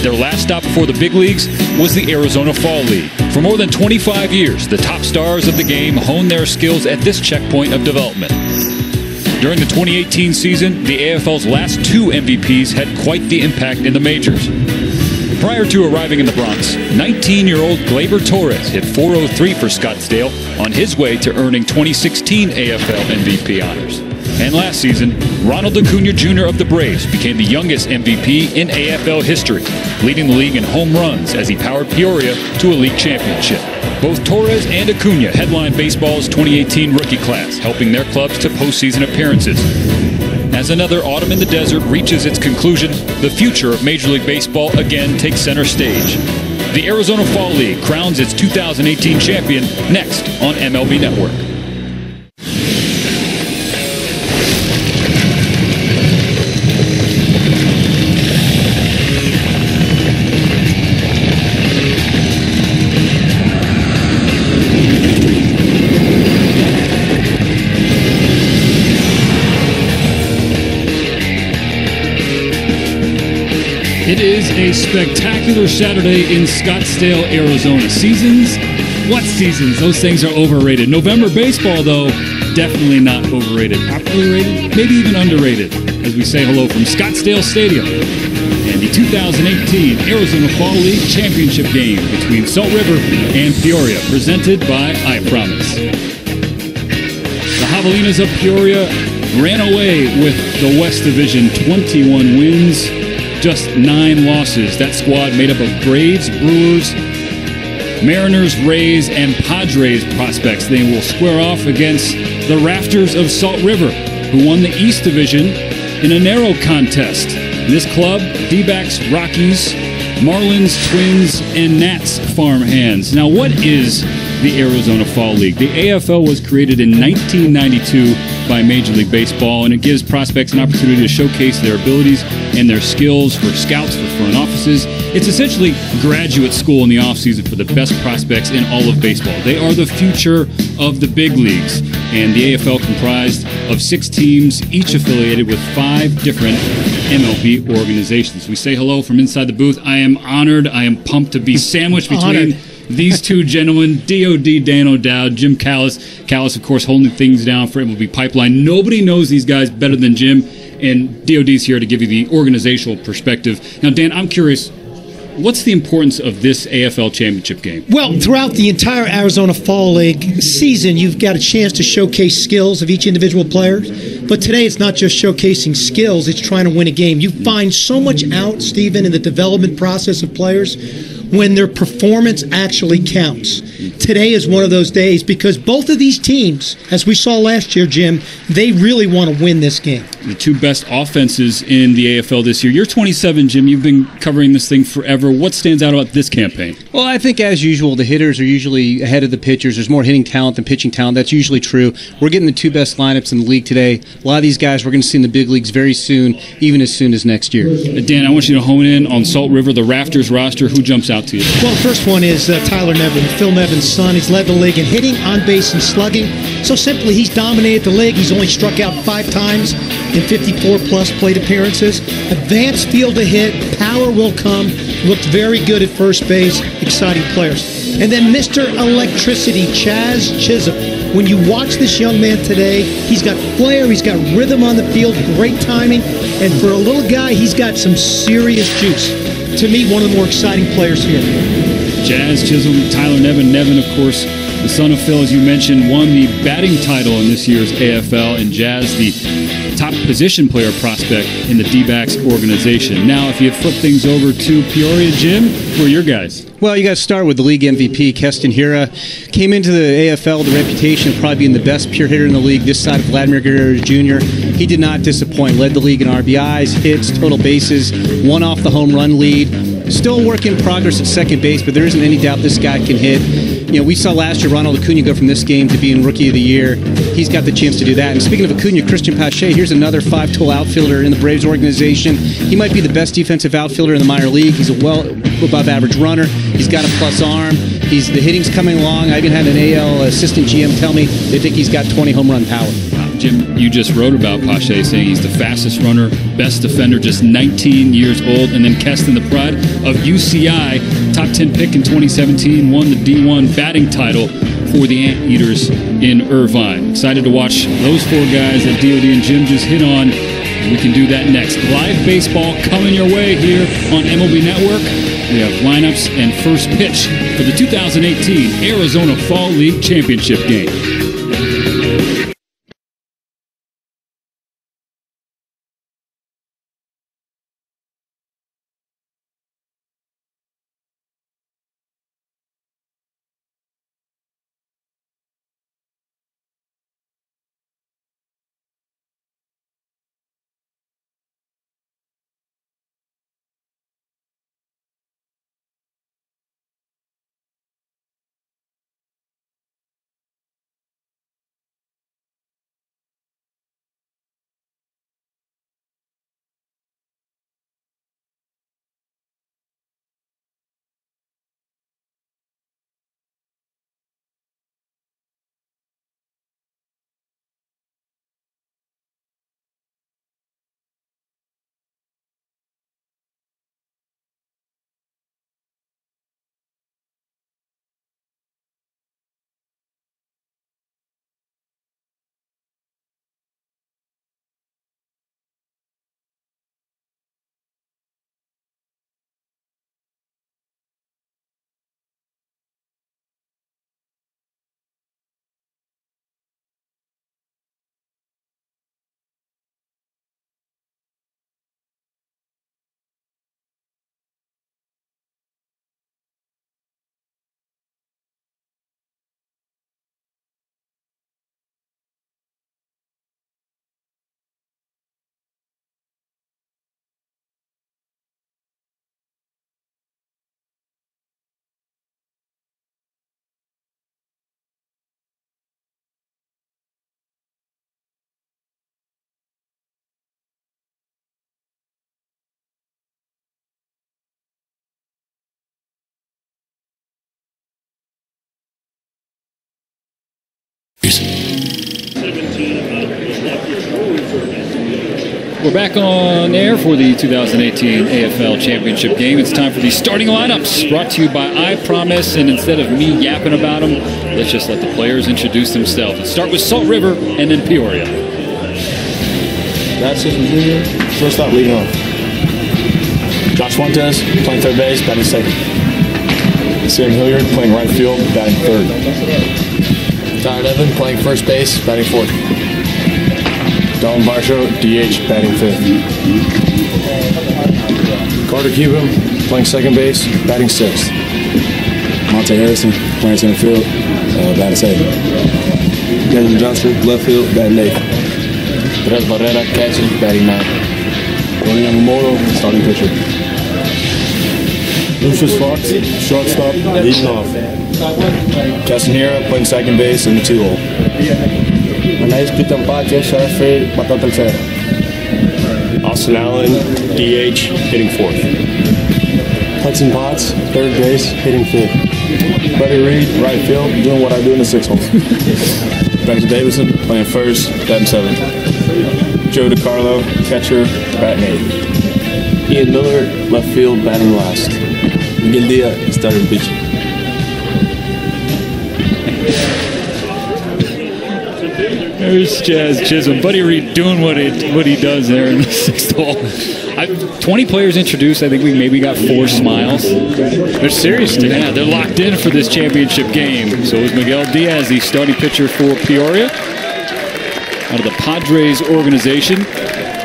Their last stop before the big leagues was the Arizona Fall League. For more than 25 years, the top stars of the game honed their skills at this checkpoint of development. During the 2018 season, the AFL's last 2 MVPs had quite the impact in the majors. Prior to arriving in the Bronx, 19-year-old Gleyber Torres hit .403 for Scottsdale on his way to earning 2016 AFL MVP honors. And last season, Ronald Acuna Jr. of the Braves became the youngest MVP in AFL history, leading the league in home runs as he powered Peoria to a league championship. Both Torres and Acuna headlined baseball's 2018 rookie class, helping their clubs to postseason appearances. As another autumn in the desert reaches its conclusion, the future of Major League Baseball again takes center stage. The Arizona Fall League crowns its 2018 champion next on MLB Network. It is a spectacular Saturday in Scottsdale, Arizona. Seasons? What seasons? Those things are overrated. November baseball, though, definitely not overrated. Properly rated? Maybe even underrated. As we say hello from Scottsdale Stadium and the 2018 Arizona Fall League Championship game between Salt River and Peoria, presented by I Promise. The Javelinas of Peoria ran away with the West Division, 21 wins. Just 9 losses. That squad made up of Braves, Brewers, Mariners, Rays, and Padres prospects. They will square off against the Rafters of Salt River, who won the East Division in a narrow contest. In this club, D-backs, Rockies, Marlins, Twins, and Nats farmhands. Now, what is the Arizona Fall League? The AFL was created in 1992 by Major League Baseball, and it gives prospects an opportunity to showcase their abilities and their skills for scouts, for front offices. It's essentially graduate school in the offseason for the best prospects in all of baseball. They are the future of the big leagues, and the AFL comprised of 6 teams, each affiliated with 5 different MLB organizations. We say hello from inside the booth. I am honored. I am pumped to be sandwiched between these 2 gentlemen, DOD Dan O'Dowd, Jim Callis. Callis, of course, holding things down for MLB Pipeline. Nobody knows these guys better than Jim, and DOD's here to give you the organizational perspective. Now, Dan, I'm curious, what's the importance of this AFL championship game? Well, throughout the entire Arizona Fall League season, you've got a chance to showcase skills of each individual player. But today, it's not just showcasing skills, it's trying to win a game. You find so much out, Stephen, in the development process of players when their performance actually counts. Today is one of those days because both of these teams, as we saw last year, Jim, they really want to win this game. The 2 best offenses in the AFL this year. You're 27, Jim. You've been covering this thing forever. What stands out about this campaign? Well, I think, as usual, the hitters are usually ahead of the pitchers. There's more hitting talent than pitching talent. That's usually true. We're getting the 2 best lineups in the league today. A lot of these guys we're going to see in the big leagues very soon, even as soon as next year. Dan, I want you to hone in on Salt River, the Rafters roster. Who jumps out to you? Well, the first one is Tyler Nevin, Phil Nevin's son. He's led the league in hitting, on base, and slugging. So simply, he's dominated the league. He's only struck out 5 times in 54-plus plate appearances. Advanced field to hit, power will come. Looked very good at first base. Exciting players. And then Mr. Electricity, Chaz Chisholm. When you watch this young man today, he's got flair, he's got rhythm on the field, great timing, and for a little guy, he's got some serious juice. To me, one of the more exciting players here. Jazz Chisholm, Tyler Nevin. Nevin, of course, the son of Phil, as you mentioned, won the batting title in this year's AFL, and Jazz, the top position player prospect in the D-backs organization. Now, if you flip things over to Peoria, Jim, who are your guys? Well, you got to start with the league MVP, Keston Hira. Came into the AFL with the reputation of probably being the best pure hitter in the league this side of Vladimir Guerrero Jr. He did not disappoint. Led the league in RBIs, hits, total bases, won off the home run lead. Still a work in progress at second base, but there isn't any doubt this guy can hit. You know, we saw last year Ronald Acuna go from this game to being Rookie of the Year. He's got the chance to do that. And speaking of Acuna, Christian Pache, here's another 5-tool outfielder in the Braves organization. He might be the best defensive outfielder in the minor league. He's a well above average runner. He's got a plus arm. The hitting's coming along. I even had an AL assistant GM tell me they think he's got 20 home run power. Jim, you just wrote about Pache, saying he's the fastest runner, best defender, just 19 years old. And then Keston, the pride of UCI, top 10 pick in 2017, won the D1 batting title for the Anteaters in Irvine. Excited to watch those four guys that DOD and Jim just hit on. We can do that next. Live baseball coming your way here on MLB Network. We have lineups and first pitch for the 2018 Arizona Fall League Championship game. We're back on air for the 2018 AFL Championship game. It's time for the starting lineups, brought to you by I Promise. And instead of me yapping about them, let's just let the players introduce themselves. Let's start with Salt River and then Peoria. Braxton Jr., shortstop leading off. Josh Fuentes, playing third base, batting second. Sam Hilliard, playing right field, batting third. Tyler Evan, playing first base, batting fourth. Don Barshow, DH, batting fifth. Carter Cuban, playing second base, batting sixth. Monte Harrison, playing center field, batting seventh. Benjamin Johnson, left field, batting eighth. Perez Barrera, catching, batting ninth. Ronnie Yamamoto, starting pitcher. Lucius Fox, shortstop, leading off. Castanera, playing second base in the 2-hole. Anais Pitampache, Sharafe, batting tercera. Austin Allen, DH, hitting fourth. Hudson Potts, third base, hitting fifth. Buddy Reed, right field, doing what I do in the 6-hole. Back to Davidson, playing first, batting seventh. Joe DiCarlo, catcher, batting eighth. Ian Miller, left field, batting last. Miguel Diaz, starting pitching. There's Jazz Chisholm. Buddy Reed doing what he does there in the 6th hole. 20 players introduced. I think we maybe got 4 smiles. They're serious today. Yeah, they're locked in for this championship game. So is Miguel Diaz, the starting pitcher for Peoria, out of the Padres organization.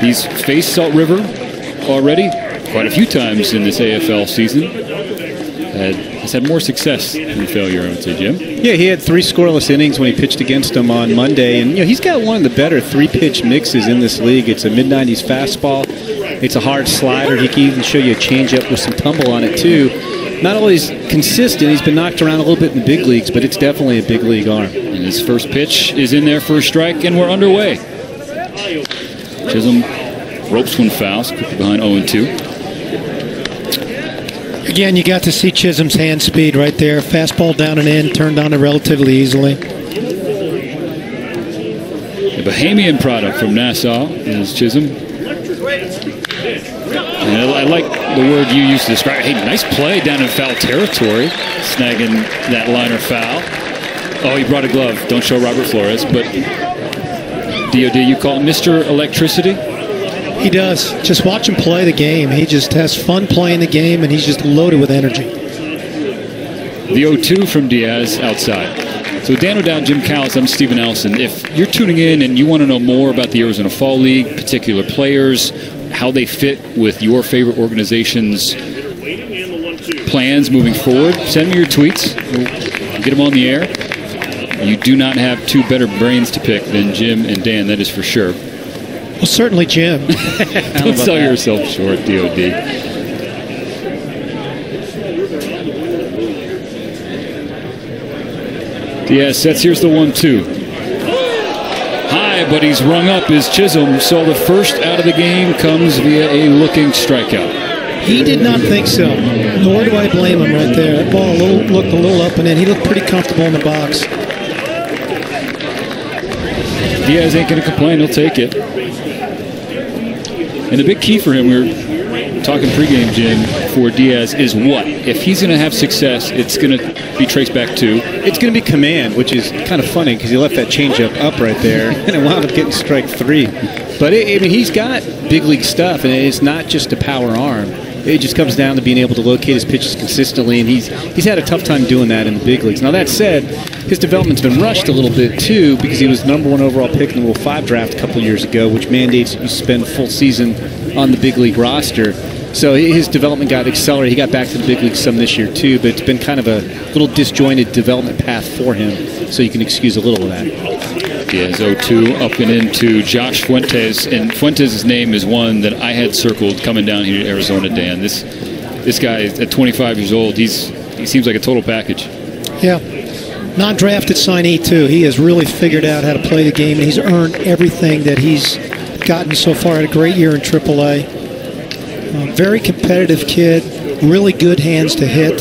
He's faced Salt River already quite a few times in this AFL season. Has had more success than failure, I would say, Jim. Yeah, he had 3 scoreless innings when he pitched against them on Monday. And, he's got one of the better 3-pitch mixes in this league. It's a mid-90s fastball. It's a hard slider. He can even show you a changeup with some tumble on it, too. Not always consistent. He's been knocked around a little bit in the big leagues, but it's definitely a big league arm. And his first pitch is in there for a strike, and we're underway. Chisholm ropes one foul, quickly behind 0-2. Again, you got to see Chisholm's hand speed right there. Fastball down and in, turned on it relatively easily. The Bahamian product from Nassau is Chisholm. And I like the word you used to describe. Hey, nice play down in foul territory, snagging that liner foul. Oh, he brought a glove. Don't show Robert Flores, but DOD, you call him Mr. Electricity? He does. Just watch him play the game. He just has fun playing the game, and he's just loaded with energy. The 0-2 from Diaz outside. So Dan O'Dowd, Jim Callis, I'm Stephen Allison. If you're tuning in and you want to know more about the Arizona Fall League, particular players, how they fit with your favorite organization's plans moving forward, send me your tweets. We'll get them on the air. You do not have two better brains to pick than Jim and Dan, that is for sure. Well, certainly Jim. Don't sell yourself short, DOD. Diaz sets. Here's the 1-2. High, but he's rung up as Chisholm. So the first out of the game comes via a looking strikeout. He did not think so, nor do I blame him right there. That ball looked a little up and in. He looked pretty comfortable in the box. Diaz ain't going to complain. He'll take it. And the big key for him, we were talking pregame, Jim, for Diaz is what? If he's going to have success, it's going to be traced back to? It's going to be command, which is kind of funny because he left that changeup up right there, and it wound up getting strike 3. But, I mean, he's got big league stuff, and it's not just a power arm. It just comes down to being able to locate his pitches consistently, and he's had a tough time doing that in the big leagues. Now, that said, his development's been rushed a little bit, too, because he was #1 overall pick in the Rule 5 draft a couple of years ago, which mandates you spend a full season on the big league roster. So his development got accelerated. He got back to the big leagues some this year, too, but it's been kind of a little disjointed development path for him, so you can excuse a little of that. Diaz 0-2 up and into Josh Fuentes, and Fuentes' name is one that I had circled coming down here to Arizona, Dan. This guy at 25 years old, he seems like a total package. Yeah. Non-drafted signee, too. He has really figured out how to play the game, and he's earned everything that he's gotten so far. Had a great year in AAA. Very competitive kid, really good hands to hit.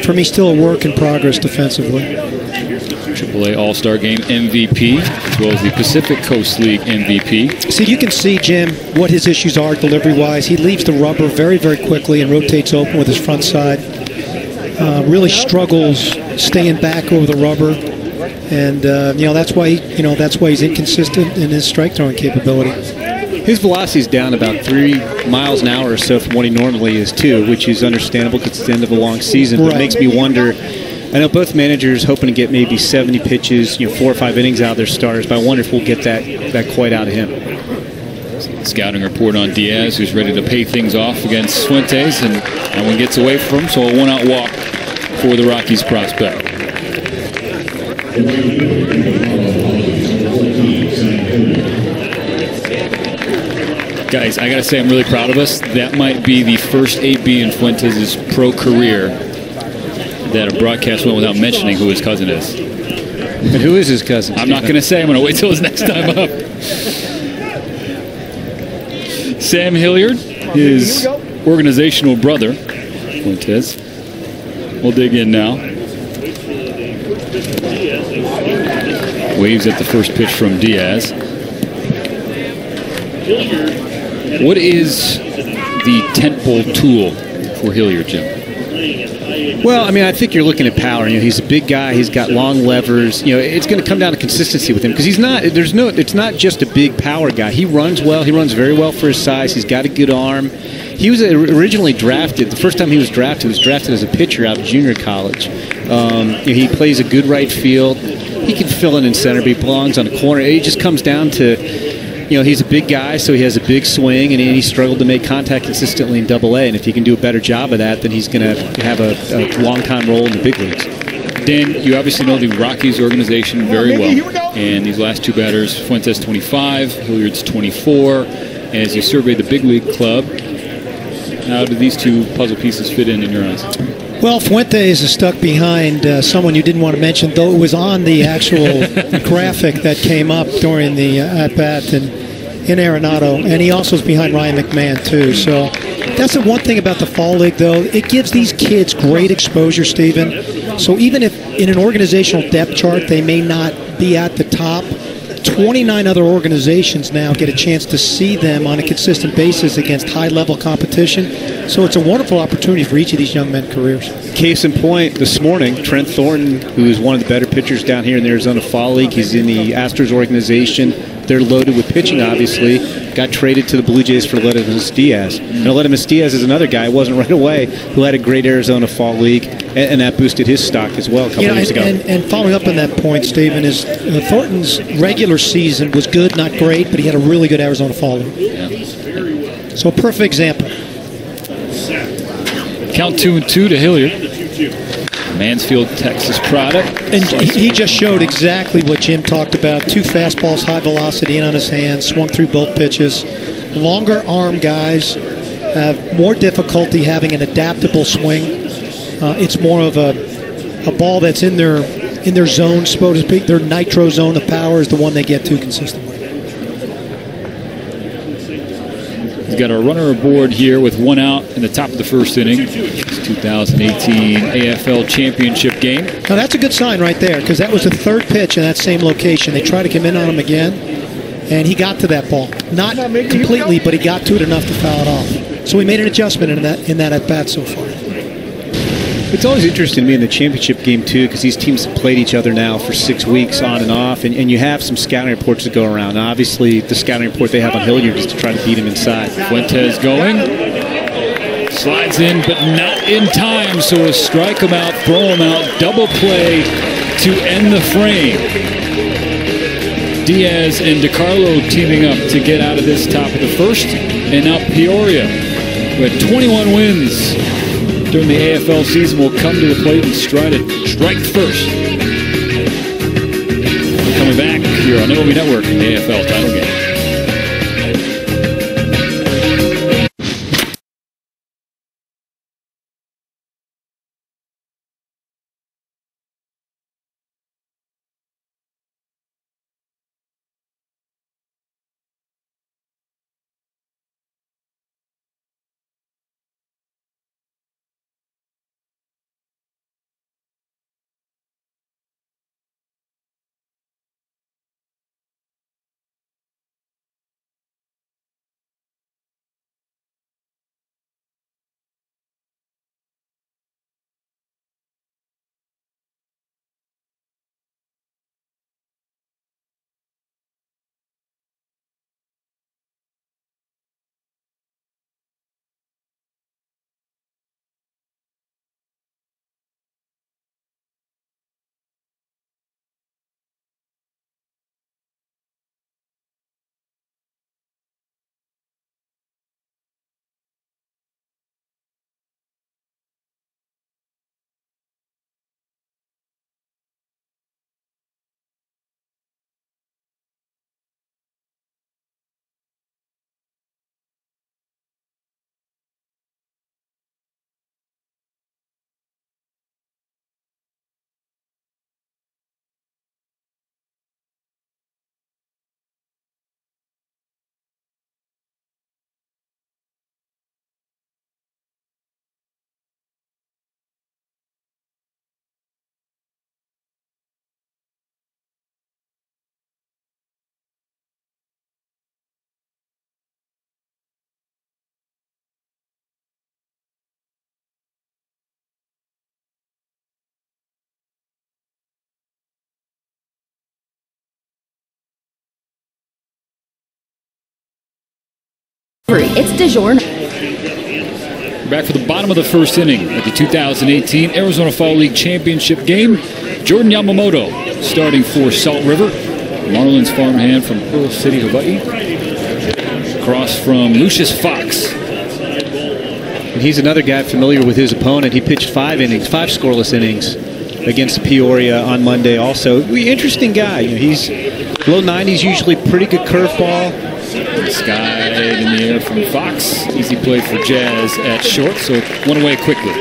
For me, still a work in progress defensively. AAA All-Star Game MVP, as well as the Pacific Coast League MVP. So you can see, Jim, what his issues are delivery-wise. He leaves the rubber very, very quickly and rotates open with his front side. Really struggles staying back over the rubber, and that's why he's inconsistent in his strike throwing capability. His velocity is down about 3 miles an hour or so from what he normally is, too, which is understandable because it's the end of a long season. But it makes me wonder. I know both managers hoping to get maybe 70 pitches, 4 or 5 innings out of their starters, but I wonder if we'll get that quite out of him. Scouting report on Diaz, who's ready to pay things off against Fuentes, and no one gets away from him, so a 1-out walk for the Rockies prospect. Guys, I got to say I'm really proud of us. That might be the first 8B in Fuentes' pro career that a broadcast went without mentioning who his cousin is. And who is his cousin? I'm not going to say. I'm going to wait till his next time up. Sam Hilliard, his organizational brother, Fuentes. We'll dig in now. Waves at the first pitch from Diaz. What is the tentpole tool for Hilliard, Jim? Well, I mean, I think you're looking at power. He's a big guy. He's got long levers. It's going to come down to consistency with him because it's not just a big power guy. He runs well. He runs very well for his size. He's got a good arm. He was originally drafted. The first time he was drafted as a pitcher out of junior college. He plays a good right field. He can fill in center, but he belongs on a corner. It just comes down to, he's a big guy, so he has a big swing, and he struggled to make contact consistently in Double-A. And if he can do a better job of that, then he's going to have a long-time role in the big leagues. Dan, you obviously know the Rockies organization very well. And these last two batters, Fuentes 25, Hilliard's 24. As you survey the big league club, how do these two puzzle pieces fit in your eyes? Well, Fuentes is stuck behind someone you didn't want to mention, though it was on the actual graphic that came up during the at-bat in Arenado, and he also is behind Ryan McMahon, too. So that's the one thing about the Fall League, though. It gives these kids great exposure, Stephen. So even if in an organizational depth chart they may not be at the top, 29 other organizations now get a chance to see them on a consistent basis against high-level competition. So it's a wonderful opportunity for each of these young men's careers. Case in point, this morning, Trent Thornton, who is one of the better pitchers down here in the Arizona Fall League, he's in the Astros organization. They're loaded with pitching, obviously. Got traded to the Blue Jays for Aledmus Diaz. And Aledmus Diaz is another guy, wasn't right away, who had a great Arizona Fall League, and that boosted his stock as well a couple years ago. And following up on that point, Stephen, is Thornton's regular season was good, not great, but he had a really good Arizona Fall League. Yeah. So a perfect example. Count 2-2 to Hilliard. Mansfield, Texas product. And he just showed exactly what Jim talked about. 2 fastballs, high velocity in on his hands, swung through both pitches. Longer arm guys have more difficulty having an adaptable swing. It's more of a ball that's in their zone, so to speak. Their nitro zone of power is the one they get to consistently. He's got a runner aboard here with 1 out in the top of the first inning. It's 2018 AFL Championship game. Now that's a good sign right there, because that was the 3rd pitch in that same location. They tried to come in on him again, and he got to that ball. Not completely, but he got to it enough to foul it off. So he made an adjustment in that at-bat so far. It's always interesting to me in the championship game, too, because these teams have played each other now for 6 weeks on and off, and you have some scouting reports that go around. Now, obviously, the scouting report they have on Hilliard is to try to beat him inside. Fuentes going. Slides in, but not in time, so a strike him out, throw him out, double play to end the frame. Diaz and DiCarlo teaming up to get out of this top of the first, and now Peoria, who had 21 wins during the AFL season, will come to the plate and strike first. Coming back here on MLB Network, the AFL title game. It's DeJourno. We're back for the bottom of the first inning at the 2018 Arizona Fall League Championship game. Jordan Yamamoto starting for Salt River. Marlins farmhand from Pearl City, Hawaii. Across from Lucius Fox. And he's another guy familiar with his opponent. He pitched 5 scoreless innings against Peoria on Monday also. Interesting guy. He's low 90s, usually pretty good curveball. Skied in the air from Fox. Easy play for Jazz at short, so it went away quickly.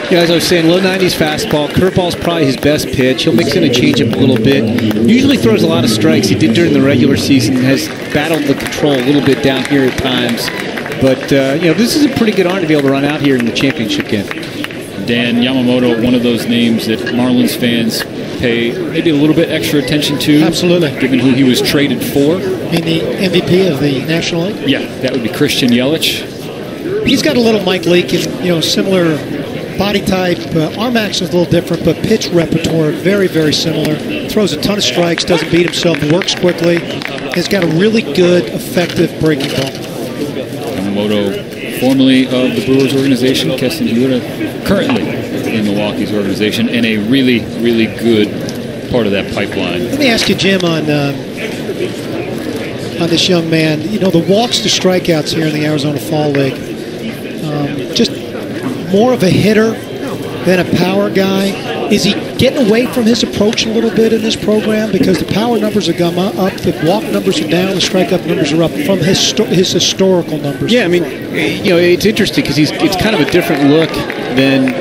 Yeah, as I was saying, low 90s fastball. Curveball's probably his best pitch. He'll mix in a changeup a little bit. Usually throws a lot of strikes. He did during the regular season. Has battled the control a little bit down here at times. But, this is a pretty good arm to be able to run out here in the championship game. Dan Yamamoto, one of those names that Marlins fans pay maybe a little bit extra attention to. Absolutely. Given who he was traded for. I mean, the MVP of the National League? Yeah, that would be Christian Yelich. He's got a little Mike Leake, similar body type. Arm action is a little different, but pitch repertoire very, very similar. Throws a ton of strikes, doesn't beat himself, works quickly. Has got a really good, effective breaking ball. Yamamoto, formerly of the Brewers organization, Keston Hiura, currently in Milwaukee's organization, and a really, really good part of that pipeline. Let me ask you, Jim, on this young man. The walks to strikeouts here in the Arizona Fall League. Just more of a hitter than a power guy. Is he getting away from his approach a little bit in this program? Because the power numbers have gone up, the walk numbers are down, the strikeout numbers are up from his historical numbers. Yeah, I mean, it's interesting because it's kind of a different look than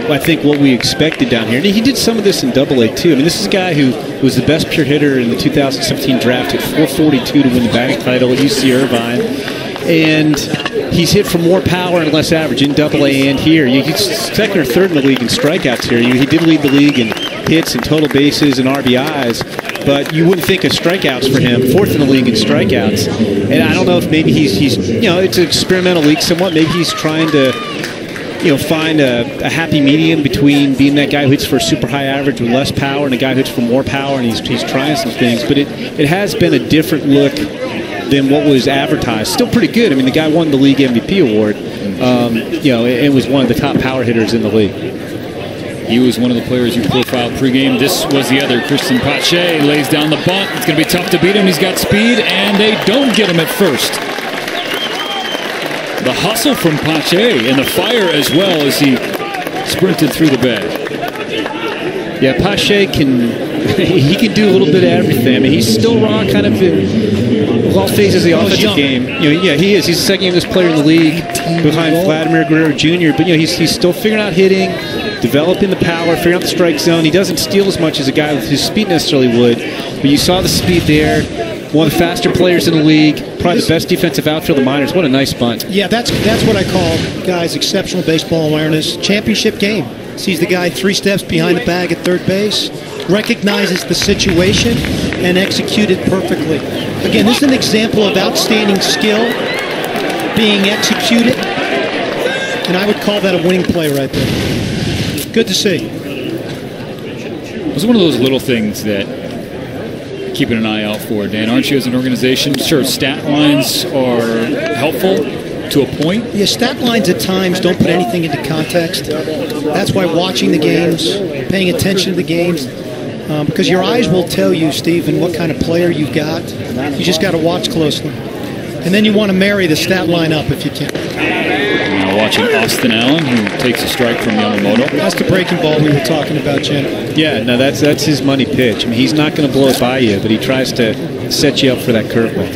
I think what we expected down here. And he did some of this in Double-A too. I mean, this is a guy who was the best pure hitter in the 2017 draft at .442 to win the batting title at UC Irvine. And he's hit for more power and less average in Double-A and here. He's second or third in the league in strikeouts here. He did lead the league in hits and total bases and RBIs, but you wouldn't think of strikeouts for him. Fourth in the league in strikeouts. And I don't know if maybe he's it's an experimental league somewhat. Maybe he's trying to find a happy medium between being that guy who hits for a super high average with less power and a guy who hits for more power, and he's trying some things. But it has been a different look than what was advertised. Still pretty good. I mean, the guy won the league MVP award. And was one of the top power hitters in the league. He was one of the players you profiled pregame. This was the other. Christian Pache lays down the bunt. It's going to be tough to beat him. He's got speed, and they don't get him at first. The hustle from Pache and the fire as well as he sprinted through the bag. Yeah, Pache he can do a little bit of everything. I mean, he's still raw kind of in all phases of the offensive game. He is. He's the second youngest player in the league behind Vladimir Guerrero Jr., but he's still figuring out hitting, developing the power, figuring out the strike zone. He doesn't steal as much as a guy with his speed necessarily would, but you saw the speed there. One of the faster players in the league, probably the best defensive outfield in the minors. What a nice bunt. Yeah, that's what I call, guys, exceptional baseball awareness. Championship game. Sees the guy 3 steps behind the bag at third base, recognizes the situation, and executed perfectly. Again, this is an example of outstanding skill being executed, and I would call that a winning play right there. Good to see. It was one of those little things that keeping an eye out for, Dan, aren't you, as an organization? Sure, stat lines are helpful to a point. Yeah, stat lines at times don't put anything into context. That's why watching the games, paying attention to the games, because your eyes will tell you, Stephen, what kind of player you've got. You just got to watch closely. And then you want to marry the stat line up if you can. Now watching Austin Allen, who takes a strike from Yamamoto. That's the breaking ball we were talking about, Jim. Yeah, no, that's his money pitch. I mean, he's not going to blow it by you, but he tries to set you up for that curveball.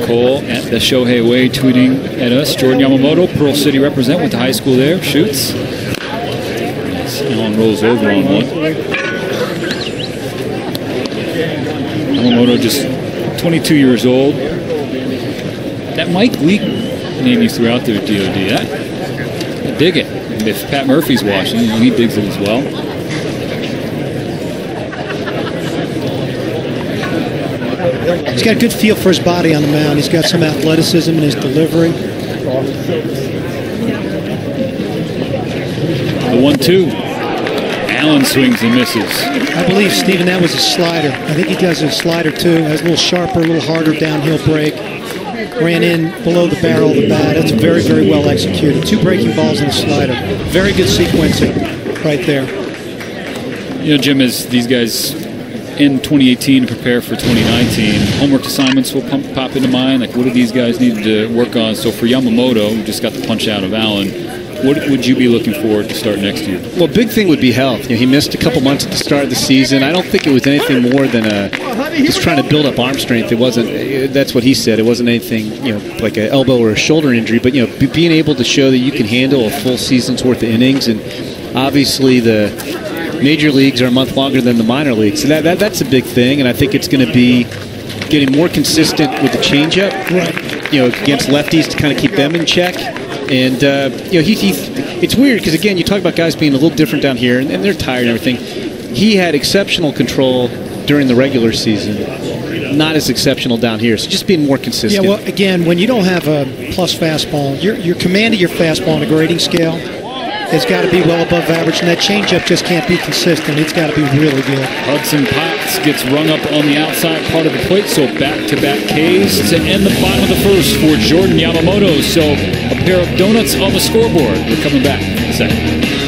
Cole at the Shohei Way tweeting at us. Jordan Yamamoto, Pearl City represent, went to high school there, shoots. Allen rolls over on one. Yamamoto just 22 years old. That Mike Leake name you threw out there, DOD, I dig it. And if Pat Murphy's watching, he digs it as well. He's got a good feel for his body on the mound. He's got some athleticism in his delivery. The 1-2. Allen swings and misses. I believe, Stephen, that was a slider. I think he does a slider, too. Has a little sharper, a little harder downhill break. Ran in below the barrel of the bat. That's very, very well executed. 2 breaking balls and a slider. Very good sequencing right there. Jim, as these guys in 2018 prepare for 2019, homework assignments will pop into mind. Like, what do these guys need to work on? So for Yamamoto, who just got the punch out of Allen, what would you be looking forward to start next year? Well, big thing would be health. He missed a couple months at the start of the season. I don't think it was anything more than just trying to build up arm strength. It wasn't. That's what he said. It wasn't anything like an elbow or a shoulder injury. But being able to show that you can handle a full season's worth of innings, and obviously the major leagues are a month longer than the minor leagues. So that's a big thing, and I think it's going to be getting more consistent with the changeup, against lefties to kind of keep them in check. And it's weird because, again, you talk about guys being a little different down here, and they're tired and everything. he had exceptional control during the regular season, not as exceptional down here. So just being more consistent. Yeah, well, again, when you don't have a plus fastball, your command of your fastball on a grading scale has got to be well above average, and that changeup just can't be consistent. It's got to be really good. Hudson Potts gets rung up on the outside part of the plate, so back-to-back Ks to end the bottom of the first for Jordan Yamamoto. So a pair of donuts on the scoreboard. We're coming back in a second.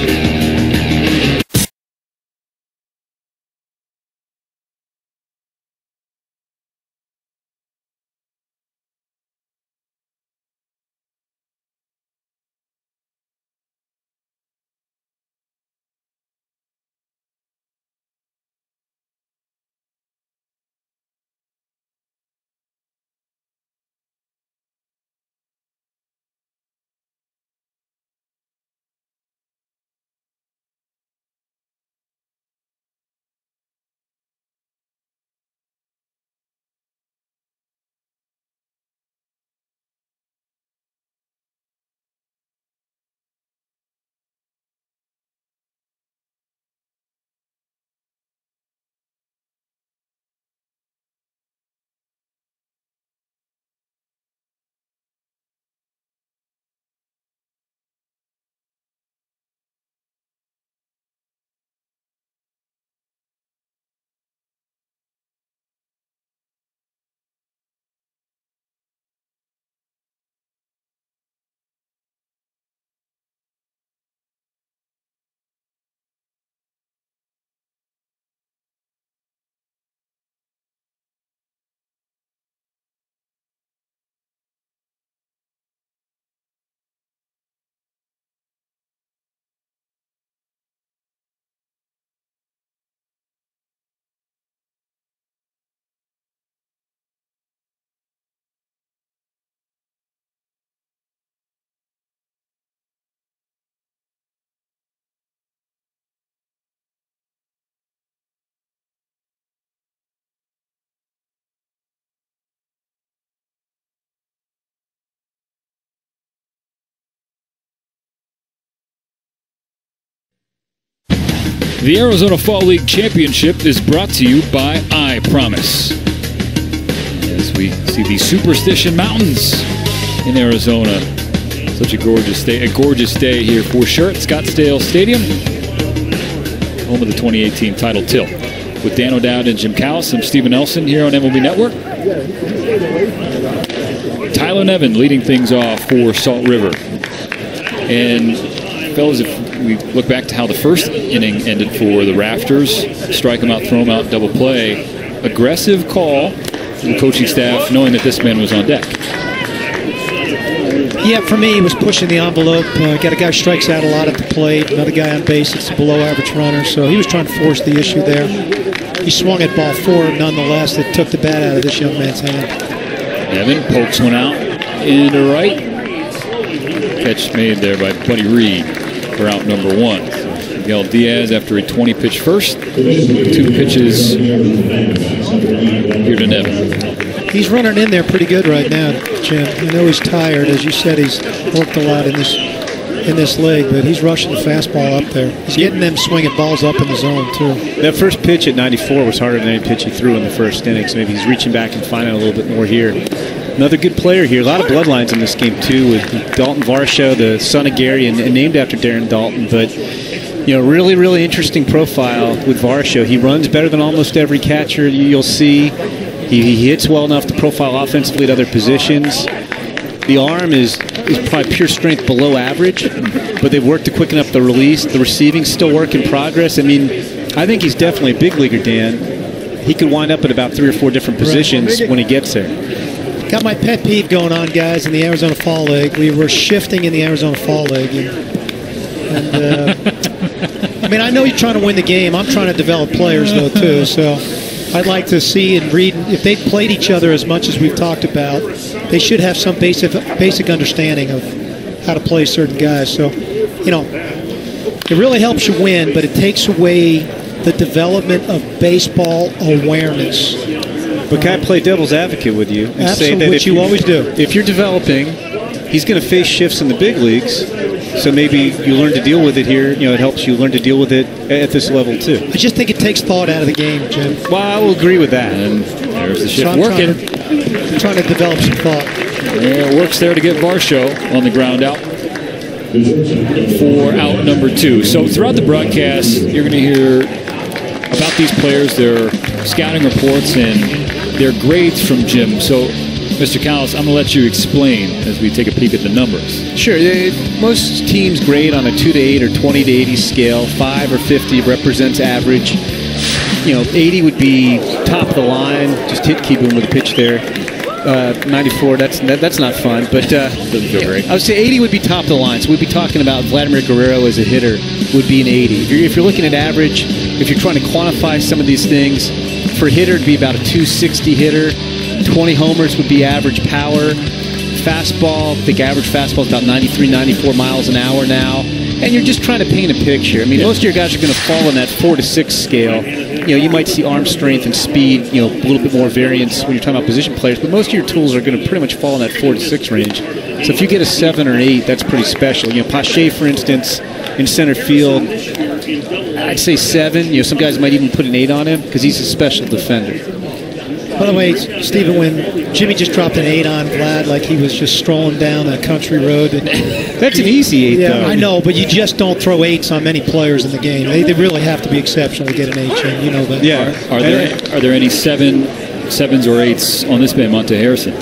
The Arizona Fall League Championship is brought to you by I Promise. As we see the Superstition Mountains in Arizona. Such a gorgeous day here for sure at Scottsdale Stadium, home of the 2018 title tilt. With Dan O'Dowd and Jim Callis, I'm Stephen Nelson here on MLB Network. Tyler Nevin leading things off for Salt River. And fellas, if we look back to how the first inning ended for the Rafters, strike them out, throw them out, double play. Aggressive call from the coaching staff, knowing that this man was on deck. Yeah, for me, he was pushing the envelope. Got a guy who strikes out a lot at the plate, another guy on base that's a below-average runner, so he was trying to force the issue there. He swung at ball 4, nonetheless, that took the bat out of this young man's hand. Nevin pokes one out into right. Catch made there by Buddy Reed for out number 1. Miguel Diaz after a 20-pitch first. 2 pitches here to Nevin. He's running in there pretty good right now, Jim. I know he's tired. As you said, he's worked a lot in this league, but he's rushing the fastball up there. He's getting them swinging balls up in the zone, too. That first pitch at 94 was harder than any pitch he threw in the first inning, so maybe he's reaching back and finding a little bit more here. Another good player here. A lot of bloodlines in this game, too, with Dalton Varsho, the son of Gary, and named after Darren Dalton. But, you know, really, really interesting profile with Varsho. He runs better than almost every catcher you'll see. He hits well enough to profile offensively at other positions. The arm is probably pure strength below average, but they've worked to quicken up the release. The receiving's still work in progress. I mean, I think he's definitely a big leaguer, Dan. He could wind up at about 3 or 4 different positions when he gets there. Got my pet peeve going on, guys, in the Arizona Fall League. We were shifting in the Arizona Fall League. I mean, I know you're trying to win the game. I'm trying to develop players, though, too. So I'd like to see and read. If they've played each other as much as we've talked about, they should have some basic understanding of how to play certain guys. So, you know, it really helps you win, but it takes away the development of baseball awareness. But can I play devil's advocate with you and say that which you always do. If you're developing, he's going to face shifts in the big leagues. So maybe you learn to deal with it here. It helps you learn to deal with it at this level too. I just think it takes thought out of the game, Jim. Well, I will agree with that. And there's the shift So I'm working. trying to develop some thought. Yeah, it works there to get Varsho on the ground out for out number 2. So throughout the broadcast, you're going to hear about these players, their scouting reports, and their grades from Jim. So, Mr. Callis, I'm going to let you explain as we take a peek at the numbers. Sure. Most teams grade on a 2 to 8 or 20 to 80 scale. 5 or 50 represents average. 80 would be top of the line. Just hit Keebum with a pitch there. 94, that's not fun, but doesn't feel great. I would say 80 would be top of the line. So we'd be talking about Vladimir Guerrero as a hitter would be an 80. If you're looking at average, if you're trying to quantify some of these things, for a hitter it'd be about a 260 hitter. 20 homers would be average power. Fastball, I think average fastball is about 93, 94 miles an hour now. And you're just trying to paint a picture. I mean, most of your guys are going to fall in that 4 to 6 scale. You might see arm strength and speed, a little bit more variance when you're talking about position players, but most of your tools are going to pretty much fall in that 4 to 6 range. So if you get a 7 or an 8, that's pretty special. Pache, for instance, in center field, I'd say 7. Some guys might even put an 8 on him because he's a special defender. By the way, Stephen, when Jimmy just dropped an 8 on Vlad like he was just strolling down a country road. That's an easy 8, though. I know, but you just don't throw 8s on many players in the game. They really have to be exceptional to get an 8, Jim. You know that. Yeah. Are there any 7s or 8s on this man, Monte Harrison?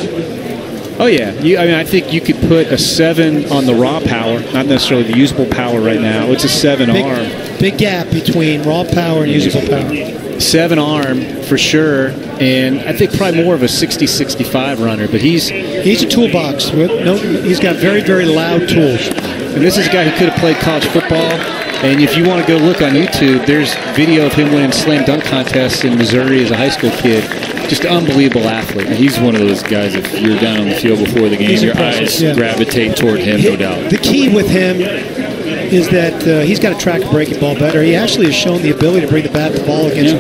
Oh, yeah. I think you could put a 7 on the raw power, not necessarily the usable power right now. It's a 7 arm. Big gap between raw power and usable power. 7 arm for sure, and I think probably more of a 60-65 runner, but he's a toolbox. He's got very, very loud tools. And this is a guy who could have played college football, and if you want to go look on YouTube, there's video of him winning slam dunk contests in Missouri as a high school kid. Just an unbelievable athlete. And he's one of those guys, if you're down on the field before the game, your eyes gravitate toward him, no doubt. The key with him is that he's got to track a breaking ball better. He actually has shown the ability to bring the bat and ball against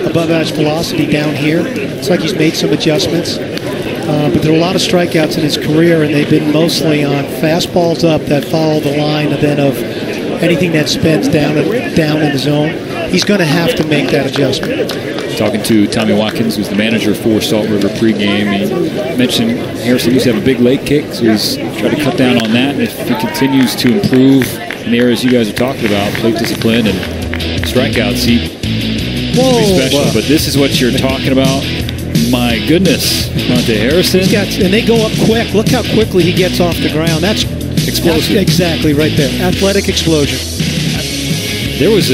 above average velocity down here. It's like he's made some adjustments. But there are a lot of strikeouts in his career, and they've been mostly on fastballs up that follow the line and then of anything that spins down in the zone. He's going to have to make that adjustment. Talking to Tommy Watkins, who's the manager for Salt River pregame, he mentioned Harrison used to have a big leg kick, so he's trying to cut down on that. And if he continues to improve in the areas you guys are talking about, plate discipline and strikeouts, he'll be special. But this is what you're talking about. My goodness, Monte Harrison. And they go up quick. Look how quickly he gets off the ground. That's explosive. Exactly, right there. Athletic explosion. There was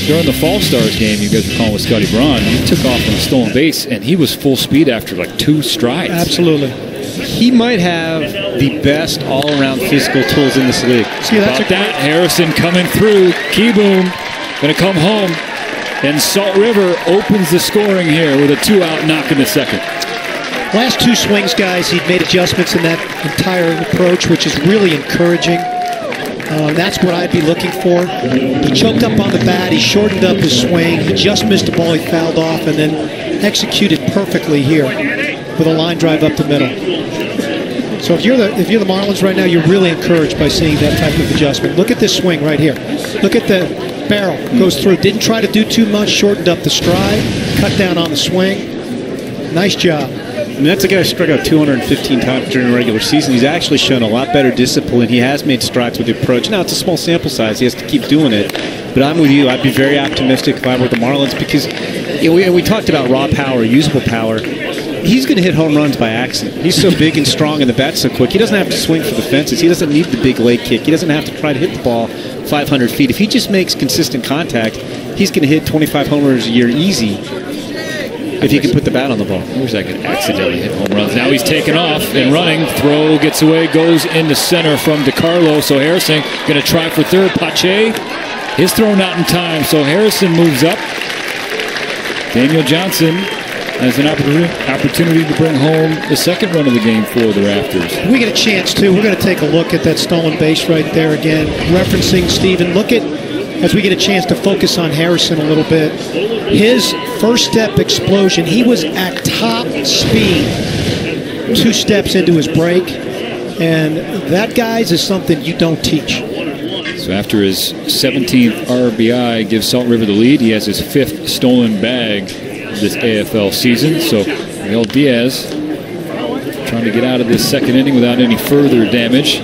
during the Fall Stars game you guys were calling with Scotty Braun, he took off on a stolen base, and he was full speed after like 2 strides. Absolutely. He might have the best all-around physical tools in this league. See, that's Harrison coming through. Keyboom going to come home. And Salt River opens the scoring here with a 2-out knock in the second. Last 2 swings, guys, he'd made adjustments in that entire approach, which is really encouraging. That's what I'd be looking for. He choked up on the bat. He shortened up his swing. He just missed a ball he fouled off and then executed perfectly here with a line drive up the middle. So if you're the Marlins right now, you're really encouraged by seeing that type of adjustment. Look at this swing right here. Look at the barrel. Goes through. Didn't try to do too much. Shortened up the stride. Cut down on the swing. Nice job. I mean, that's a guy who struck out 215 times during the regular season. He's actually shown a lot better discipline. He has made strides with the approach. Now, it's a small sample size. He has to keep doing it. But I'm with you. I'd be very optimistic if I were the Marlins because we talked about raw power, usable power. He's going to hit home runs by accident. He's so big and strong and the bat's so quick. He doesn't have to swing for the fences. He doesn't need the big leg kick. He doesn't have to try to hit the ball 500 feet. If he just makes consistent contact, he's going to hit 25 homers a year easy if he can put the bat on the ball. I wish I could accidentally hit home runs. Now he's taken off and running. Throw gets away, goes into center from DeCarlo. So Harrison going to try for third. Pache, his throw not in time. So Harrison moves up. Daniel Johnson has an opportunity to bring home the second run of the game for the Rafters. We get a chance to. We're going to take a look at that stolen base right there again. Referencing Stephen. Look at, as we get a chance to focus on Harrison a little bit, his first step explosion. He was at top speed 2 steps into his break. And that, guys, is something you don't teach. So after his 17th RBI gives Salt River the lead, he has his 5th stolen bag this AFL season. So Miguel Diaz trying to get out of this second inning without any further damage.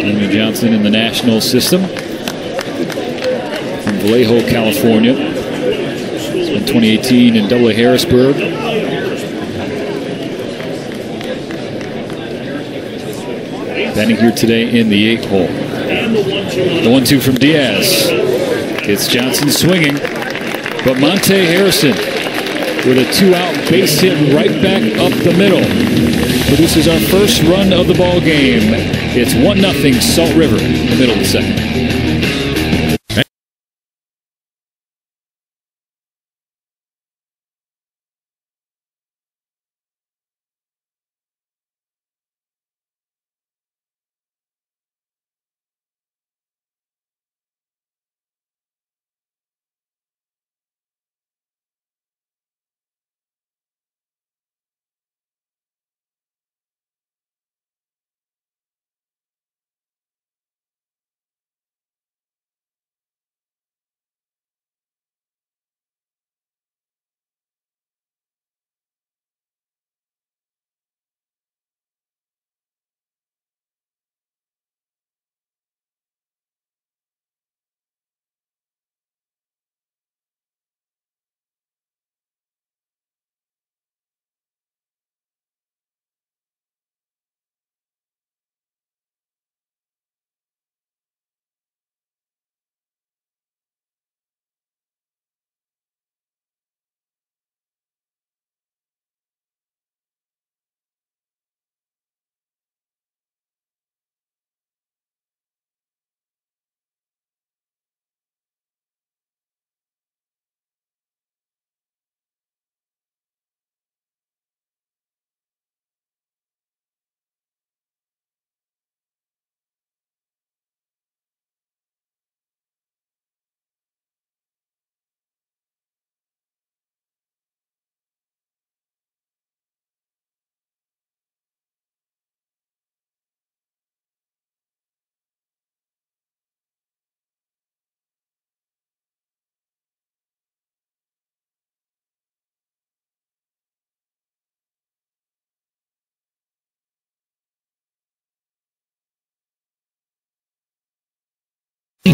Jimmy Johnson in the national system from Vallejo, California. Spent 2018 in AA Harrisburg. Batting here today in the 8th hole. The 1-2 from Diaz. Gets Johnson swinging, but Monte Harrison with a 2-out base hit right back up the middle produces our first run of the ball game. It's 1-0 Salt River in the middle of the second.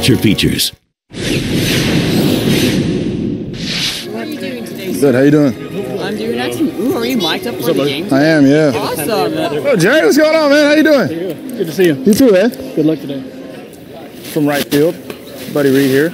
Features. What are you doing today? Good, how you doing? I'm doing excellent. Ooh, are you mic'd up for the game? I am, yeah. Awesome. Oh, Jerry, what's going on, man? How you doing? Good to see you. You too, man. Good luck today. From right field, Buddy Reed here.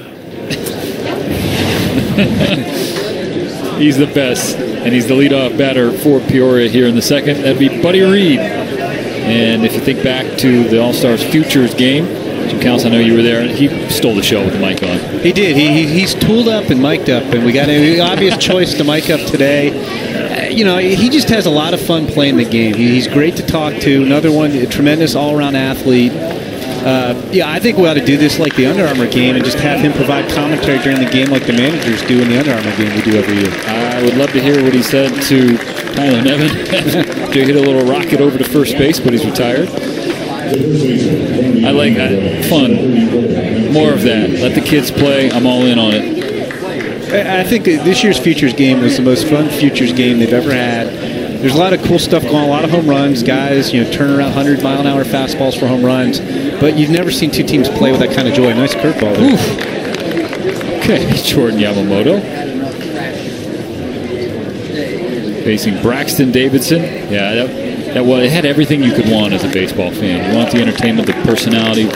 He's the best, and he's the leadoff batter for Peoria here in the second. That'd be Buddy Reed. And if you think back to the All-Stars Futures game, Jim Counts, I know you were there. He stole the show with the mic on. He did. He's tooled up and mic'd up, and we got an obvious choice to mic up today. You know, he just has a lot of fun playing the game. He's great to talk to. Another one, a tremendous all-around athlete. Yeah, I think we ought to do this like the Under Armour game and just have him provide commentary during the game like the managers do in the Under Armour game we do every year. I would love to hear what he said to Tyler Nevin. He hit a little rocket over to first base, but he's retired. I like fun. More of that. Let the kids play. I'm all in on it. I think this year's Futures game was the most fun Futures game they've ever had. There's a lot of cool stuff going on, a lot of home runs, guys, you know, turn around 100-mile-an-hour fastballs for home runs. But you've never seen two teams play with that kind of joy. Nice curveball there. Oof. Okay, Jordan Yamamoto. Facing Braxton Davidson. Yeah, well, it had everything you could want as a baseball fan. You want the entertainment, the personality.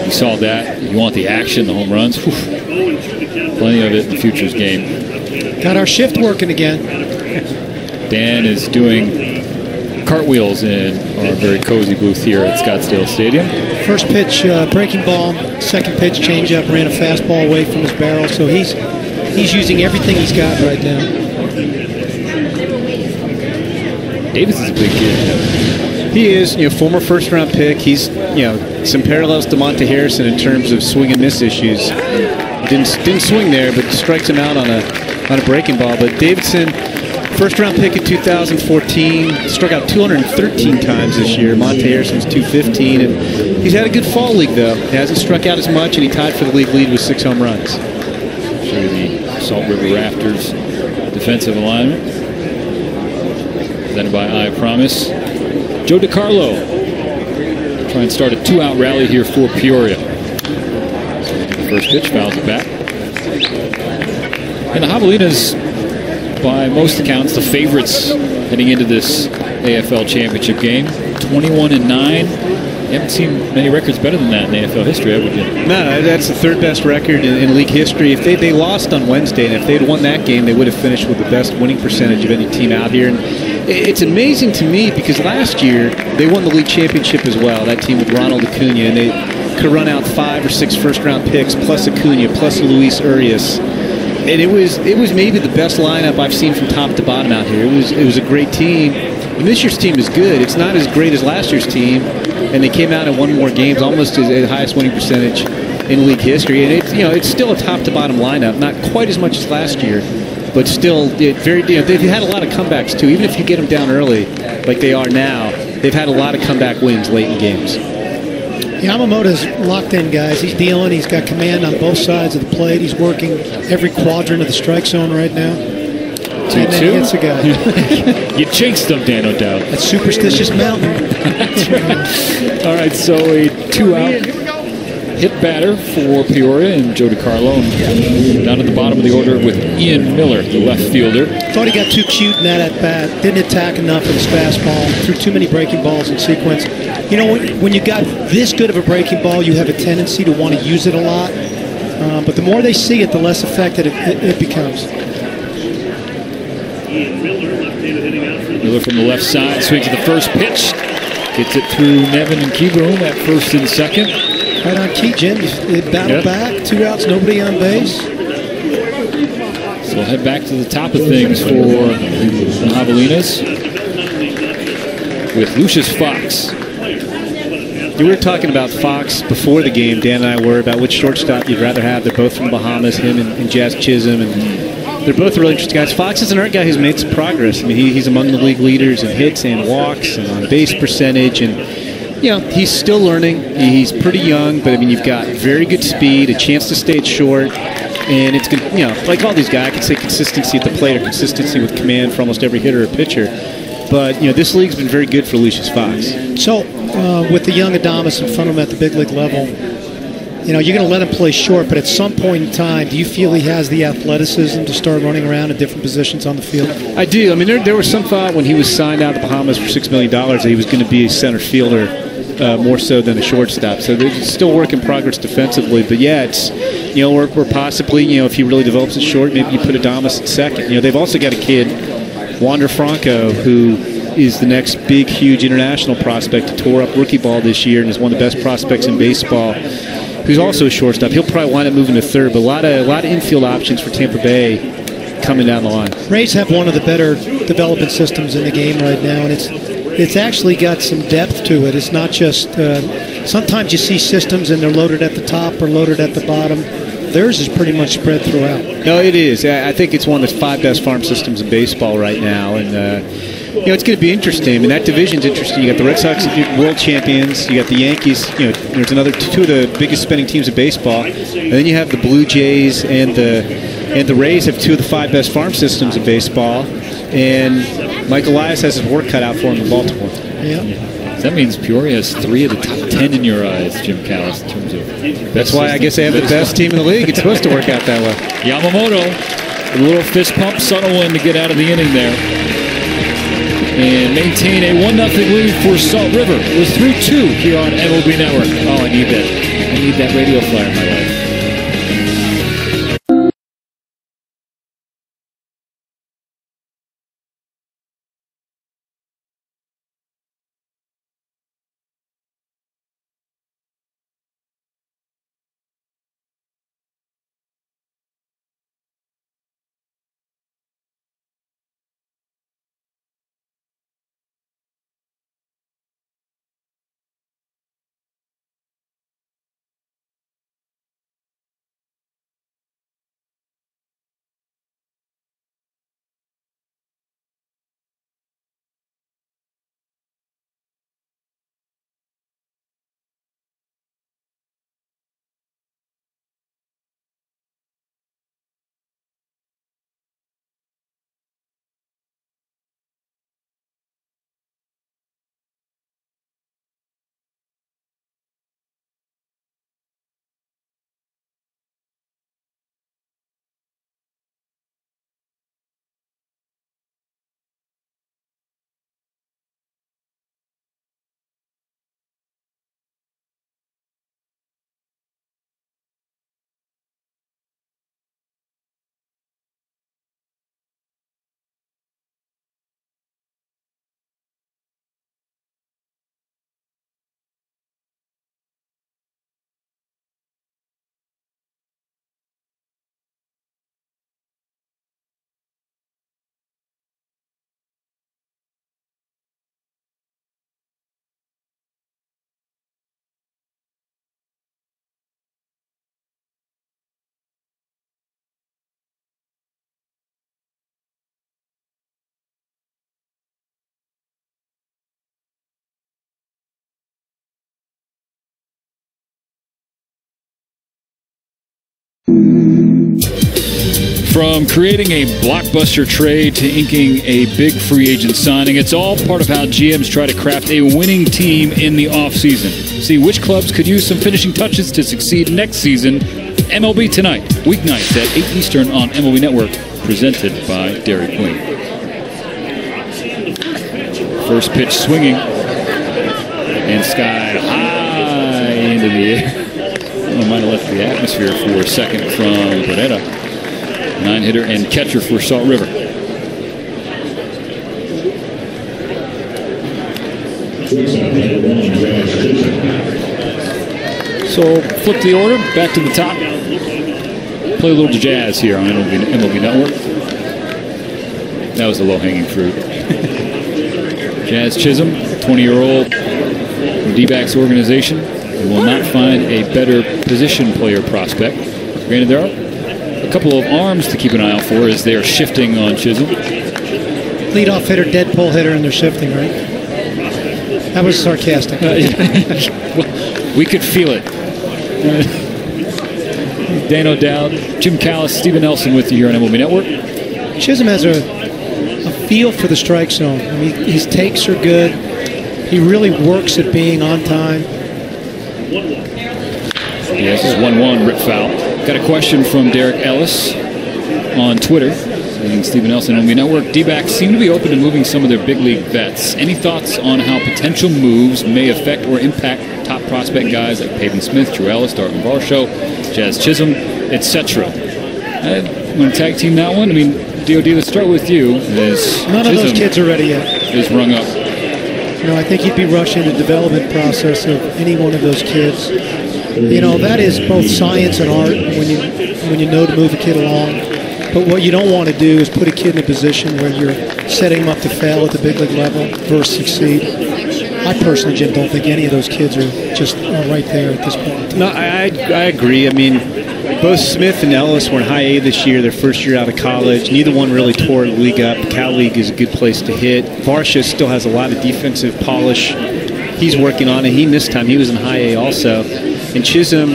You saw that. You want the action, the home runs. Oof. Plenty of it in the Futures game. Got our shift working again. Dan is doing cartwheels in our very cozy booth here at Scottsdale Stadium. First pitch, breaking ball. Second pitch, changeup, ran a fastball away from his barrel. So he's using everything he's got right now. Davidson's a big kid. He is, you know, former first-round pick. He's, you know, some parallels to Monte Harrison in terms of swing and miss issues. Didn't swing there, but strikes him out on a breaking ball. But Davidson, First-round pick in 2014. Struck out 213 times this year. Monte Harrison's 215. And he's had a good fall league, though. He hasn't struck out as much, and he tied for the league lead with 6 home runs. Show you the Salt River Rafters defensive alignment. Presented by I Promise. Joe DiCarlo. Try and start a 2-out rally here for Peoria. First pitch, fouls it back. And the Javelinas, by most accounts, the favorites heading into this AFL championship game. 21-9. You haven't seen many records better than that in AFL history, have you? No, that's the third best record in league history. If they lost on Wednesday, and if they'd won that game, they would have finished with the best winning percentage of any team out here. And it's amazing to me because last year they won the league championship as well. That team with Ronald Acuna, and they could run out 5 or 6 first-round picks, plus Acuna, plus Luis Urias. And it was maybe the best lineup I've seen from top to bottom out here. It was a great team. And this year's team is good. It's not as great as last year's team, and they came out and won more games, almost as the highest winning percentage in league history. And it's still a top to bottom lineup, not quite as much as last year, but still they've had a lot of comebacks too. Even if you get them down early, like they are now, they've had a lot of comeback wins late in games. Yamamoto's locked in, guys. He's dealing. He's got command on both sides of the plate. He's working every quadrant of the strike zone right now. 2-2. And then he hits a guy. You jinxed them, Dan O'Dowd. That's Superstitious Mountain. All right, so a 2-out hit batter for Peoria and Joe DiCarlo. Down at the bottom of the order with Ian Miller, the left fielder. Thought he got too cute in that at-bat. Didn't attack enough with his fastball. Threw too many breaking balls in sequence. You know, when you got this good of a breaking ball, you have a tendency to want to use it a lot. But the more they see it, the less effective it becomes. Miller from the left side swings at the first pitch. Gets it through Nevin and Keyboom at first and second. Right on key, Jim. They battle back. 2 outs, nobody on base. So we'll head back to the top of things for the Javelinas with Lucius Fox. We were talking about Fox before the game. Dan and I were about which shortstop you'd rather have. They're both from the Bahamas, him and Jazz Chisholm, and they're both really interesting guys. Fox is another guy who's made some progress. I mean, he's among the league leaders in hits and walks and on base percentage, and he's still learning. He's pretty young, but I mean, you've got very good speed, a chance to stay at short, and it's good. Like all these guys, I could say consistency at the plate or consistency with command for almost every hitter or pitcher. But this league's been very good for Lucius Fox. So, with the young Adamas in front of him at the big league level, you're going to let him play short, but at some point in time, do you feel he has the athleticism to start running around in different positions on the field? I do. I mean, there was some thought when he was signed out of the Bahamas for $6 million that he was going to be a center fielder more so than a shortstop. So there's still work in progress defensively. But yeah, it's we're possibly if he really develops it short, maybe you put Adamas at second. They've also got a kid, Wander Franco, who is the next big, huge international prospect who tore up rookie ball this year and is one of the best prospects in baseball, who's also a shortstop. He'll probably wind up moving to third, but a lot of infield options for Tampa Bay coming down the line. Rays have one of the better development systems in the game right now, and it's actually got some depth to it. It's not just sometimes you see systems and they're loaded at the top or loaded at the bottom. Theirs is pretty much spread throughout. No, it is. I think it's one of the 5 best farm systems in baseball right now, and it's going to be interesting. I mean, that division's interesting. You got the Red Sox, world champions. You got the Yankees. There's another 2 of the biggest spending teams in baseball, and then you have the Blue Jays and the Rays have 2 of the 5 best farm systems in baseball. And Mike Elias has his work cut out for him in Baltimore. Yeah. That means Peoria has 3 of the top 10 in your eyes, Jim Callis, in terms of. That's why I guess they have the best team in the league. It's supposed to work out that way. Yamamoto, a little fist pump, subtle one to get out of the inning there. And maintain a 1-0 lead for Salt River. It was 3-2 here on MLB Network. Oh, I need that. I need that radio flyer in my life. From creating a blockbuster trade to inking a big free agent signing, it's all part of how GMs try to craft a winning team in the offseason. See which clubs could use some finishing touches to succeed next season. MLB Tonight, weeknights at 8 Eastern on MLB Network, presented by Dairy Queen. First pitch swinging, and sky high into the air. I might have left the atmosphere for a second from Pereira. 9-hitter and catcher for Salt River. So flip the order, back to the top. Play a little jazz here on MLB Network. That was the low-hanging fruit. Jazz Chisholm, 20-year-old from D-backs organization, will not find a better position player prospect. Granted, there are a couple of arms to keep an eye out for as they are shifting on Chisholm. Leadoff hitter, dead pull hitter, and they're shifting, right? That was sarcastic. We could feel it. Dan O'Dowd, Jim Callis, Stephen Nelson with you here on MLB Network. Chisholm has a feel for the strike zone. I mean, his takes are good. He really works at being on time. Yes, it's 1-1, rip foul. Got a question from Derek Ellis on Twitter. Saying Stephen Nelson, MLB Network. D-backs seem to be open to moving some of their big league vets. Any thoughts on how potential moves may affect or impact top prospect guys like Pavin Smith, Drew Ellis, Darwin Varsho, Jazz Chisholm, etc.? I'm going to tag team that one. I mean, DOD, let's start with you. None of those kids are ready yet. Is rung up. You know, I think you'd be rushing the development process of any one of those kids. You know, that is both science and art when you know to move a kid along. But what you don't want to do is put a kid in a position where you're setting him up to fail at the big league level versus succeed. I personally, Jim, don't think any of those kids are just right there at this point. No, I agree. I mean, both Smith and Ellis were in high A this year, their first year out of college. Neither one really tore the league up. Cal League is a good place to hit. Varsha still has a lot of defensive polish. He's working on it. He missed time. He was in high A also. And Chisholm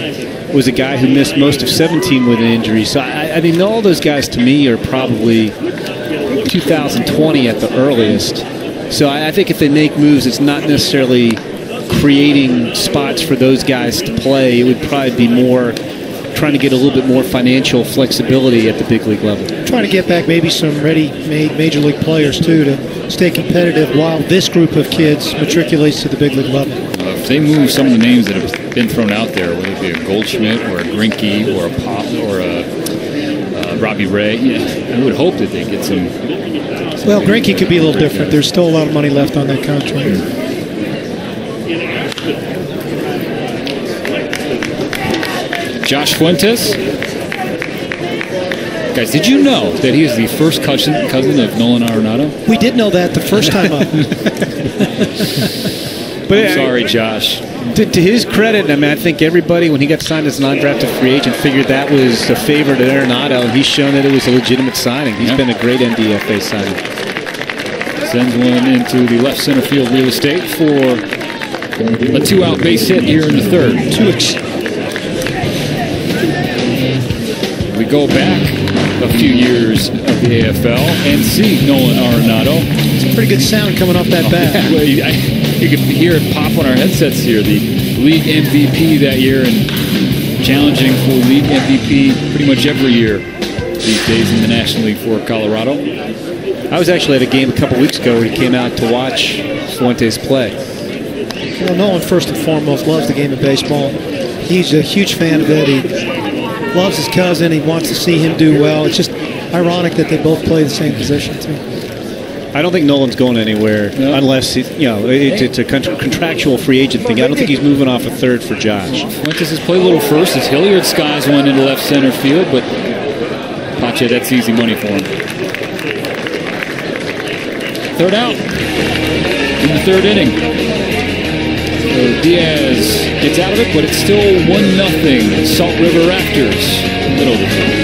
was a guy who missed most of 17 with an injury. So, I mean, all those guys to me are probably 2020 at the earliest. So I think if they make moves, it's not necessarily creating spots for those guys to play. It would probably be more trying to get a little bit more financial flexibility at the big league level. Trying to get back maybe some ready-made major league players, too, to stay competitive while this group of kids matriculates to the big league level. If they move some of the names that have been thrown out there, whether it be a Goldschmidt or a Greinke or a Pop or a Robbie Ray, I would hope that they get some. Well, Greinke could be a little different. There's still a lot of money left on that contract. Josh Fuentes. Guys, did you know that he is the first cousin of Nolan Arenado? We did know that the first time up. But I'm sorry, Josh. To his credit, I mean, I think everybody, when he got signed as an undrafted free agent, figured that was a favor to Arenado, and he's shown that it was a legitimate signing. He's been a great NDFA signing. Sends one into the left center field real estate for a 2-out base hit here in the third. We go back a few years of the AFL and see Nolan Arenado. It's a pretty good sound coming off that bat. Yeah, well, you can hear it pop on our headsets here. The league MVP that year and challenging for league MVP pretty much every year these days in the National League for Colorado. I was actually at a game a couple weeks ago where he came out to watch Fuentes play. Well, Nolan, first and foremost, loves the game of baseball. He's a huge fan of it. He loves his cousin. He wants to see him do well. It's just ironic that they both play the same position, too. I don't think Nolan's going anywhere unless it's a contractual free agent thing. I don't think he's moving off a third for Josh. Fuentes has played a little first as Hilliard skies one into left center field, but Pache, that's easy money for him. Third out in the third inning. So Diaz gets out of it, but it's still 1-0 Salt River Rafters, middle of the field.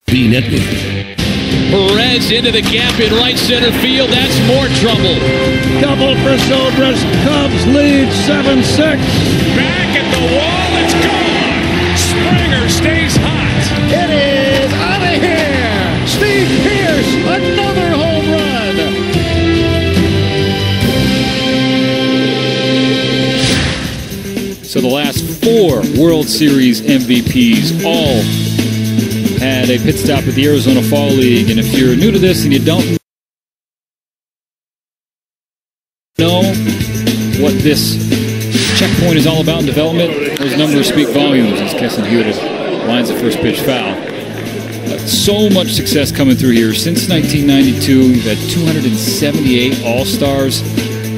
Network. Perez into the gap in right center field. That's more trouble. Double for Zobrist. Cubs lead 7-6. Back at the wall. It's gone. Springer stays hot. It is out of here. Steve Pearce, another home run. So the last 4 World Series MVPs all had a pit stop at the Arizona Fall League. And if you're new to this and you don't know what this checkpoint is all about in development, those numbers speak volumes as Keston Hiura lines the first pitch foul. So much success coming through here. Since 1992, you've had 278 All-Stars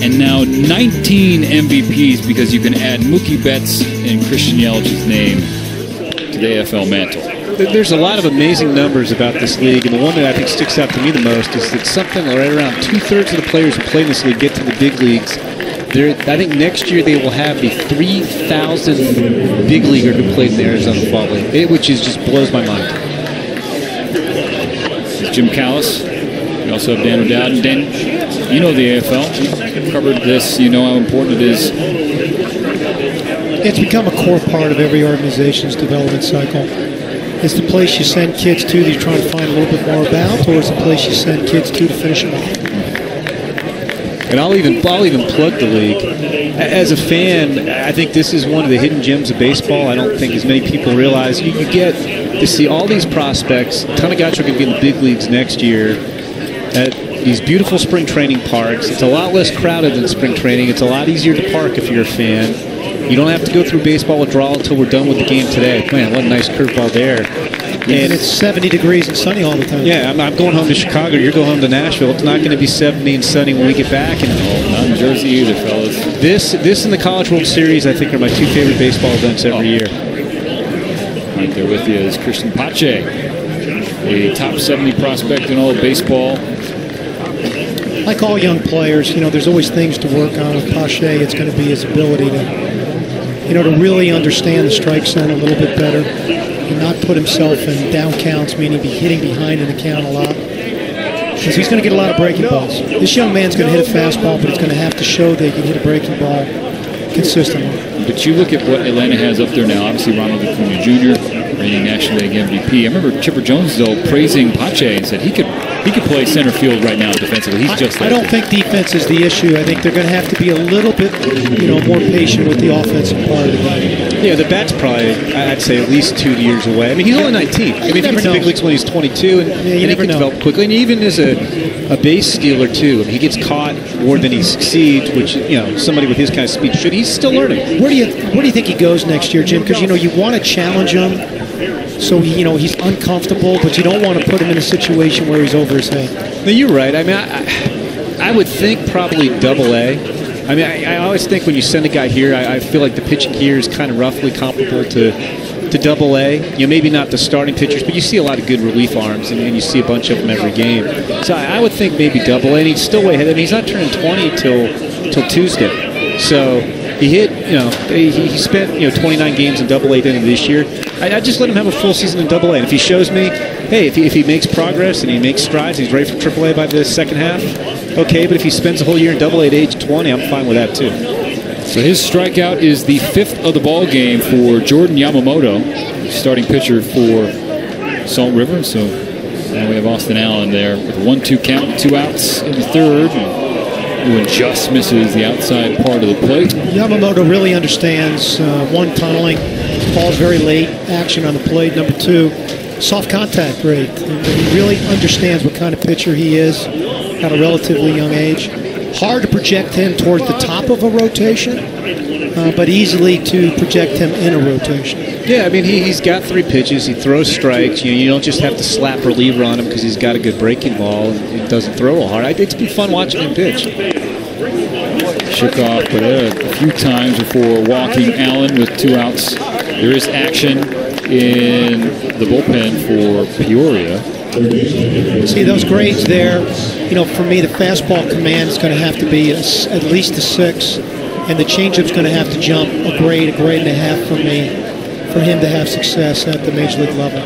and now 19 MVPs because you can add Mookie Betts and Christian Yelich's name to the AFL mantle. There's a lot of amazing numbers about this league, and the one that I think sticks out to me the most is that something right around 2/3 of the players who play in this league get to the big leagues. I think next year they will have the 3,000th big leaguer who played in the Arizona Fall League, which just blows my mind. Jim Callis. We also have Dan O'Dowd. And Dan, you know the AFL. You've covered this. You know how important it is. It's become a core part of every organization's development cycle. It's the place you send kids to that you're trying to find a little bit more about, or it's the place you send kids to finish them off. And I'll even plug the league. As a fan, I think this is one of the hidden gems of baseball. I don't think as many people realize. You get to see all these prospects. A ton of guys are going to be in the big leagues next year at these beautiful spring training parks. It's a lot less crowded than spring training. It's a lot easier to park if you're a fan. You don't have to go through baseball withdrawal until we're done with the game today. Man, what a nice curveball there. And it's 70 degrees and sunny all the time. Yeah, I'm going home to Chicago. You're going home to Nashville. It's not going to be 70 and sunny when we get back. And not in Jersey either, fellas. This and the College World Series, I think, are my 2 favorite baseball events every year. Right there with you is Christian Pache, a top 70 prospect in all of baseball. Like all young players, there's always things to work on with Pache. It's going to be his ability to really understand the strike zone a little bit better and not put himself in down counts, meaning be hitting behind in the count a lot. Because he's going to get a lot of breaking balls. This young man's going to hit a fastball, but he's going to have to show that he can hit a breaking ball consistently. But you look at what Atlanta has up there now. Obviously, Ronald Acuna Jr., reigning National League MVP. I remember Chipper Jones, though, praising Pache and said he could play center field right now defensively. He's just I don't think defense is the issue. I think they're going to have to be a little bit, more patient with the offensive part of the game. Yeah, the bat's probably, I'd say, at least 2 years away. I mean, he's only 19. I mean, he gets the big leagues when he's 22, and he can develop quickly. And even as a base stealer, too. I mean, he gets caught more than he succeeds, which, somebody with his kind of speed should. He's still learning. Where do you think he goes next year, Jim? Because, you want to challenge him. So, he's uncomfortable, but you don't want to put him in a situation where he's over his head. No, you're right. I mean, I would think probably Double-A. I mean, I always think when you send a guy here, I feel like the pitching here is kind of roughly comparable to Double-A. Maybe not the starting pitchers, but you see a lot of good relief arms, and you see a bunch of them every game. So I would think maybe Double-A, and he's still way ahead. I mean, he's not turning 20 till Tuesday. So he hit, he spent, 29 games in Double-A at the end of this year. I just let him have a full season in Double-A, and if he shows me, hey, if he makes progress and he makes strides, he's ready for Triple-A by the second half, okay, but if he spends a whole year in Double-A at age 20, I'm fine with that too. So his strikeout is the 5th of the ball game for Jordan Yamamoto, starting pitcher for Salt River. So now we have Austin Allen there with a 1-2 count, 2 outs in the third. Who just misses the outside part of the plate. Yamamoto really understands, one, tunneling, falls very late, action on the plate. Number 2, soft contact rate. He really understands what kind of pitcher he is at a relatively young age. Hard to project him towards the top of a rotation, but easily to project him in a rotation. Yeah, I mean, he's got 3 pitches. He throws strikes. You don't just have to slap reliever on him because he's got a good breaking ball and he doesn't throw real hard. It's been fun watching him pitch. Shook off, but a few times before walking Allen with 2 outs. There is action in the bullpen for Peoria. See those grades there. For me, the fastball command is going to have to be at least a 6, and the changeup's going to have to jump a grade and a half for me, for him to have success at the major league level.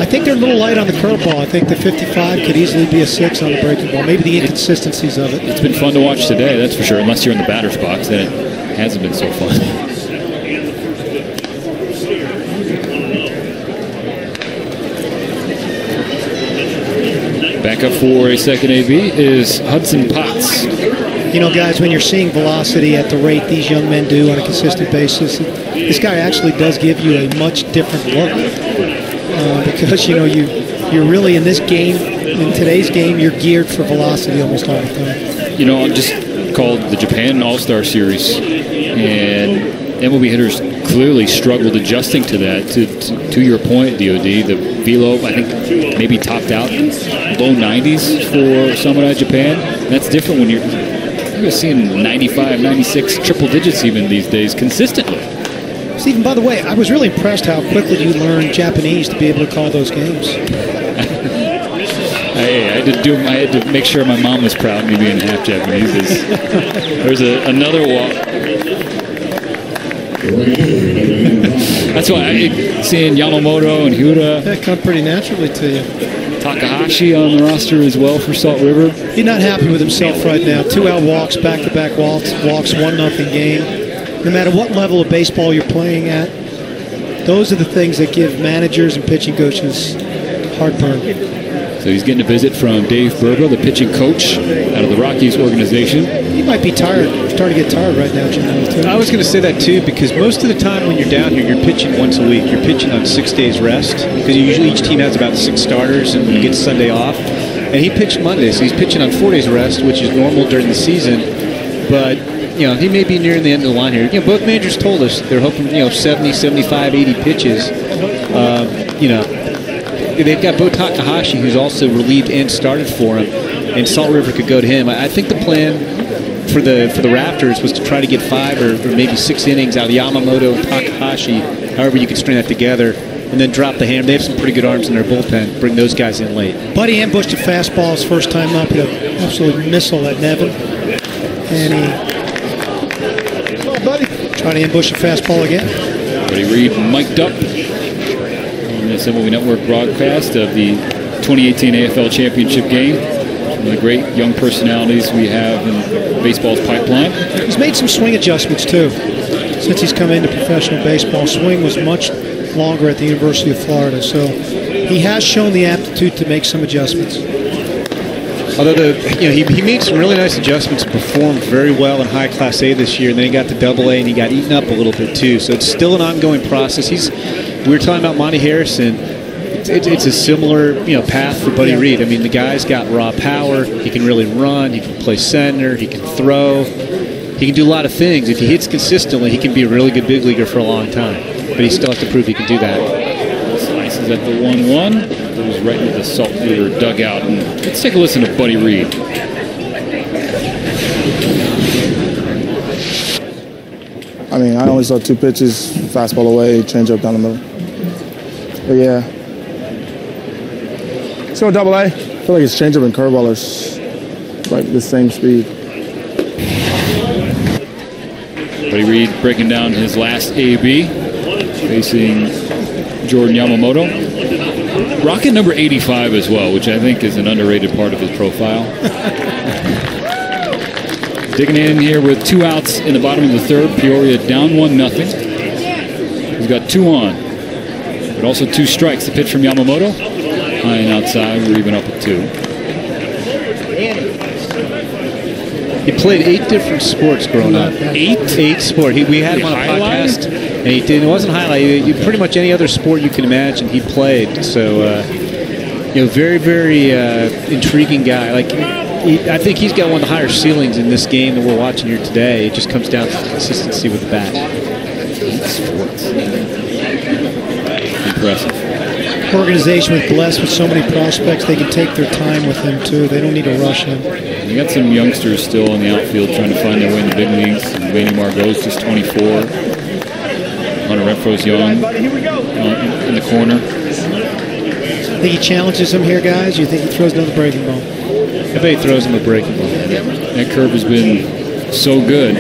I think they're a little light on the curveball. I think the 55 could easily be a 6 on the breaking ball. Maybe the inconsistencies of it. It's been fun to watch today, that's for sure. Unless you're in the batter's box, then it hasn't been so fun. Back up for a second AB is Hudson Potts. You know, guys, when you're seeing velocity at the rate these young men do on a consistent basis, this guy actually does give you a much different look. Because, you know, you're really in this game, in today's game, you're geared for velocity almost all the time. You know, I'm just called the Japan All-Star Series, and MLB hitters clearly struggled adjusting to that. To your point, DOD, the velo, I think, maybe topped out low 90s for Samurai Japan. And that's different when you're seeing 95, 96, triple digits even these days consistently. Stephen, by the way, I was really impressed how quickly you learned Japanese to be able to call those games. I had to make sure my mom was proud of me being half Japanese. There's another walk. That's why seeing Yamamoto and Hura. That come pretty naturally to you. Takahashi on the roster as well for Salt River. He's not happy with himself right now. 2 out walks, back-to-back walks, 1-0 game. No matter what level of baseball you're playing at, those are the things that give managers and pitching coaches heartburn. So he's getting a visit from Dave Burgo, the pitching coach out of the Rockies organization. He might be tired, starting to get tired right now, Jim. I was going to say that too, because most of the time when you're down here, you're pitching once a week. You're pitching on 6 days rest, because usually each team has about 6 starters and gets Sunday off. And he pitched Monday, so he's pitching on 4 days rest, which is normal during the season. But you know, he may be nearing the end of the line here. You know, both managers told us they're hoping, 70, 75, 80 pitches. They've got Bo Takahashi, who's also relieved and started for him, and Salt River could go to him. I think the plan for the Rafters was to try to get 5 or maybe 6 innings out of Yamamoto and Takahashi, however you can string that together, and then drop the hammer. They have some pretty good arms in their bullpen. Bring those guys in late. Buddy ambushed a fastball his first time up, hit an absolute missile at Nevin, and he trying to ambush a fastball again. Buddy Reed mic'd up on the MLB Network broadcast of the 2018 AFL Championship game. One of the great young personalities we have in baseball's pipeline. He's made some swing adjustments, too, since he's come into professional baseball. Swing was much longer at the University of Florida, so he has shown the aptitude to make some adjustments. Although he made some really nice adjustments and performed very well in high Class A this year, and then he got to Double A and he got eaten up a little bit too. So it's still an ongoing process. We were talking about Monty Harrison. It's a similar path for Buddy Reed. I mean, the guy's got raw power. He can really run. He can play center. He can throw. He can do a lot of things. If he hits consistently, he can be a really good big leaguer for a long time. But he still has to prove he can do that. Slices at the 1-1. Goes right into the Salt River dugout. And let's take a listen to Buddy Reed. I mean, I only saw 2 pitches, fastball away, changeup down the middle. But yeah. Let's go Double A. I feel like his changeup and curveball are like the same speed. Buddy Reed breaking down his last AB, facing Jordan Yamamoto. Rocking number 85 as well, which I think is an underrated part of his profile. Digging in here with 2 outs in the bottom of the 3rd. Peoria down 1-0. He's got 2 on, but also 2 strikes. The pitch from Yamamoto. High and outside. We're even up at 2. He played 8 different sports growing up. 8 sports. We had him on a podcast, and it wasn't highlighted. Pretty much any other sport you can imagine he played. So, very, very intriguing guy. I think he's got one of the higher ceilings in this game that we're watching here today. It just comes down to consistency with the bat. 8 sports. Impressive. Organization was blessed with so many prospects. They can take their time with him too. They don't need to rush him. You got some youngsters still in the outfield trying to find their way in the big leagues. Vaney Margot's just 24. Hunter Renfro's young in the corner. Think he challenges him here, guys? Or you think he throws another breaking ball? I bet he throws him a breaking ball. That curve has been so good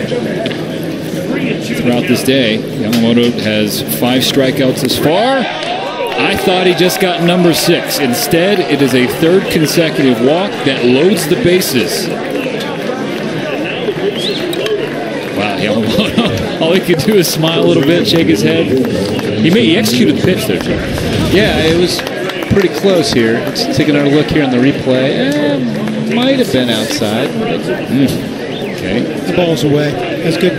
throughout this day. Yamamoto has 5 strikeouts thus far. I thought he just got number 6. Instead, it is a 3rd consecutive walk that loads the bases. Wow, Yamamoto. All he could do is smile a little bit, shake his head. He executed the pitch there, Jim. Yeah, it was pretty close here. Let's take another look here on the replay. Might have been outside. Okay. The ball's away. That's good.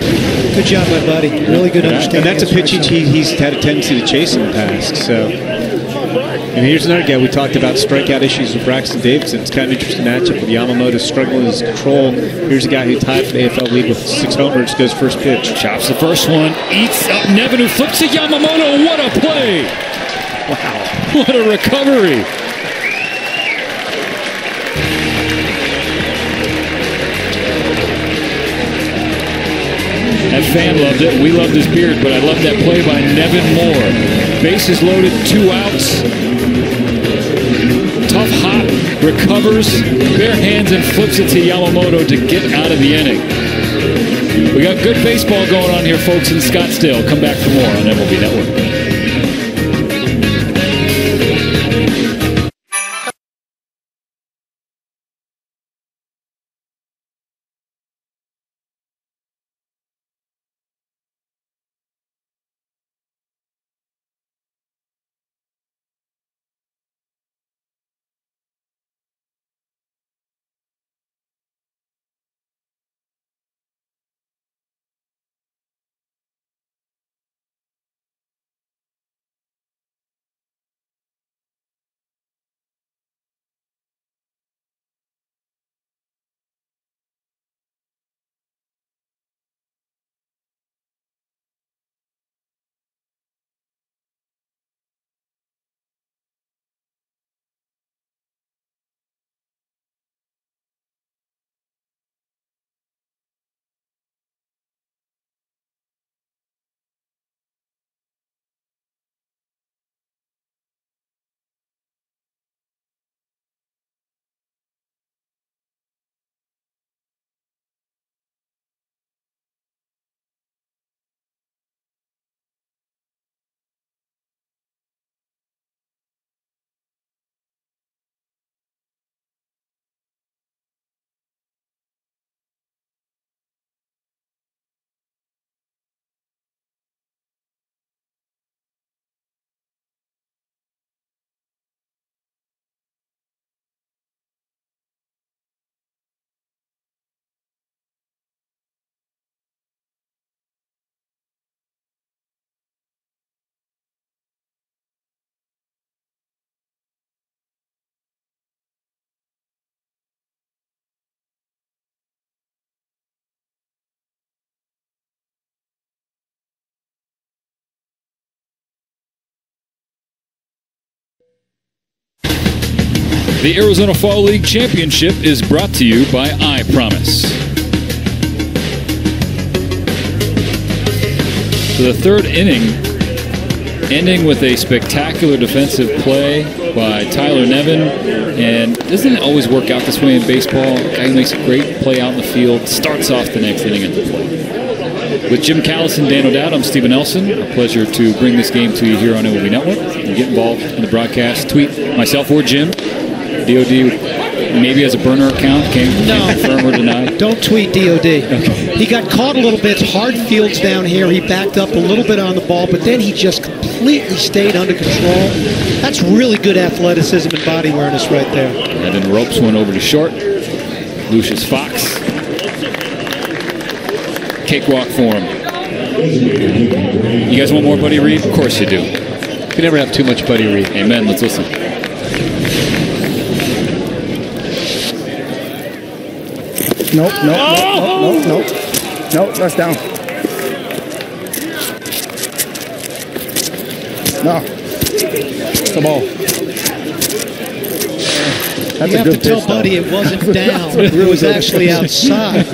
Good job, my buddy. Really good understanding. And that's a pitch he's had a tendency to chase in the past. So, and here's another guy. We talked about strikeout issues with Braxton Davidson. It's kind of an interesting matchup with Yamamoto struggling with his control. Here's a guy who tied for the AFL lead with 6 homers. Goes first pitch. Chops the first one. Eats up Nevin, who flips to Yamamoto. What a play! Wow. What a recovery. That fan loved it. We loved his beard, but I loved that play by Nevin Moore. Bases loaded, 2 outs. Tough hop, recovers, bare hands, and flips it to Yamamoto to get out of the inning. We got good baseball going on here, folks, in Scottsdale. Come back for more on MLB Network. The Arizona Fall League Championship is brought to you by I Promise. So the 3rd inning, ending with a spectacular defensive play by Tyler Nevin. And doesn't it always work out this way in baseball? A guy who makes a great play out in the field starts off the next inning at the plate. With Jim Callis and Dan O'Dowd, I'm Stephen Nelson. A pleasure to bring this game to you here on MLB Network. You get involved in the broadcast, tweet myself or Jim. DOD maybe has a burner account, can't confirm or deny. Don't tweet DOD. Okay. He got caught a little bit, hard fields down here. He backed up a little bit on the ball, but then he just completely stayed under control. That's really good athleticism and body awareness right there. And then ropes one over to short. Lucius Fox. Cakewalk for him. You guys want more Buddy Reed? Of course you do. You can never have too much Buddy Reed. Amen. Let's listen. Nope, that's down. No, it's the ball. That's you have to tell Buddy it wasn't down. It was actually outside.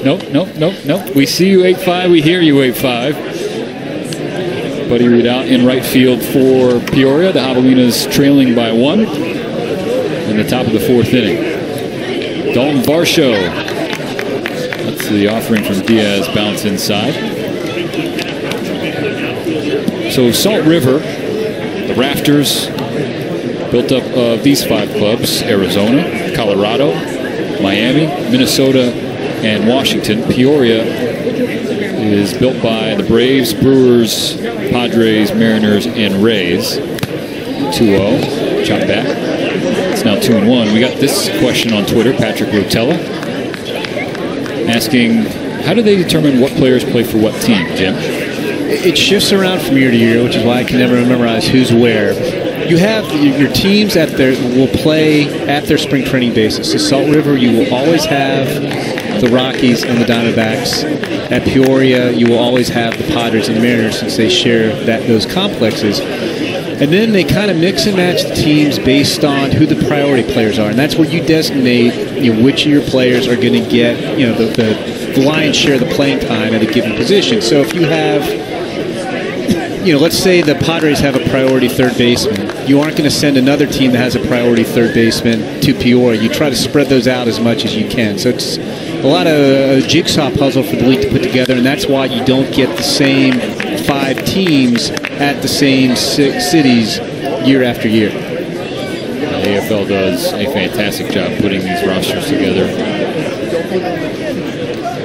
Nope. We see you 8-5. We hear you 8-5. Buddy Reed out in right field for Peoria. The Javelinas trailing by 1 in the top of the 4th inning. Dalton Varsho. That's the offering from Diaz. Bounce inside. So Salt River The Rafters, built up of these 5 clubs: Arizona, Colorado, Miami, Minnesota, and Washington. Peoria is built by the Braves, Brewers, Padres, Mariners, and Rays. 2-0. Chop back. It's now 2-1. We got this question on Twitter. Patrick Rotella asking, how do they determine what players play for what team, Jim? It shifts around from year to year, which is why I can never memorize who's where. You have your teams will play at their spring training basis. At Salt River, you will always have the Rockies and the Diamondbacks. At Peoria, you will always have the Padres and the Mariners, since they share those complexes. And then they kind of mix and match the teams based on who the priority players are, and that's where you designate which of your players are going to get the lion's share of the playing time at a given position. So if you have, let's say the Padres have a priority third baseman, you aren't going to send another team that has a priority third baseman to Peoria. You try to spread those out as much as you can. So it's a lot of a jigsaw puzzle for the league to put together, and that's why you don't get the same 5 teams at the same cities year after year. The AFL does a fantastic job putting these rosters together.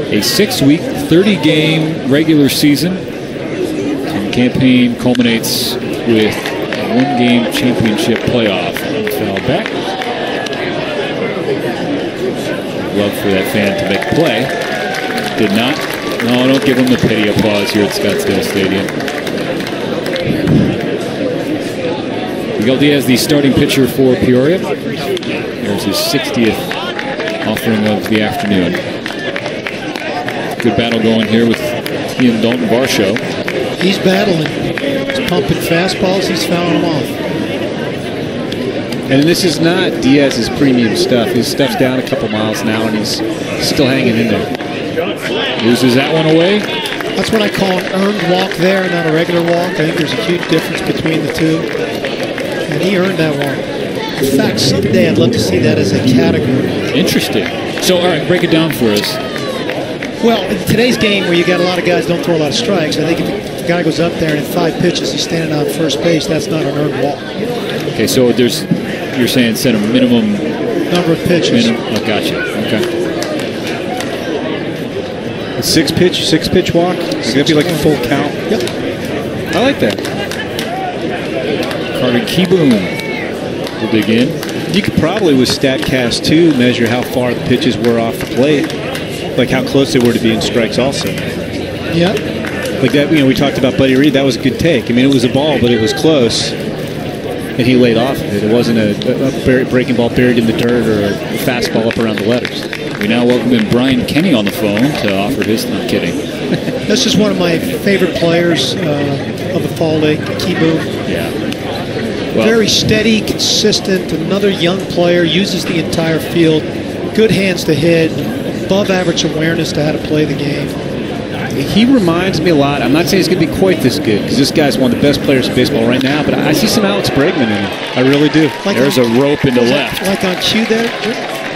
A 6-week, 30-game regular season. And the campaign culminates with a 1-game championship playoff. Foul back. Love for that fan to make a play. Did not. No, don't give him the petty applause here at Scottsdale Stadium. Miguel Diaz, the starting pitcher for Peoria. There's his 60th offering of the afternoon. Good battle going here with he and Dalton Varsho. He's battling. He's pumping fastballs. He's fouling them off. And this is not Diaz's premium stuff. His stuff's down a couple miles an hour, and he's still hanging in there. Loses that one away. That's what I call an earned walk there, not a regular walk. I think there's a huge difference between the two. And he earned that walk. In fact, someday I'd love to see that as a category. Interesting. So, all right, break it down for us. Well, in today's game where you got a lot of guys don't throw a lot of strikes, I think if the guy goes up there and in 5 pitches he's standing on first base, that's not an earned walk. Okay, so you're saying set a minimum number of pitches. Oh, gotcha. Okay. A 6-pitch walk? It's going to be like a full count? Yep. I like that. Carter Keyboom will dig in. You could probably, with StatCast 2, measure how far the pitches were off the plate. Like how close they were to being strikes also. Yeah. Like that, we talked about Buddy Reed. That was a good take. I mean, it was a ball, but it was close. And he laid off of it. It wasn't a breaking ball buried in the dirt or a fastball up around the letters. We now welcome in Brian Kenny on the phone to offer his, not kidding. This is one of my favorite players of the fall league, Keyboom. Yeah. Well, very steady, consistent, another young player, uses the entire field, good hands to hit, above average awareness to how to play the game. He reminds me a lot. I'm not saying he's going to be quite this good, because this guy's one of the best players in baseball right now, but I see some Alex Bregman in him. I really do. Like there's a rope in the left. Like on cue there?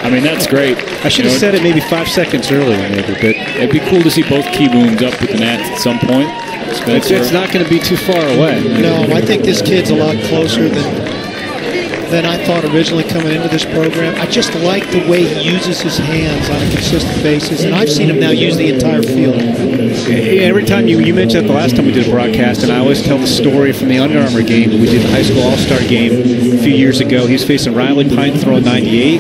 I mean, that's great. I should have said it maybe 5 seconds earlier, maybe, but it'd be cool to see both Keybooms up with the Nats at some point. It's not going to be too far away. No, I think this kid's a lot closer than I thought originally coming into this program. I just like the way he uses his hands on a consistent basis, and I've seen him now use the entire field. Every time you mentioned it the last time we did a broadcast, and I always tell the story from the Under Armour game that we did the high school all-star game a few years ago. He was facing Riley Pine throwing 98.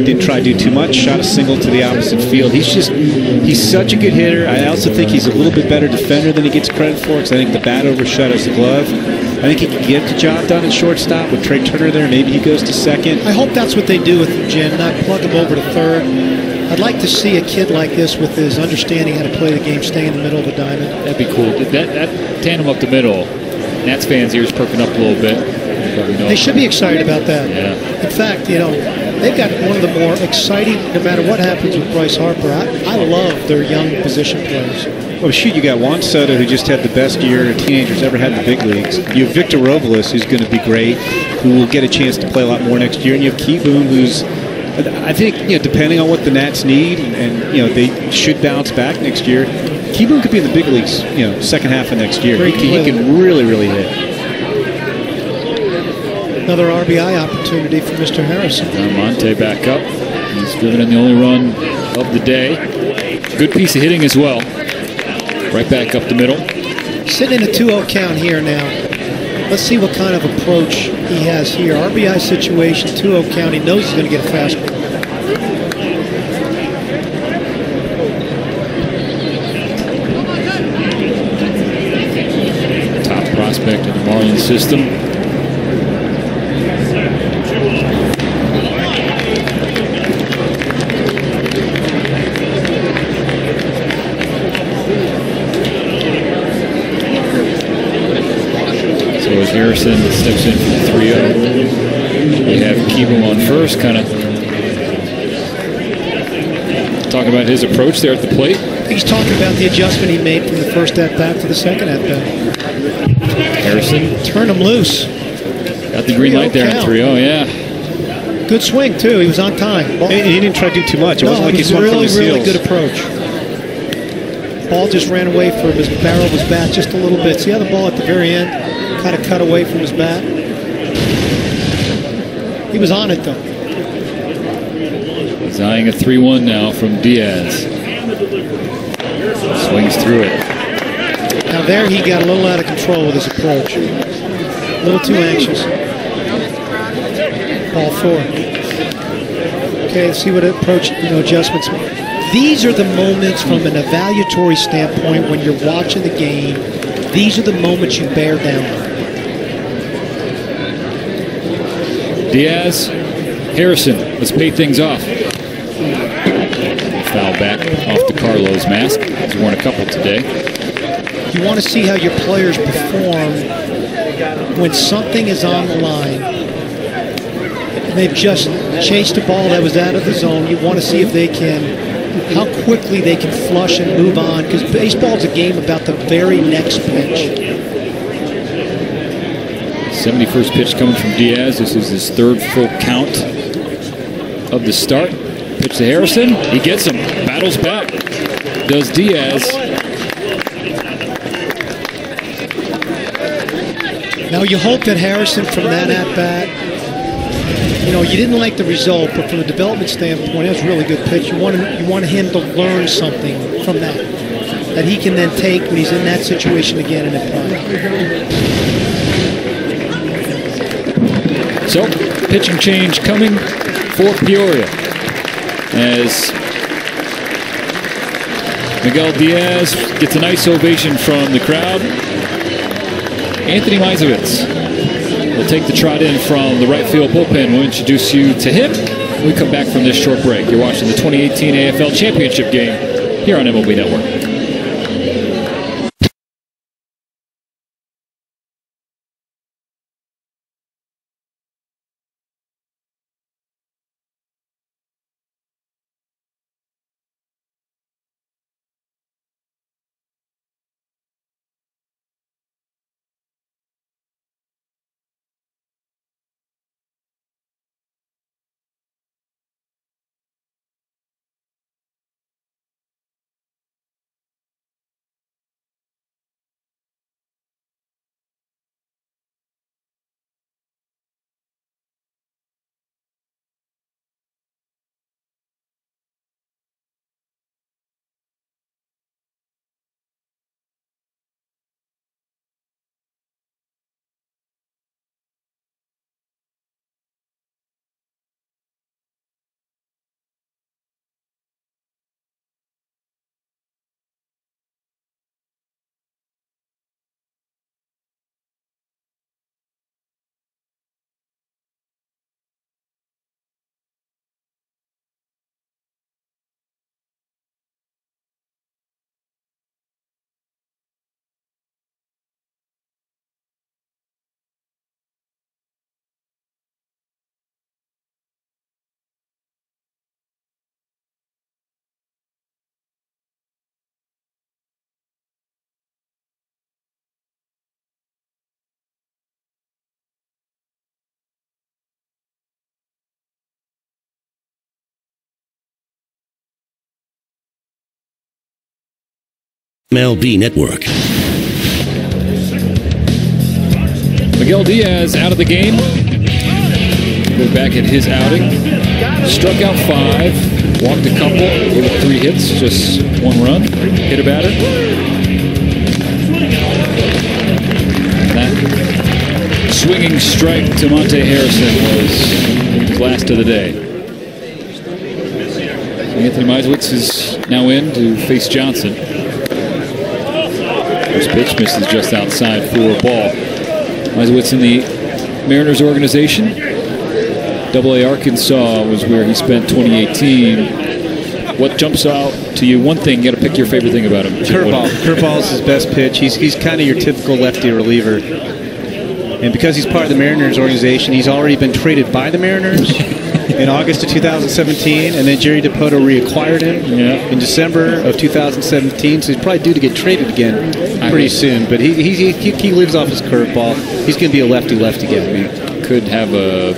Didn't try to do too much. Shot a single to the opposite field. He's such a good hitter. I also think he's a little bit better defender than he gets credit for, because I think the bat overshadows the glove. I think he can get the job done at shortstop with Trey Turner there. Maybe he goes to second. I hope that's what they do with him, Jim, not plug him over to third. I'd like to see a kid like this with his understanding how to play the game stay in the middle of the diamond. That'd be cool. That tandem up the middle, Nats fans' ears perking up a little bit. They should be excited about that. Yeah. In fact, they've got one of the more exciting, no matter what happens with Bryce Harper, I love their young position players. Well, shoot, you got Juan Soto, who just had the best year a teenager's ever had in the big leagues. You have Victor Robles, who's going to be great, who will get a chance to play a lot more next year. And you have Keyboom, who's, I think, depending on what the Nats need, and they should bounce back next year. Keyboom could be in the big leagues, second half of next year. He can really, really hit. Another RBI opportunity for Mr. Harrison. Monte back up. He's driven in the only run of the day. Good piece of hitting as well. Right back up the middle. Sitting in a 2-0 count here now. Let's see what kind of approach he has here. RBI situation, 2-0 count. He knows he's going to get a fastball. Top prospect in the Marlins system. As Harrison steps in from 3-0. You have Kibo on first, kind of talking about his approach there at the plate. He's talking about the adjustment he made from the first at-bat to the second at-bat. Harrison turned him loose. Got the green light there at 3-0, yeah. Good swing, too. He was on time. He didn't try to do too much. It wasn't like he swung from his really heels. Good approach. Ball just ran away from his barrel of his bat just a little bit. See how the ball at the very end kind of cut away from his bat? He was on it, though. He's eyeing a 3-1 now from Diaz. Swings through it. Now there he got a little out of control with his approach. A little too anxious. Ball 4. Okay, let's see what approach, adjustments. These are the moments from an evaluatory standpoint when you're watching the game. These are the moments you bear down. Diaz, Harrison, let's pay things off. Foul back off the Carlos mask. He's worn a couple today. You want to see how your players perform when something is on the line. They've just chased a ball that was out of the zone. You want to see if they can, how quickly they can flush and move on, because baseball's a game about the very next pitch. 71st pitch coming from Diaz. This is his third full count of the start. Pitch to Harrison. He gets him. Battles back. Does Diaz. Now you hope that Harrison from that at-bat, you didn't like the result, but from a development standpoint, that's a really good pitch. You want him to learn something from that he can then take when he's in that situation again and apply. So, pitching change coming for Peoria as Miguel Diaz gets a nice ovation from the crowd. Anthony Mizovitz will take the trot in from the right field bullpen. We'll introduce you to him when we come back from this short break. You're watching the 2018 AFL Championship game here on MLB Network. MLB Network. Miguel Diaz out of the game Look back at his outing. Struck out 5, walked a couple, gave up 3 hits, just 1 run, hit a batter. That swinging strike to Monte Harrison was his last of the day. Anthony Meiswitz is now in to face Johnson. First pitch misses just outside for a ball. Meiswitz in the Mariners organization. AA Arkansas was where he spent 2018. What jumps out to you? One thing, you got to pick your favorite thing about him. Curveball. Curveball is his best pitch. He's kind of your typical lefty reliever. And because he's part of the Mariners organization, he's already been traded by the Mariners in August of 2017, and then Jerry DiPoto reacquired him in December of 2017, so he's probably due to get traded again pretty soon. But he lives off his curveball. He's going to be a lefty-lefty guy. Could have a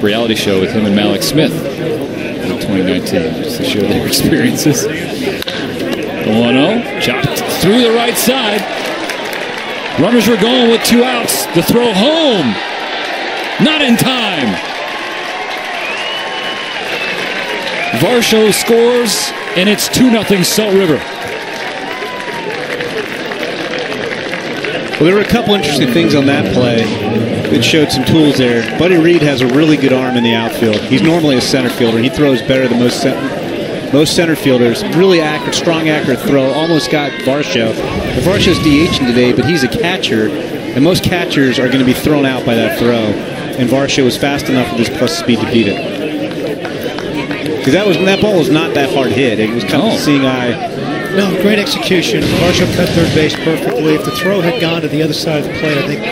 reality show with him and Malik Smith in 2019, just to show their experiences. The 1-0, chopped through the right side. Runners were going with 2 outs. The throw home, not in time. Varsho scores, and it's 2-0 Salt River. Well, there were a couple interesting things on that play that showed some tools there. Buddy Reed has a really good arm in the outfield. He's normally a center fielder. He throws better than most center fielders. Really accurate, strong, accurate throw. Almost got Varsho. Varsho's DHing today, but he's a catcher, and most catchers are going to be thrown out by that throw. And Varsho was fast enough with his plus speed to beat it. Because that ball was not that hard hit. It was kind of seeing eye. No, great execution. Varsho cut third base perfectly. If the throw had gone to the other side of the plate, I think he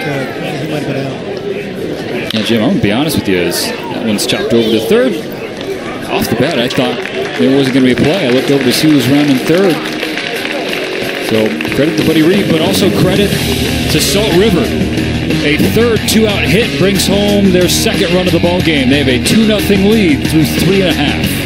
might have been out. Yeah, Jim, I'm going to be honest with you. That one's chopped over to third. Off the bat, I thought there wasn't going to be a play. I looked over to see who was rounding third. So credit to Buddy Reed, but also credit to Salt River. A third 2-out hit brings home their second run of the ball game. They have a 2-0 lead through 3.5.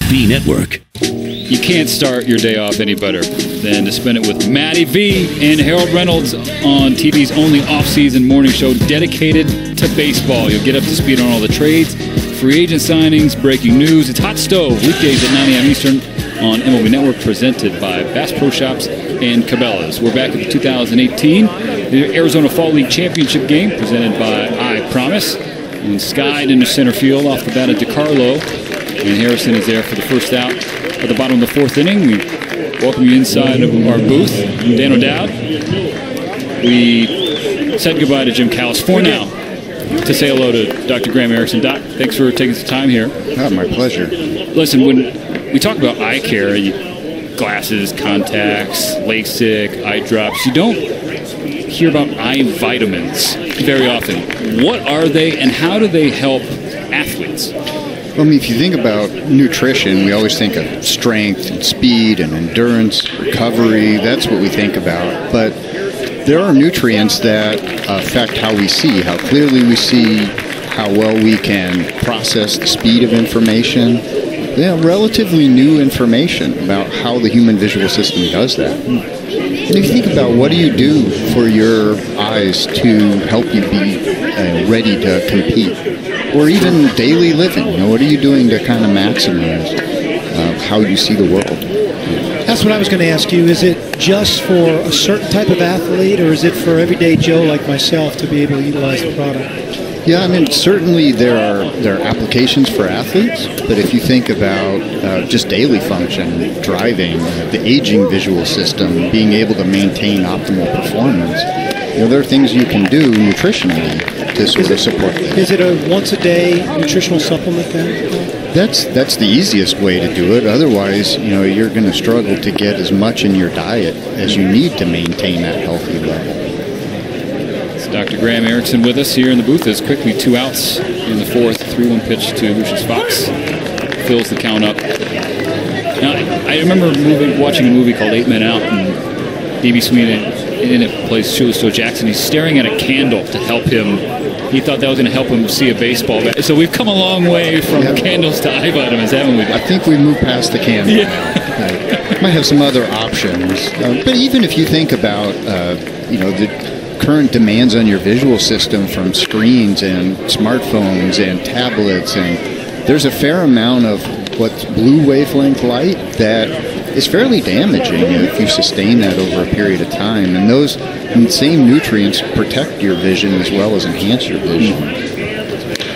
B Network. You can't start your day off any better than to spend it with Matty V and Harold Reynolds on TV's only off-season morning show dedicated to baseball. You'll get up to speed on all the trades, free agent signings, breaking news. It's Hot Stove, weekdays at 9 a.m. Eastern on MLB Network, presented by Bass Pro Shops and Cabela's. We're back at the 2018 the Arizona Fall League Championship game, presented by I Promise. And skied into center field off the bat of DeCarlo. And Harrison is there for the first out at the bottom of the 4th inning. We welcome you inside of our booth. Dan O'Dowd. We said goodbye to Jim Callis for now. to say hello to Dr. Graham Erickson. Doc, thanks for taking some time here. Oh, my pleasure. Listen, when we talk about eye care, glasses, contacts, LASIK, eye drops, you don't hear about eye vitamins very often. What are they, and how do they help athletes? Well, I mean, if you think about nutrition, we always think of strength and speed and endurance, recovery. That's what we think about. But there are nutrients that affect how we see, how clearly we see, how well we can process the speed of information. Relatively new information about how the human visual system does that. And if you think about what do you do for your eyes to help you be ready to compete, or even daily living, what are you doing to kind of maximize how you see the world? That's what I was going to ask you. Is it just for a certain type of athlete, or is it for everyday Joe like myself to be able to utilize the product? Yeah, I mean, certainly there are applications for athletes, but if you think about just daily function, driving, the aging visual system, being able to maintain optimal performance, there are things you can do nutritionally to sort of support that. Is it a once-a-day nutritional supplement then? That's the easiest way to do it. Otherwise, you're going to struggle to get as much in your diet as you need to maintain that healthy level. Dr. Graham Erickson with us here in the booth. As quickly 2 outs in the fourth. 3-1 pitch to Lucius Fox. Fills the count up. Now, I remember watching a movie called 8 Men Out, and D.B. Sweeney in it plays Joe Jackson. He's staring at a candle to help him. He thought that was going to help him see a baseball bat. So we've come a long way from candles to eye vitamins, haven't we? I think we moved past the candle now. Might have some other options. But even if you think about, the current demands on your visual system from screens and smartphones and tablets, and there's a fair amount of what's blue wavelength light that is fairly damaging if you sustain that over a period of time. And those same nutrients protect your vision as well as enhance your vision.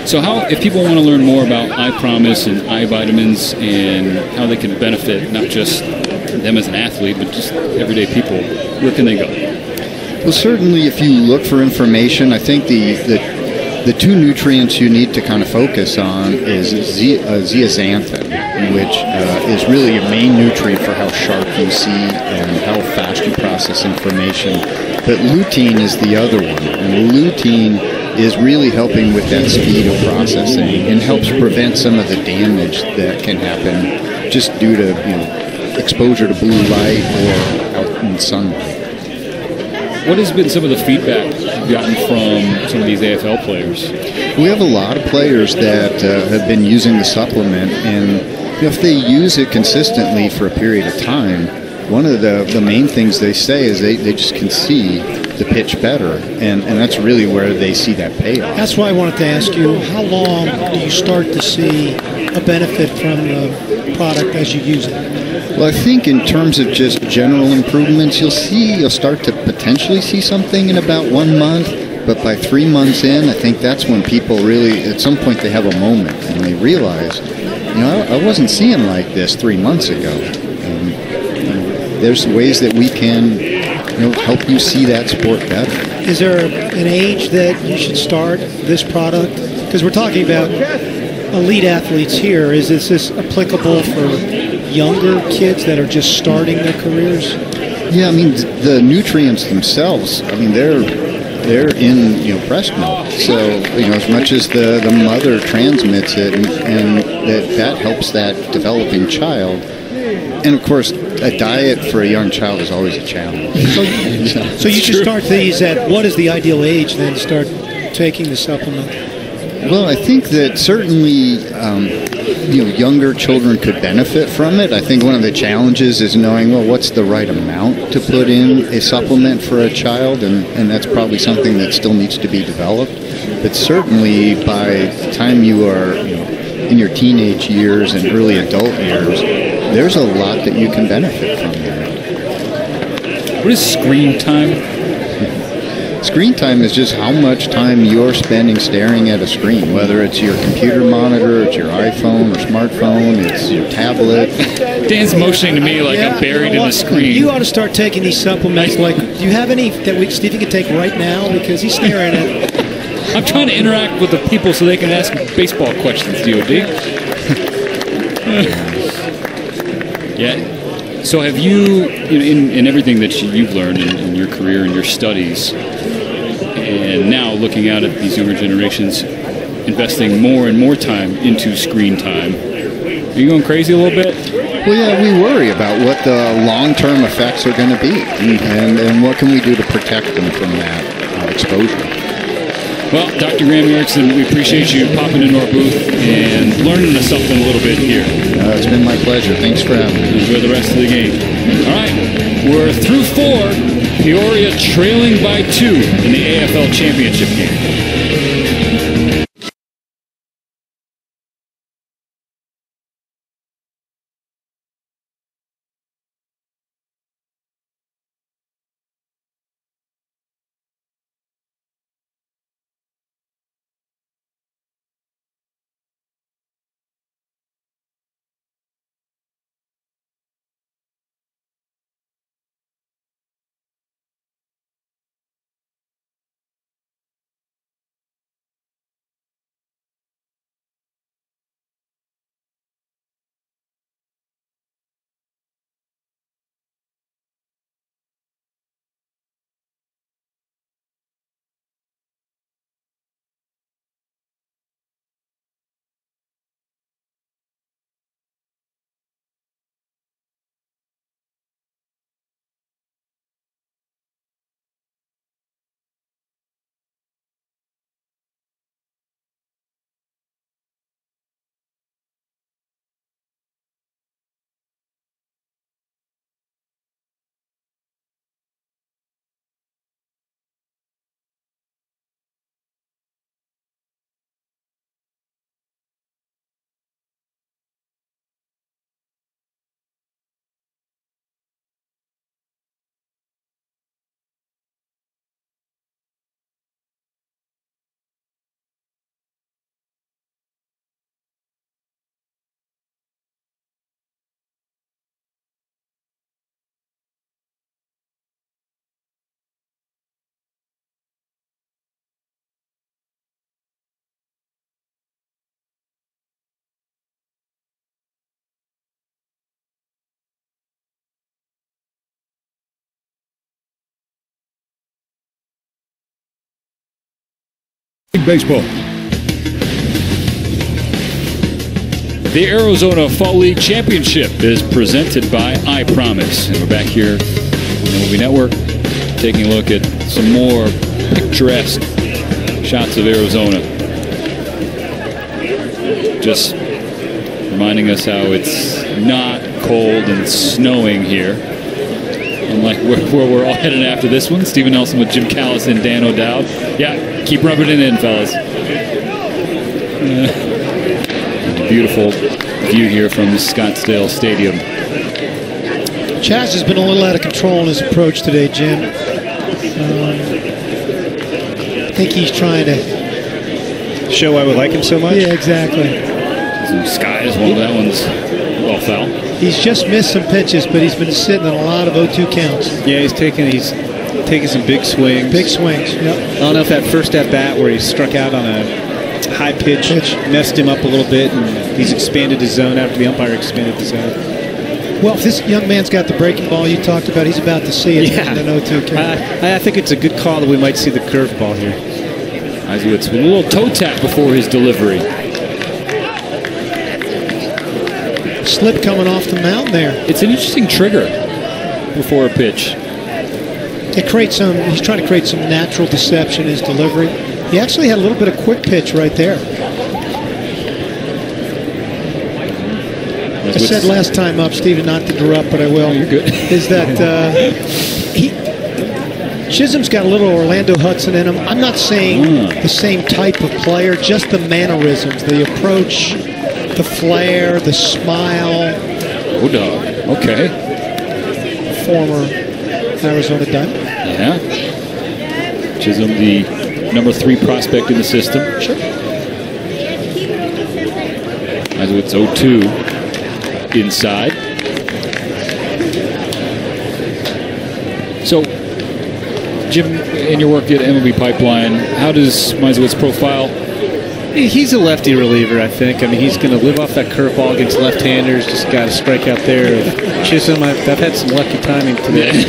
So if people want to learn more about Eye Promise and eye vitamins and how they can benefit not just them as an athlete, but just everyday people, where can they go? Well, certainly if you look for information, I think the two nutrients you need to kind of focus on is zeaxanthin, which is really a main nutrient for how sharp you see and how fast you process information. But lutein is the other one, and lutein is really helping with that speed of processing and helps prevent some of the damage that can happen just due to exposure to blue light or out in sunlight. What has been some of the feedback you've gotten from some of these AFL players? We have a lot of players that have been using the supplement, and if they use it consistently for a period of time, one of the main things they say is they just can see the pitch better, and that's really where they see that payoff. That's why I wanted to ask you, how long do you start to see a benefit from the product as you use it? Well, I think in terms of just general improvements, you'll start to potentially see something in about 1 month, but by 3 months in, I think that's when people really, at some point they have a moment and they realize, I wasn't seeing like this 3 months ago. There's ways that we can help you see that sport better. Is there an age that you should start this product? Because we're talking about elite athletes here. Is this applicable for younger kids that are just starting their careers? Yeah, I mean, the nutrients themselves, I mean, they're in breast milk. So as much as the mother transmits it, and that helps that developing child. And of course, a diet for a young child is always a challenge. So you should start these at what is the ideal age then to start taking the supplement? Well, I think that certainly younger children could benefit from it. I think one of the challenges is knowing, what's the right amount to put in a supplement for a child, and that's probably something that still needs to be developed. But certainly by the time you are in your teenage years and early adult years, there's a lot that you can benefit from there. What is screen time? Screen time is just how much time you're spending staring at a screen, whether it's your computer monitor, it's your iPhone or smartphone, it's your tablet. Dan's motioning to me like I'm buried in the screen. You ought to start taking these supplements. Do you have any that Stevie can take right now? Because he's staring at I'm trying to interact with the people so they can ask baseball questions, DOD. Yeah. So have you, in everything that you've learned in your career and your studies, and now looking out at these younger generations, investing more and more time into screen time, are you going crazy a little bit? Well, yeah, we worry about what the long-term effects are going to be, and what can we do to protect them from that exposure. Well, Dr. Graham Erickson, we appreciate you popping into our booth and learning us something a little bit here. It's been my pleasure. Thanks for having me. Enjoy the rest of the game. All right, we're through 4. Peoria trailing by 2 in the AFL Championship game. Baseball. The Arizona Fall League Championship is presented by I Promise. And we're back here on the Movie Network taking a look at some more picturesque shots of Arizona. Just reminding us how it's not cold and snowing here. Unlike where we're all headed after this one. Stephen Nelson with Jim Callis and Dan O'Dowd. Yeah, keep rubbing it in, fellas. Beautiful view here from Scottsdale Stadium. Chaz has been a little out of control in his approach today, Jim. I think he's trying to show why we like him so much. Yeah, exactly. Some skies, that one's well foul. He's just missed some pitches, but he's been sitting in a lot of 0-2 counts. Yeah, he's taking some big swings. Big swings, yep. I don't know if that first at bat where he struck out on a high pitch messed him up a little bit, and he's expanded his zone after the umpire expanded the zone. Well, if this young man's got the breaking ball you talked about, he's about to see it in an 0-2 count. I think it's a good call that we might see the curveball here. Isowitz with a little toe tap before his delivery. Slip coming off the mound there. It's an interesting trigger before a pitch. It creates he's trying to create some natural deception in his delivery. He actually had a little bit of quick pitch right there. I said last time up, Stephen, not to interrupt, but I will. You're good. Is that Chisholm's got a little Orlando Hudson in him. I'm not saying the same type of player, just the mannerisms, the approach, the flair, the smile. Oh, dog. Okay. Former Arizona Diamond. Yeah. Chisholm, the number 3 prospect in the system. Sure. Isowitz 0-2 inside. So, Jim, in your work at MLB Pipeline, how does Meiselwitz's profile? He's a lefty reliever, I think. I mean, he's going to live off that curveball against left-handers. Just got a strike out there. Chisholm, I've had some lucky timing today.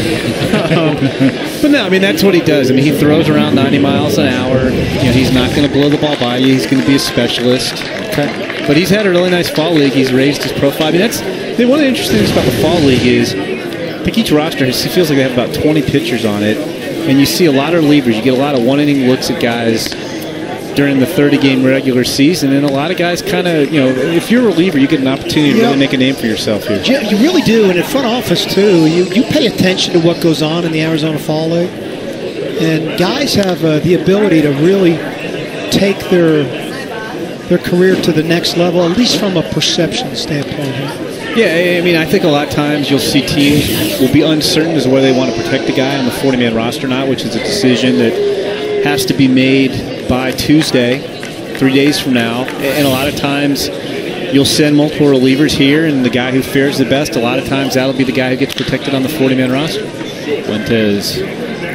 But no, I mean, that's what he does. I mean, he throws around 90 miles an hour. He's not going to blow the ball by you. He's going to be a specialist. Okay. But he's had a really nice fall league. He's raised his profile. I mean, one of the interesting things about the fall league is I think each roster feels like they have about 20 pitchers on it. And you see a lot of relievers. You get a lot of one-inning looks at guys during the 30-game regular season, and a lot of guys kind of, if you're a reliever, you get an opportunity to really make a name for yourself here. You really do, and in front office, too. You pay attention to what goes on in the Arizona Fall League, and guys have the ability to really take their career to the next level, at least from a perception standpoint. Yeah, I mean, I think a lot of times you'll see teams will be uncertain as to whether they want to protect a guy on the 40-man roster or not, which is a decision that has to be made by Tuesday, 3 days from now. And a lot of times you'll send multiple relievers here, and the guy who fares the best, a lot of times that'll be the guy who gets protected on the 40-man roster. Fuentes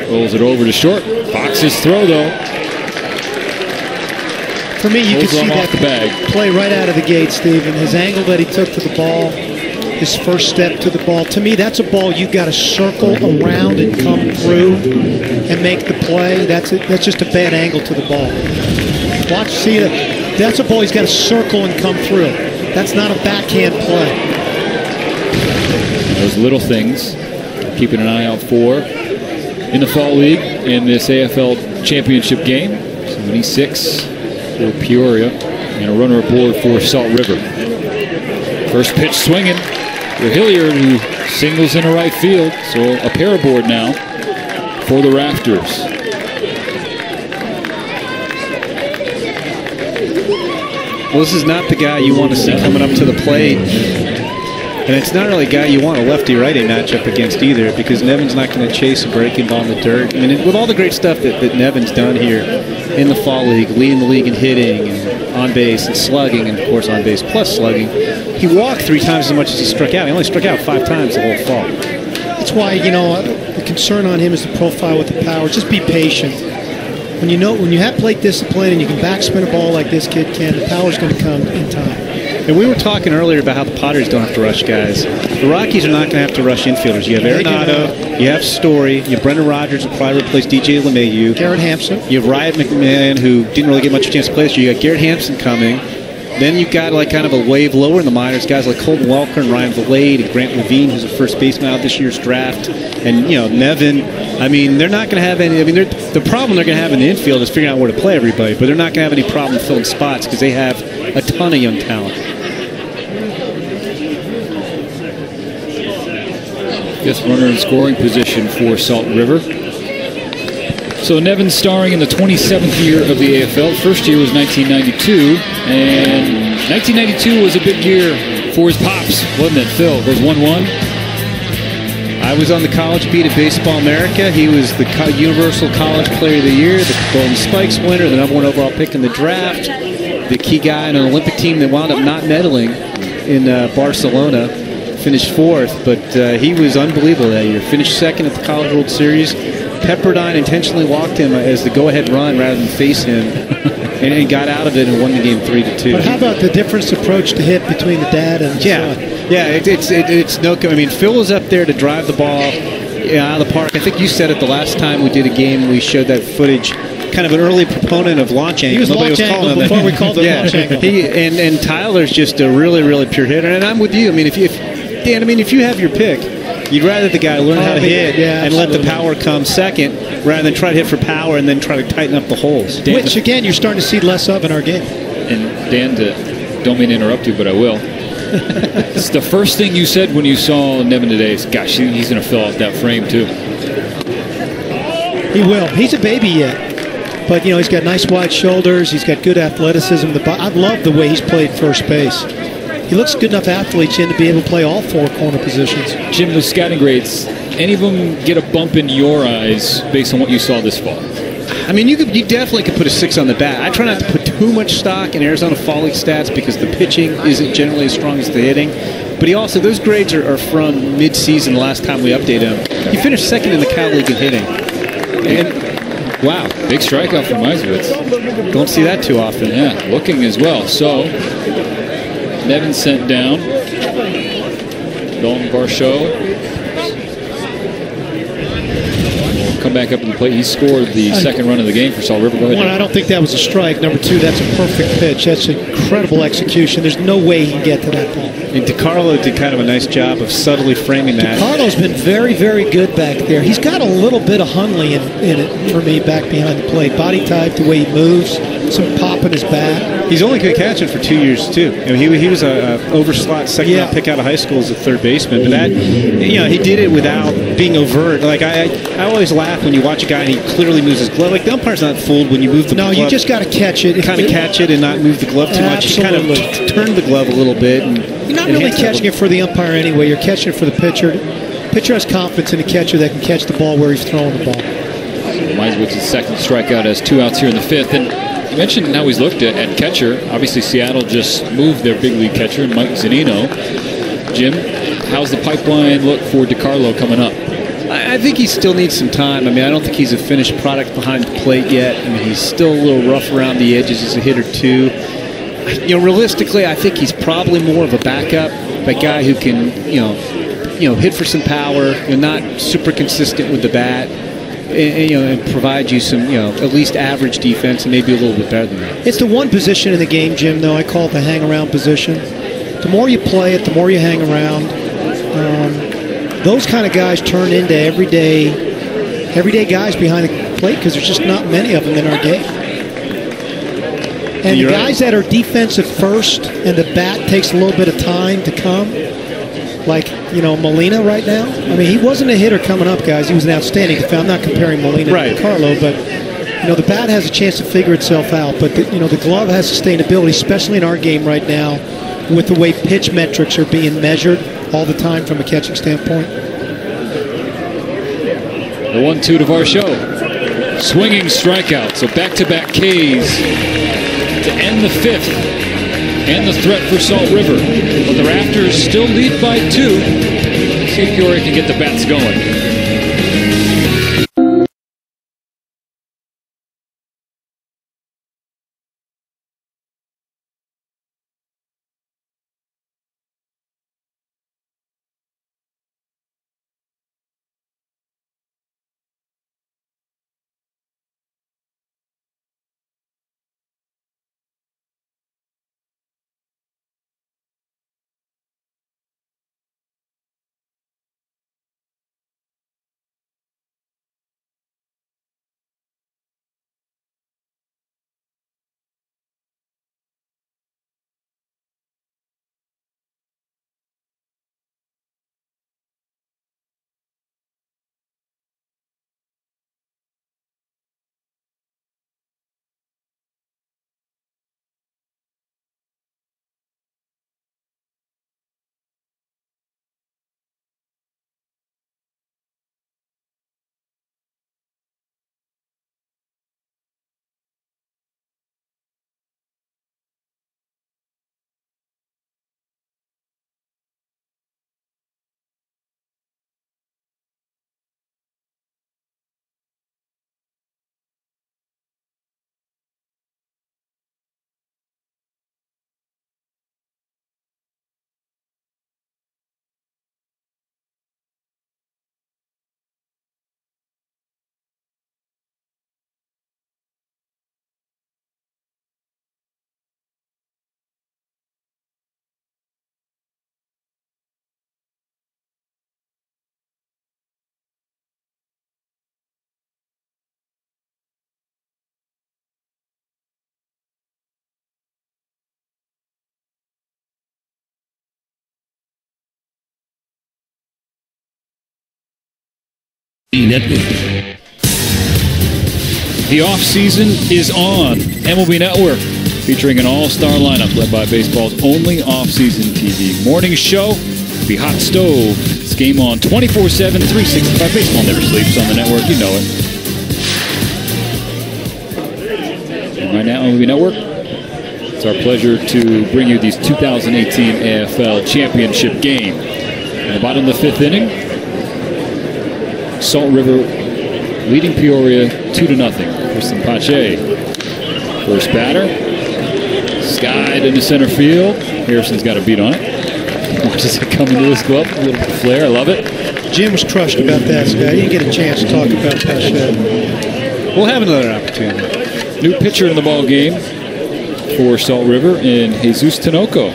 rolls it over to short. Fox's throw, though. For me, you can see that play right out of the gate, Steve, and his angle that he took to the ball, his first step to the ball. To me, that's a ball you've got to circle around and come through and make the play. That's just a bad angle to the ball. Watch, see it. That's a ball he's got to circle and come through. That's not a backhand play. Those little things, keeping an eye out for in the Fall League in this AFL championship game. 76 for Peoria and a runner aboard for Salt River. First pitch swinging. Hilliard, who singles into right field, so a pair aboard now for the Rafters. Well, this is not the guy you want to see coming up to the plate, and it's not really a guy you want a lefty-righty matchup against either, because Nevin's not going to chase a breaking ball in the dirt. I mean, with all the great stuff that Nevin's done here in the Fall League, leading the league in hitting and on base and slugging, and of course on base plus slugging, he walked 3 times as much as he struck out. He only struck out 5 times the whole fall. That's why, the concern on him is the profile with the power. Just be patient. When you have plate discipline and you can backspin a ball like this kid can, the power's going to come in time. And we were talking earlier about how the Padres don't have to rush guys. The Rockies are not going to have to rush infielders. You have Arenado, you have Story, you have Brendan Rodgers, who probably replaced DJ LeMahieu. Garrett Hampson. You have Riot McMahon, who didn't really get much chance to play this year. You got Garrett Hampson coming. Then you've got kind of a wave lower in the minors, guys like Colton Welker and Ryan Valade and Grant Levine, who's a first baseman out this year's draft. And, Nevin, I mean, they're not going to have any, the problem they're going to have in the infield is figuring out where to play everybody, but they're not going to have any problem filling spots because they have a ton of young talent. Guess runner in scoring position for Salt River. So Nevin starring in the 27th year of the AFL. First year was 1992, and 1992 was a big year for his pops, wasn't it, Phil? Goes 1-1. I was on the college beat at Baseball America. He was the Universal College Player of the Year, the Golden Spikes winner, the #1 overall pick in the draft, the key guy on an Olympic team that wound up not medaling in Barcelona. Finished 4th, but he was unbelievable that year. Finished 2nd at the College World Series. Pepperdine intentionally walked him as the go-ahead run rather than face him, and got out of it and won the game 3-2. But how about the different approach to hit between the dad and the son? Yeah, it's no. I mean, Phil was up there to drive the ball out of the park. I think you said it the last time we did a game. We showed that footage. Kind of an early proponent of launch angle. He was launch angle before we called it launch angle. And Tyler's just a really, really pure hitter. And I'm with you. I mean, if you have your pick, you'd rather the guy learn how to hit and let the power come second rather than try to hit for power and then try to tighten up the holes. Which, again, you're starting to see less of in our game. And Dan, don't mean to interrupt you, but I will. It's the first thing you said when you saw Nevin today is, gosh, he's going to fill out that frame, too. He will. He's a baby yet. But, he's got nice wide shoulders. He's got good athleticism. I love the way he's played first base. He looks good enough athlete to be able to play all 4 corner positions. Jim, those scouting grades, any of them get a bump in your eyes based on what you saw this fall? I mean, you definitely could put a 6 on the bat. I try not to put too much stock in Arizona Fall League stats because the pitching isn't generally as strong as the hitting. But those grades are from mid-season the last time we updated him. He finished 2nd in the Cal League in hitting. And wow, big strikeout from Meiswitz. Don't see that too often. Yeah, looking as well. So Nevin sent down. Dalton Varsho come back up to the plate. He scored the second run of the game for Salt River. Go ahead. One, I don't think that was a strike. Number two, that's a perfect pitch. That's incredible execution. There's no way he can get to that ball. And DiCarlo did kind of a nice job of subtly framing that. DiCarlo's been very, very good back there. He's got a little bit of Hundley in it for me back behind the plate. Body type, the way he moves, some pop in his bat. He's only good catching for 2 years too. He was a overslot second round pick out of high school as a third baseman, but that he did it without being overt. Like I always laugh when you watch a guy and he clearly moves his glove. Like the umpire's not fooled when you move the glove. No, you just got to catch it. Kind of catch it and not move the glove too much. You kind of turn the glove a little bit. And you're not really catching it for the umpire anyway. You're catching it for the pitcher. The pitcher has confidence in the catcher that can catch the ball where he's throwing the ball. Meiswitz's second strikeout has 2 outs here in the fifth. And you mentioned how he's looked at catcher. Obviously, Seattle just moved their big league catcher, Mike Zunino. Jim, how's the pipeline look for DiCarlo coming up? I think he still needs some time. I mean, I don't think he's a finished product behind the plate yet. I mean, he's still a little rough around the edges as a hitter, too. Realistically, I think he's probably more of a backup, a guy who can, hit for some power, not super consistent with the bat. And provide you some, at least average defense and maybe a little bit better than that. It's the one position in the game, Jim, though. I call it the hang-around position. The more you play it, the more you hang around. Those kind of guys turn into everyday guys behind the plate because there's just not many of them in our game. And the guys that are defensive first and the bat takes a little bit of time to come, like, Molina right now. I mean, he wasn't a hitter coming up, guys. He was an outstanding defender. I'm not comparing Molina to Carlo, but, the bat has a chance to figure itself out. But, the glove has sustainability, especially in our game right now, with the way pitch metrics are being measured all the time from a catching standpoint. The 1-2 to Varsho. Swinging strikeout. So back-to-back Ks to end the fifth. And the threat for Salt River. But the Rafters still lead by 2. See if Peoria can get the bats going. Network. The off-season is on MLB Network, featuring an all-star lineup led by baseball's only off-season TV morning show, The Hot Stove. It's game on 24/7, 365. Baseball never sleeps on the network, you know it. And right now, MLB Network, it's our pleasure to bring you these 2018 AFL Championship game. In the bottom of the fifth inning, Salt River leading Peoria 2-0. Kristen Pache, first batter. Skied into center field. Harrison's got a beat on it. Watches it come into this glove. A little bit of flair. I love it. Jim was crushed about that, Scott. He didn't get a chance to talk about Pache. We'll have another opportunity. New pitcher in the ball game for Salt River in Jesus Tinoco.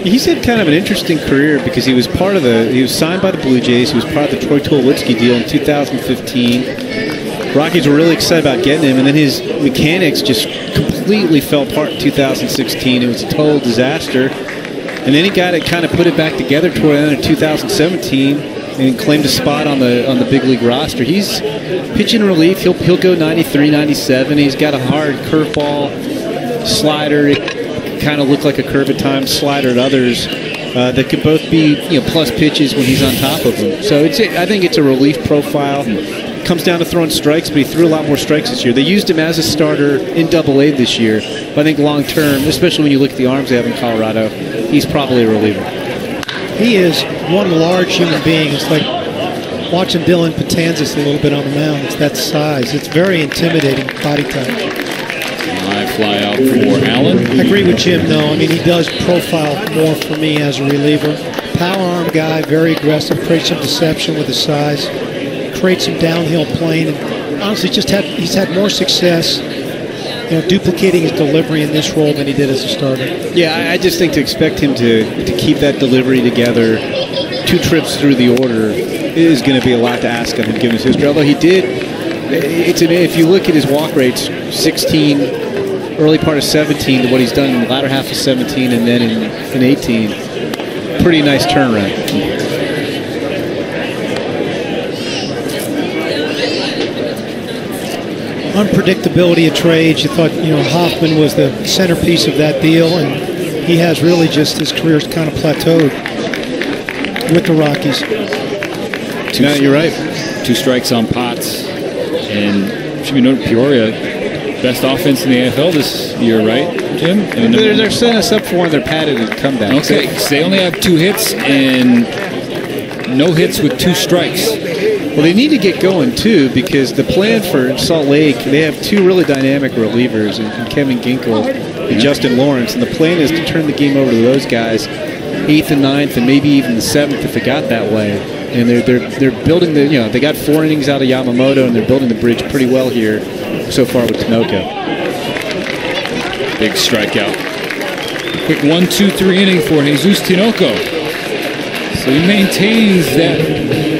He's had kind of an interesting career because he was signed by the Blue Jays. He was part of the Troy Tulowitzki deal in 2015. Rockies were really excited about getting him, and then his mechanics just completely fell apart in 2016. It was a total disaster. And then he got it, kind of put it back together toward the end of 2017 and claimed a spot on the big league roster. He's pitching relief. He'll go 93, 97. He's got a hard curveball, slider. It kind of looked like a curve at times, slider at others. That could both be plus pitches when he's on top of them. So I think it's a relief profile. Comes down to throwing strikes, but he threw a lot more strikes this year. They used him as a starter in Double-A this year. But I think long term, especially when you look at the arms they have in Colorado, he's probably a reliever. He is one large human being. It's like watching Dylan Patanzas a little bit on the mound. It's that size. It's very intimidating body type. High fly out for Allen. I agree with Jim, though. I mean, he does profile more for me as a reliever. Power arm guy, very aggressive, creates some deception with his size, creates some downhill plane, and honestly, he's had more success duplicating his delivery in this role than he did as a starter. Yeah, I just think to expect him to keep that delivery together 2 trips through the order is going to be a lot to ask of him given his history. Although he did, if you look at his walk rates, 16, early part of 17 to what he's done in the latter half of 17 and then in 18, pretty nice turnaround. Unpredictability of trades. You thought, Hoffman was the centerpiece of that deal, and he has really just his career's kind of plateaued with the Rockies. You're right. 2 strikes on Potts, and should be noted Peoria, best offense in the AFL this year, right, Jim? And they're setting us up for one of their padded comebacks. Okay, so they only have 2 hits and no hits with 2 strikes. Well, they need to get going, too, because the plan for Salt Lake, they have 2 really dynamic relievers, and Kevin Ginkel and Justin Lawrence, and the plan is to turn the game over to those guys, 8th and 9th, and maybe even the 7th if it got that way. And they're building they got 4 innings out of Yamamoto, and they're building the bridge pretty well here so far with Tinoco. Big strikeout. Quick 1-2-3 inning for Jesus Tinoco. So he maintains that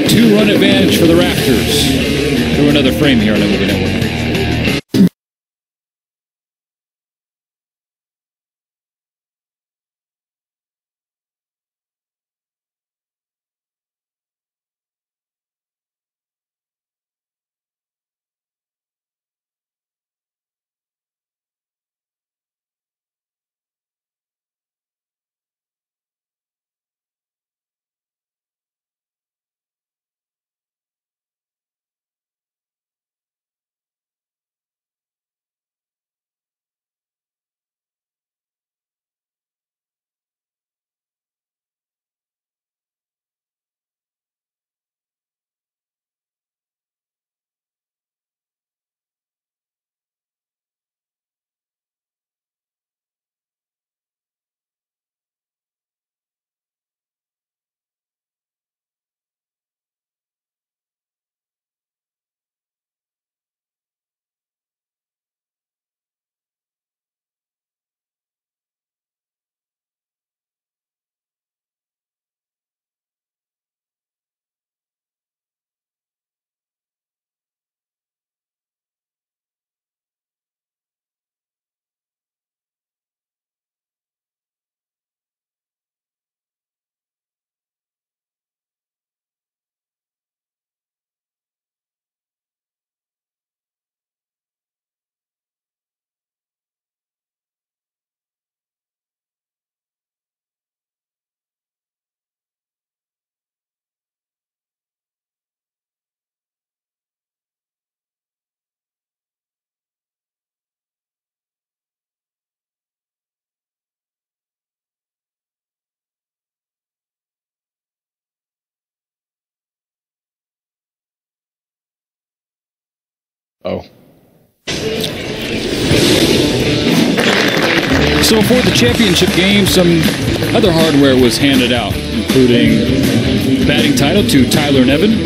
2-run advantage for the Rafters. Through another frame here on MLB Network. Oh. So before the championship game, some other hardware was handed out, including the batting title to Tyler Nevin,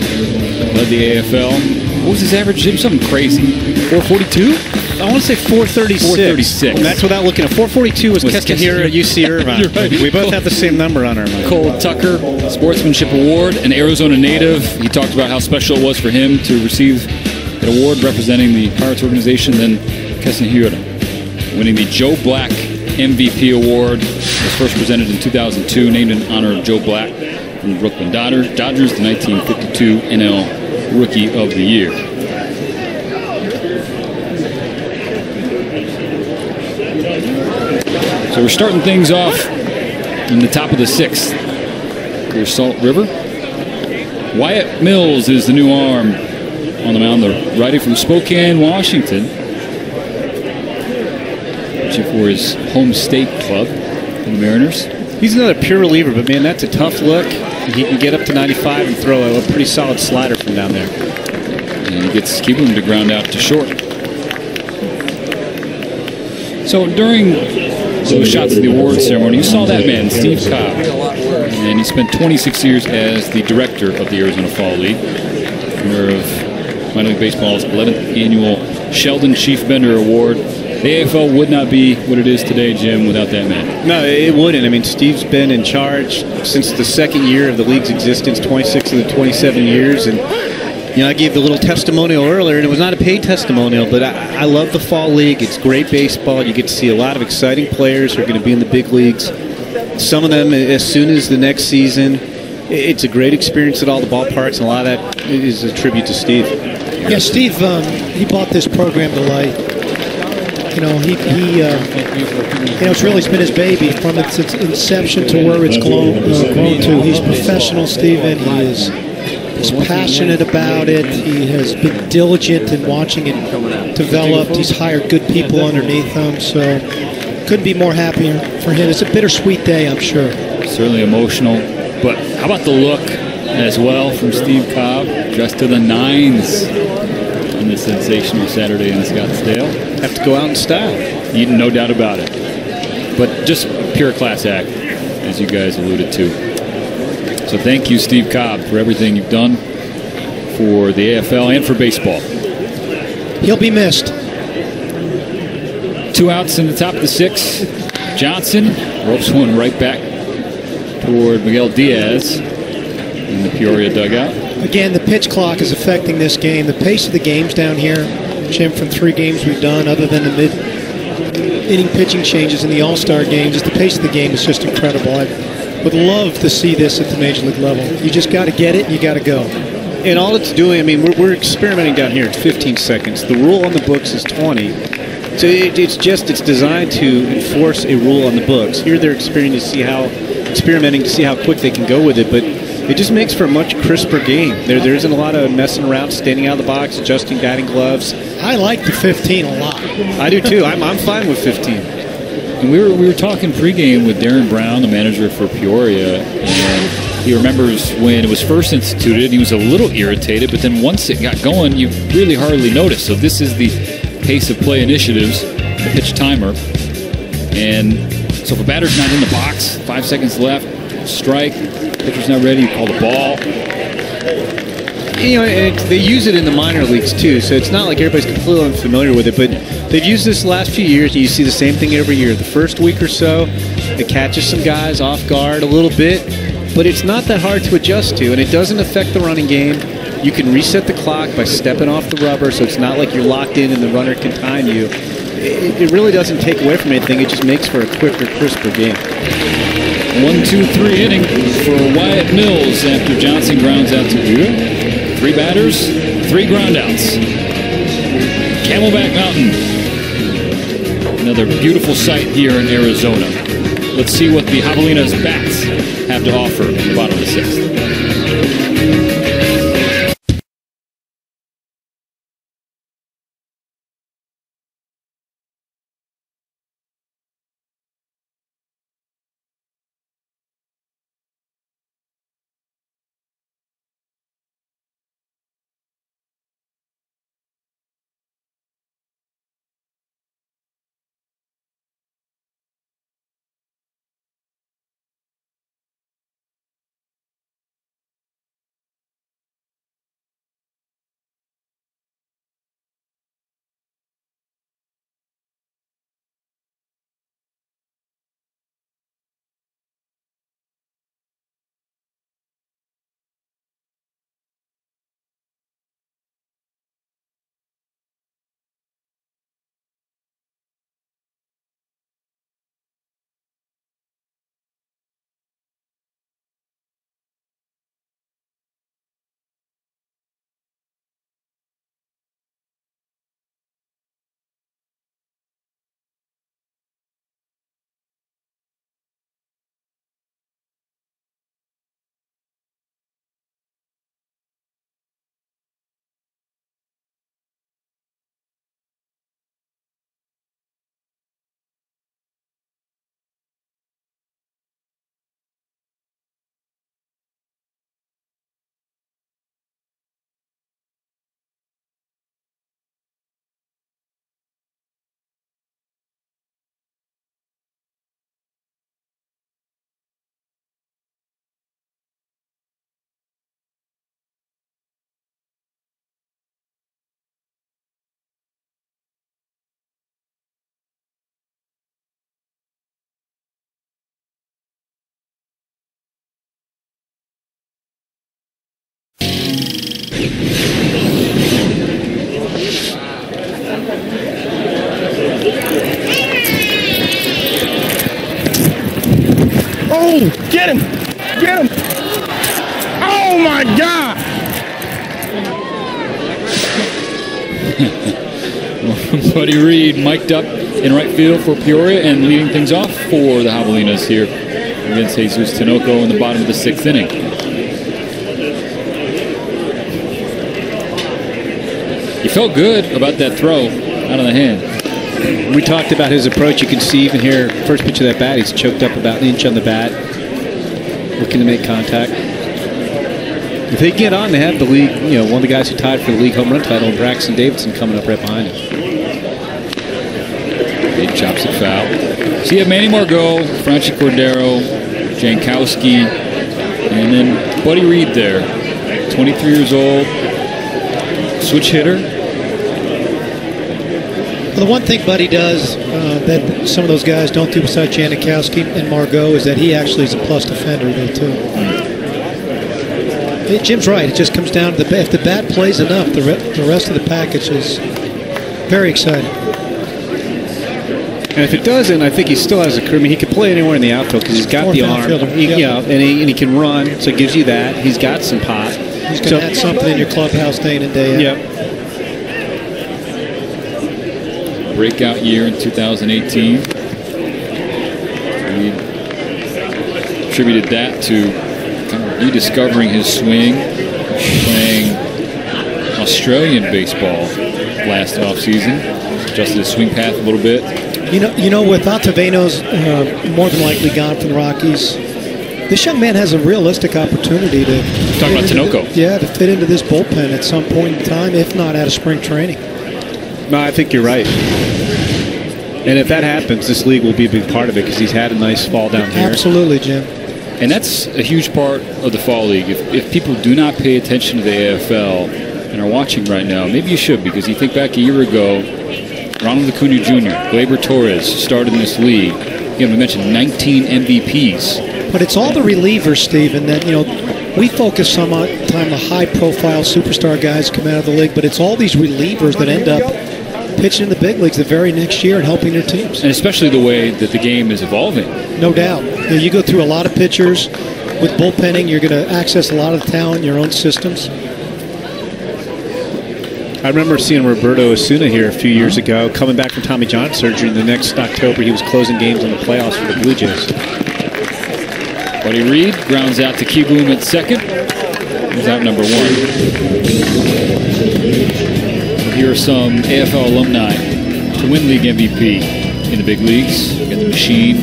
led the AFL. What was his average, Jim? Something crazy. 442? I want to say 436. 436. And that's without looking at 442 was Keston here at UC Irvine. You're right. We both have the same number on our mind. Cole Tucker, Sportsmanship Award, an Arizona native. He talked about how special it was for him to receive an award representing the Pirates organization. Then Keston Hira, winning the Joe Black MVP Award, was first presented in 2002, named in honor of Joe Black from the Brooklyn Dodgers, the 1952 NL Rookie of the Year. So we're starting things off in the top of the sixth. Here's Salt River. Wyatt Mills is the new arm on the mound, the righty from Spokane, Washington. Pitching for his home state club, the Mariners. He's not a pure reliever, but man, that's a tough look. He can get up to 95 and throw a pretty solid slider from down there. And he gets keeping to ground out to short. So during those shots at the awards ceremony, you saw that man, Steve Cobb. And he spent 26 years as the director of the Arizona Fall League, winner of Minor League Baseball's 11th annual Sheldon Chief Bender Award. The AFL would not be what it is today, Jim, without that man. No, it wouldn't. I mean, Steve's been in charge since the second year of the league's existence, 26 of the 27 years. And, you know, I gave the little testimonial earlier, and it was not a paid testimonial, but I love the Fall League. It's great baseball. You get to see a lot of exciting players who are going to be in the big leagues. Some of them as soon as the next season. It's a great experience at all the ballparks, and a lot of that is a tribute to Steve. Yeah, Steve, he brought this program to life. You know, it's really been his baby from its inception to where it's grown to. He's professional, Steven. He's passionate about it. He has been diligent in watching it develop. He's hired good people underneath him, so couldn't be more happier for him. It's a bittersweet day, I'm sure. Certainly emotional, but how about the look as well from Steve Cobb, dressed to the nines on this sensational Saturday in Scottsdale. Have to go out in style. No doubt about it. But just pure class act, as you guys alluded to. So thank you, Steve Cobb, for everything you've done for the AFL and for baseball. He'll be missed. 2 outs in the top of the sixth. Johnson ropes one right back toward Miguel Diaz in the Peoria dugout. Again, the pitch clock is affecting this game. The pace of the games down here, Jim, from 3 games we've done, other than the mid-inning pitching changes in the All-Star game, just the pace of the game is just incredible. I would love to see this at the Major League level. You just got to get it, and you got to go. And all it's doing, I mean, we're experimenting down here. It's 15 seconds. The rule on the books is 20. So it's designed to enforce a rule on the books. Here they're experimenting to see how quick they can go with it, but it just makes for a much crisper game. There isn't a lot of messing around, standing out of the box, adjusting batting gloves. I like the 15 a lot. I do too. I'm fine with 15. And we were talking pregame with Darren Brown, the manager for Peoria, and he remembers when it was first instituted, he was a little irritated, but then once it got going, you really hardly noticed. So this is the pace of play initiatives, the pitch timer. And so if a batter's not in the box, 5 seconds left, strike, pitcher's not ready, you call the ball. You know, and they use it in the minor leagues too, so it's not like everybody's completely unfamiliar with it, but they've used this the last few years, and you see the same thing every year. The first week or so, it catches some guys off guard a little bit, but it's not that hard to adjust to, and it doesn't affect the running game. You can reset the clock by stepping off the rubber, so it's not like you're locked in and the runner can time you. It really doesn't take away from anything. It just makes for a quicker, crisper game. 1-2-3 inning for Wyatt Mills after Johnson grounds out to Hira. 3 batters, 3 groundouts. Camelback Mountain. Another beautiful sight here in Arizona. Let's see what the Javelinas bats have to offer in the bottom of the 6th. Oh, get him! Get him! Oh my God! Buddy Reed mic'd up in right field for Peoria and leading things off for the Javelinas here against Jesus Tinoco in the bottom of the 6th inning. You felt good about that throw out of the hand. We talked about his approach. You can see even here, first pitch of that bat, he's choked up about an inch on the bat, looking to make contact. If they get on, they have the league, one of the guys who tied for the league home run title, Braxton Davidson, coming up right behind him. Big chops it foul. So you have Manny Margot, Franchi Cordero, Jankowski, and then Buddy Reed there, 23 years old, switch hitter. Well, the one thing Buddy does that some of those guys don't do besides Jankowski and Margot is that he actually is a plus defender though too. Jim's right. It just comes down to if the bat plays enough, the rest of the package is very exciting. And if it doesn't, I think he still has a career. I mean, he could play anywhere in the outfield because he's got the arm. And he can run, so it gives you that. He's got some pop. He's going to add something in your clubhouse day in and day out. Yep. Breakout year in 2018. We attributed that to kind of rediscovering his swing, playing Australian baseball last offseason, adjusted his swing path a little bit. You know, with Ottaviano's more than likely gone from the Rockies, this young man has a realistic opportunity to talk about Tinoco. To fit into this bullpen at some point in time, if not out of spring training. No, I think you're right. And if that happens, this league will be a big part of it because he's had a nice fall down here. Absolutely, Jim. And that's a huge part of the fall league. If people do not pay attention to the AFL and are watching right now, maybe you should, because you think back a year ago, Ronald Acuna Jr., Gleyber Torres started in this league. We mentioned 19 MVPs. But it's all the relievers, Steve, and then, we focus some on the high-profile superstar guys come out of the league, but it's all these relievers that end up pitching in the big leagues the very next year and helping their teams. And especially the way that the game is evolving. No doubt. You go through a lot of pitchers. With bullpenning, you're going to access a lot of the talent in your own systems. I remember seeing Roberto Osuna here a few years ago, coming back from Tommy John surgery. The next October, he was closing games in the playoffs for the Blue Jays. Buddy Reed grounds out to Keyboom at second. He's out number 1. Here are some AFL alumni to win league MVP in the big leagues. You got the Machine,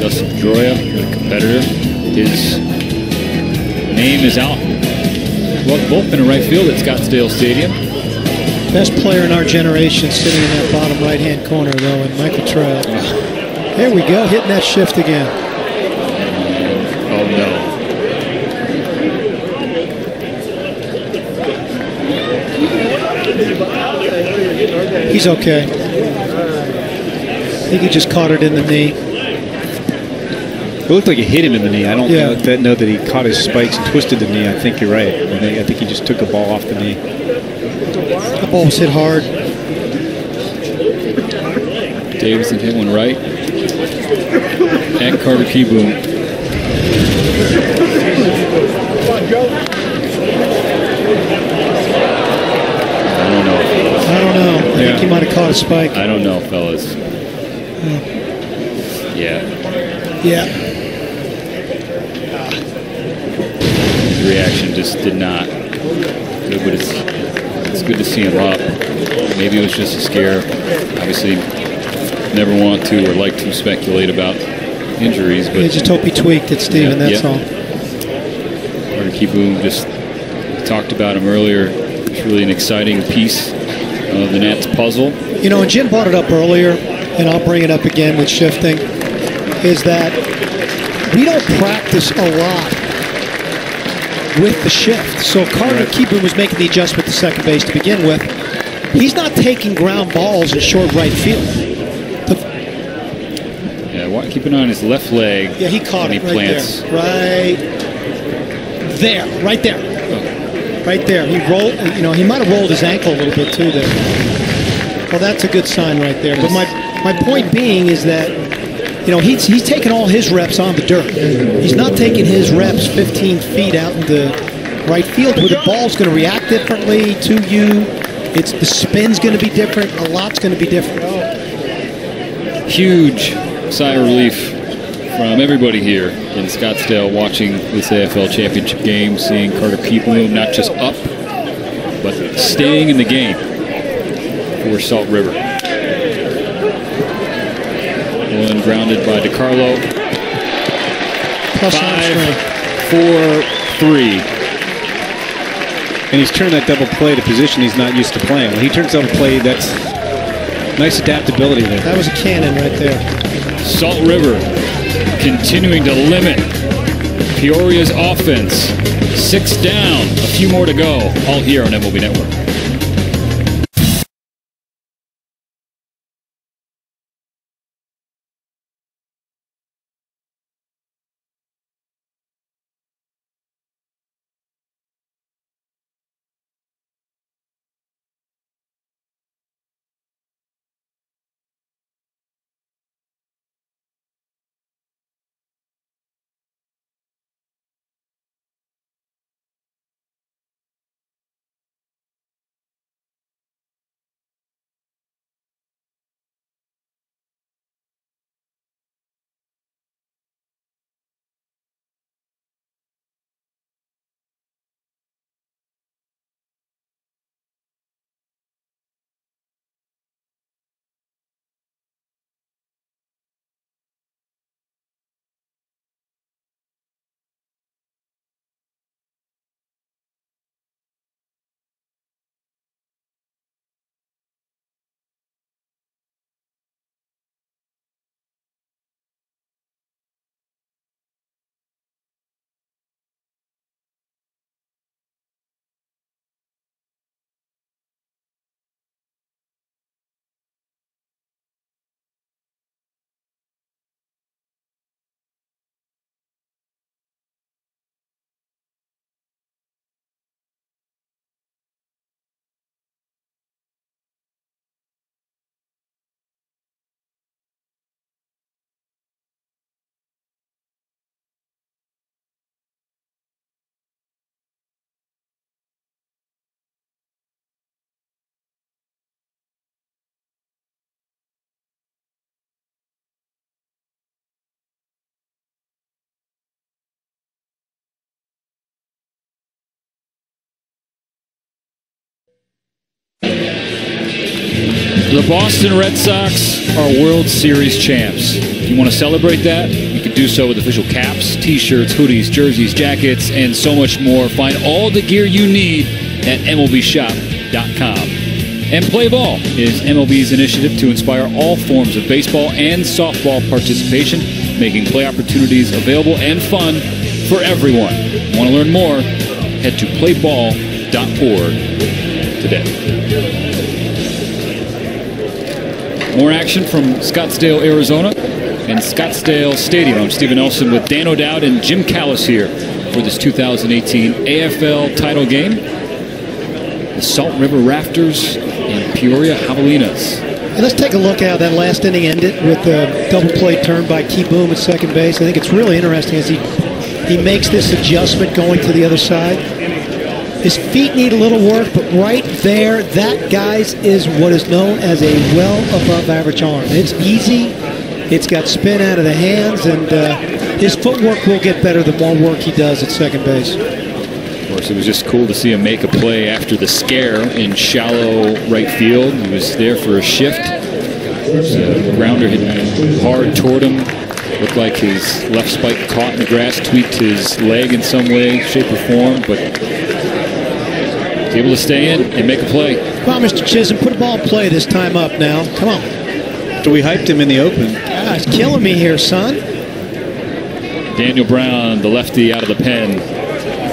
Dustin Pedroia, a competitor. His name is out. Well, bullpen in right field at Scottsdale Stadium. Best player in our generation sitting in that bottom right-hand corner, though, and Michael Trout. There we go, hitting that shift again. Oh, no. He's okay. I think he just caught it in the knee. It looked like it hit him in the knee. I don't know that he caught his spikes and twisted the knee. I think you're right. I think he just took the ball off the knee. The ball was hit hard. Davidson hit one right. At Carter Keyboom. I don't know. I think he might have caught a spike. I don't know, fellas. Yeah. The reaction just did not. Good, but it's good to see him up. Maybe it was just a scare. Obviously, never want to or like to speculate about injuries, but just hope he tweaked it, Steven. That's all. Carter Keyboom, just talked about him earlier. It's really an exciting piece of the Nats puzzle. And Jim brought it up earlier, and I'll bring it up again with shifting, is that we don't practice a lot with the shift. So Carter Keyboom was making the adjustment to second base to begin with. He's not taking ground balls in short right field. Keep an eye on his left leg. Yeah, he caught it right there. Right there. Right there. He rolled, he might have rolled his ankle a little bit too there. Well, that's a good sign right there. But my point being is that you know, he's taking all his reps on the dirt. He's not taking his reps 15 feet out in the right field where the ball's going to react differently to you. The spin's going to be different. A lot's going to be different. Huge sigh of relief from everybody here in Scottsdale watching this AFL championship game, seeing Carter Kieboom not just up, but staying in the game for Salt River. One grounded by DiCarlo. Plus 5-4-3. And he's turned that double play to position he's not used to playing. When he turns double play, that's nice adaptability there. That was a cannon right there. Salt River continuing to limit Peoria's offense. 6 down, a few more to go, all here on MLB Network. The Boston Red Sox are World Series champs. If you want to celebrate that, you can do so with official caps, t-shirts, hoodies, jerseys, jackets, and so much more. Find all the gear you need at MLBshop.com. And Play Ball is MLB's initiative to inspire all forms of baseball and softball participation, making play opportunities available and fun for everyone. Want to learn more? Head to playball.org today. More action from Scottsdale, Arizona, and Scottsdale Stadium. I'm Stephen Nelson with Dan O'Dowd and Jim Callis here for this 2018 AFL title game. The Salt River Rafters and Peoria Javelinas. And let's take a look at how that last inning ended with a double play turn by Kieboom at second base. I think it's really interesting as he makes this adjustment going to the other side. His feet need a little work, but right there, that, guys, is what is known as a well above average arm. It's easy, it's got spin out of the hands, and his footwork will get better the more work he does at second base. Of course, it was just cool to see him make a play after the scare in shallow right field. He was there for a shift. The grounder hit hard toward him. Looked like his left spike caught in the grass, tweaked his leg in some way, shape, or form, but was able to stay in and make a play. Come on, Mr. Chisholm, put a ball in play this time up now. Come on. So we hyped him in the open. It's killing me here, son. Daniel Brown, the lefty, out of the pen.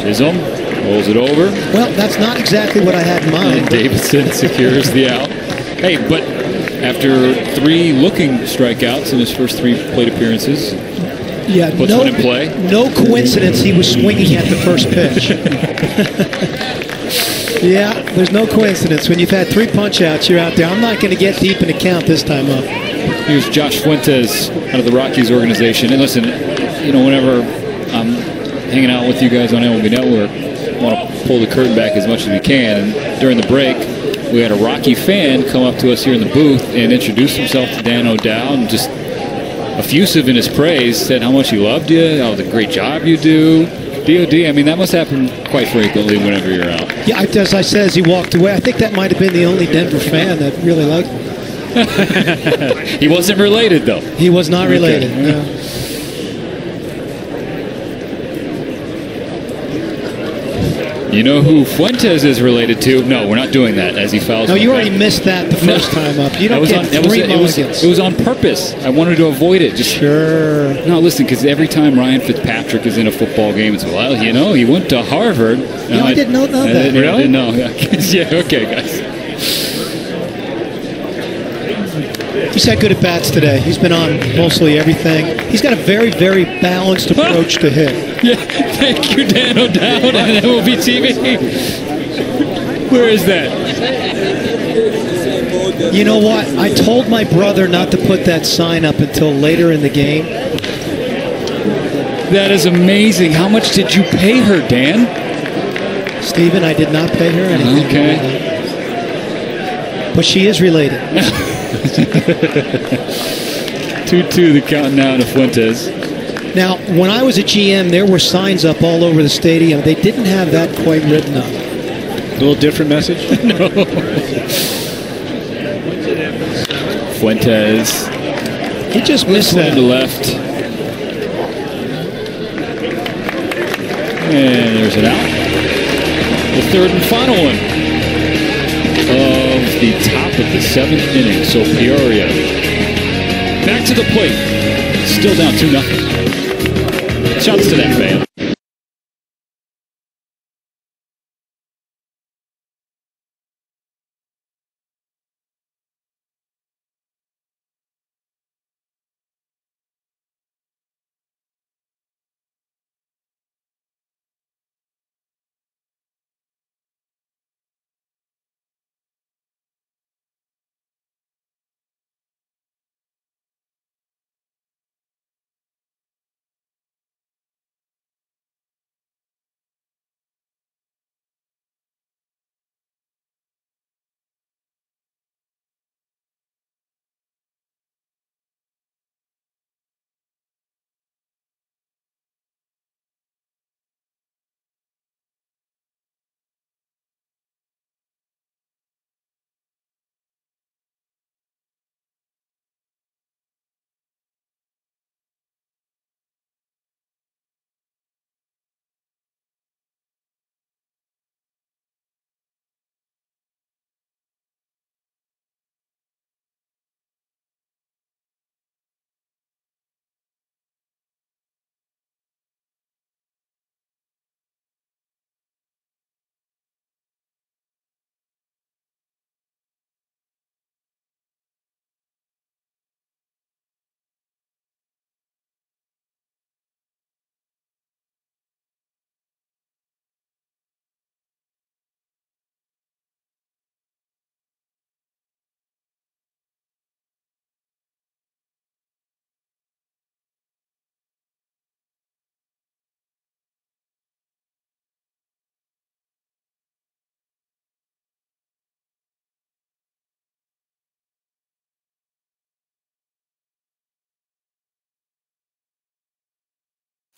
Chisholm rolls it over. Well, that's not exactly what I had in mind. And Davidson secures the out. Hey, but after 3 looking strikeouts in his first 3 plate appearances, puts one in play. No coincidence he was swinging at the first pitch. Yeah, there's no coincidence. When you've had 3 punch outs, you're out there. I'm not going to get deep in the count this time up. Here's Josh Fuentes out of the Rockies organization. And listen, you know, whenever I'm hanging out with you guys on MLB Network, I want to pull the curtain back as much as we can. And during the break, we had a Rocky fan come up to us here in the booth and introduce himself to Dan O'Dowd, and just effusive in his praise, said how much he loved you, how the great job you do. DOD, I mean, that must happen quite frequently whenever you're out. Yeah, as I said as he walked away, I think that might have been the only Denver fan that really liked him. He wasn't related, though. He was not related, no. You know who Fuentes is related to? No, we're not doing that as he fouls. No, you already missed that the first time up. You don't get three mulligans. It was on purpose. I wanted to avoid it. Sure. No, listen, because every time Ryan Fitzpatrick is in a football game, it's, well, you know, he went to Harvard. No, I didn't know that. Really? I didn't know. Yeah, okay, guys. He's had good at-bats today. He's been on mostly everything. He's got a very, very balanced approach to hit. Yeah, thank you, Dan O'Dowd and MLB TV. Where is that? You know what? I told my brother not to put that sign up until later in the game. That is amazing. How much did you pay her, Dan? Steven, I did not pay her anything. Okay. But she is related. 2-2 the count now to Fuentes. Now, when I was a GM, there were signs up all over the stadium. They didn't have that quite written up. A little different message? No. Fuentes. He just missed that. To left. And there's an out. The third and final one of the top of the 7th inning. So Peoria back to the plate. Still down 2-0. Shouts to that fan.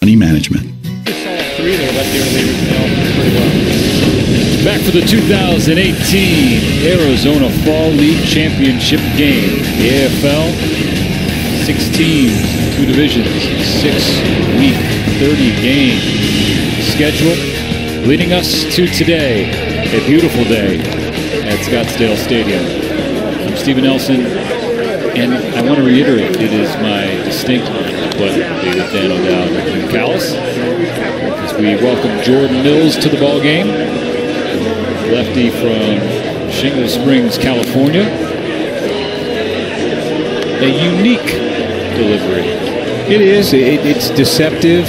Money management. Back for the 2018 Arizona Fall League Championship game. The AFL, 6 teams, 2 divisions, 6-week, 30-game schedule. Leading us to today, a beautiful day at Scottsdale Stadium. I'm Stephen Nelson, and I want to reiterate, it is my distinct pleasure to be with Dan O'Dowd and Jim Callis as we welcome Jordan Mills to the ball game. Lefty from Shingle Springs, California. A unique delivery. It is. It's deceptive.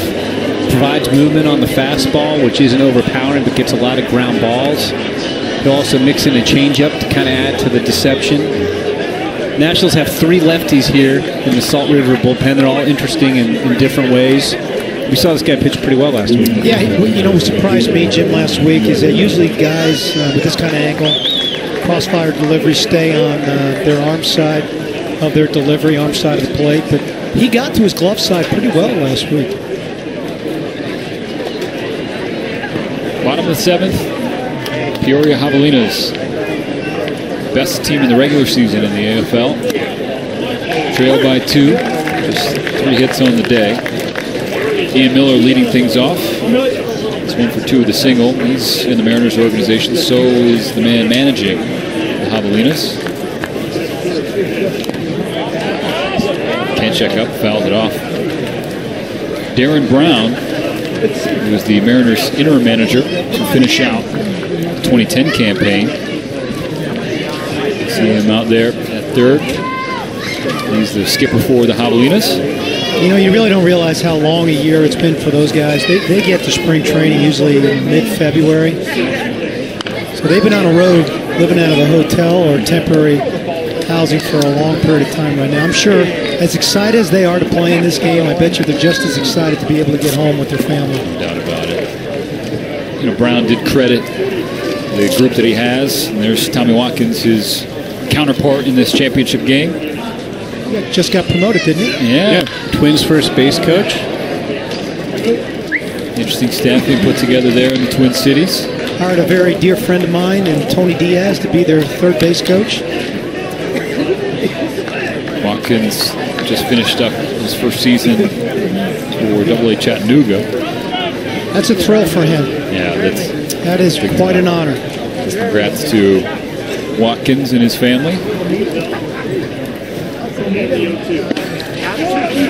Provides movement on the fastball, which isn't overpowering, but gets a lot of ground balls. He'll also mix in a changeup to kind of add to the deception. Nationals have 3 lefties here in the Salt River bullpen. They're all interesting in different ways. We saw this guy pitch pretty well last week. Yeah, you know what surprised me, Jim, last week is that usually guys with this kind of angle, crossfire delivery, stay on their arm side of their delivery, arm side of the plate. But he got to his glove side pretty well last week. Bottom of the 7th, Peoria Javelinas. Best team in the regular season in the AFL. Trailed by 2, just 3 hits on the day. Ian Miller leading things off. It's 1 for 2 with a single. He's in the Mariners organization. So is the man managing the Javelinas. Can't check up, fouled it off. Darren Brown, who was the Mariners interim manager to finish out the 2010 campaign. See him out there at 3rd. He's the skipper for the Javelinas. You know, you really don't realize how long a year it's been for those guys. They get to spring training usually in mid-February. So they've been on the road, living out of a hotel or temporary housing for a long period of time right now. I'm sure as excited as they are to play in this game, I bet you they're just as excited to be able to get home with their family. No doubt about it. You know, Brown did credit the group that he has. And there's Tommy Watkins, his counterpart in this championship game. Just got promoted, didn't he? Yeah. Twins first base coach. Interesting staff being put together there in the Twin Cities. Hired a very dear friend of mine and Tony Diaz to be their 3rd base coach. Watkins just finished up his first season for AA Chattanooga. That's a thrill for him. Yeah, that is quite an honor. Congrats to Watkins and his family.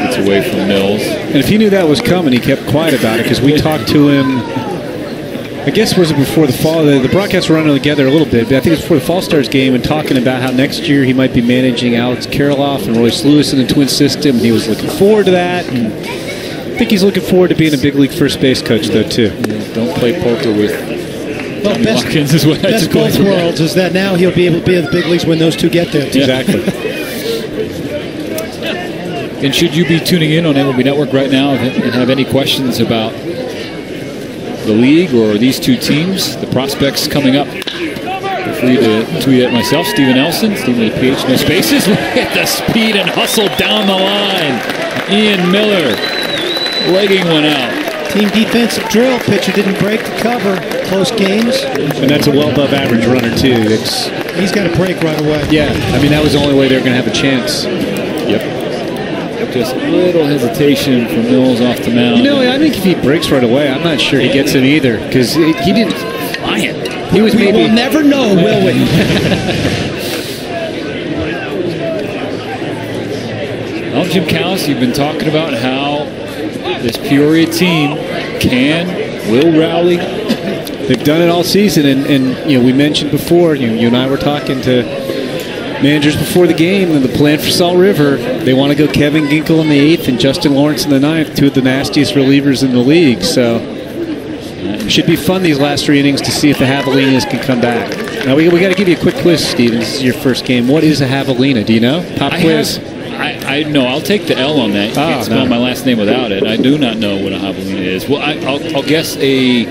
It's away from Mills. And if he knew that was coming, he kept quiet about it because we talked to him, I guess was it before the fall? The broadcasts were running together a little bit, but I think it was before the Fall Stars game and talking about how next year he might be managing Alex Kirilloff and Royce Lewis in the Twin system. And he was looking forward to that. And I think he's looking forward to being a big league first base coach, though, too. Yeah, don't play poker with Tommy Watkins is what I best both worlds is that now he'll be able to be in the big leagues when those two get there. Yeah. Exactly. And should you be tuning in on MLB Network right now and have any questions about the league or these two teams, the prospects coming up, feel free to tweet at myself, Steven Nelson, Steven with a PH, no spaces. Look at the speed and hustle down the line. Ian Miller legging one out. Team defensive drill. Pitcher didn't break the cover. Close games. And that's a well above average runner, too. He's got to break right away. Yeah, I mean, that was the only way they were going to have a chance. Yep. Just a little hesitation from Mills off the mound. You know, I think if he breaks right away, I'm not sure he gets it either because he didn't fly it. He was We will never know, will we? Well, Jim Callis, you've been talking about how this Peoria team will rally. They've done it all season, and you know, we mentioned before, you and I were talking to managers before the game, and the plan for Salt River, they want to go Kevin Ginkel in the 8th and Justin Lawrence in the 9th, 2 of the nastiest relievers in the league. So it should be fun these last 3 innings to see if the Javelinas can come back. Now we got to give you a quick quiz, Steven. This is your first game. What is a Javelina? Do you know? Pop quiz. I know. I'll take the L on that. You can't spell my last name without it. I do not know what a Javelina is. Well, I'll guess a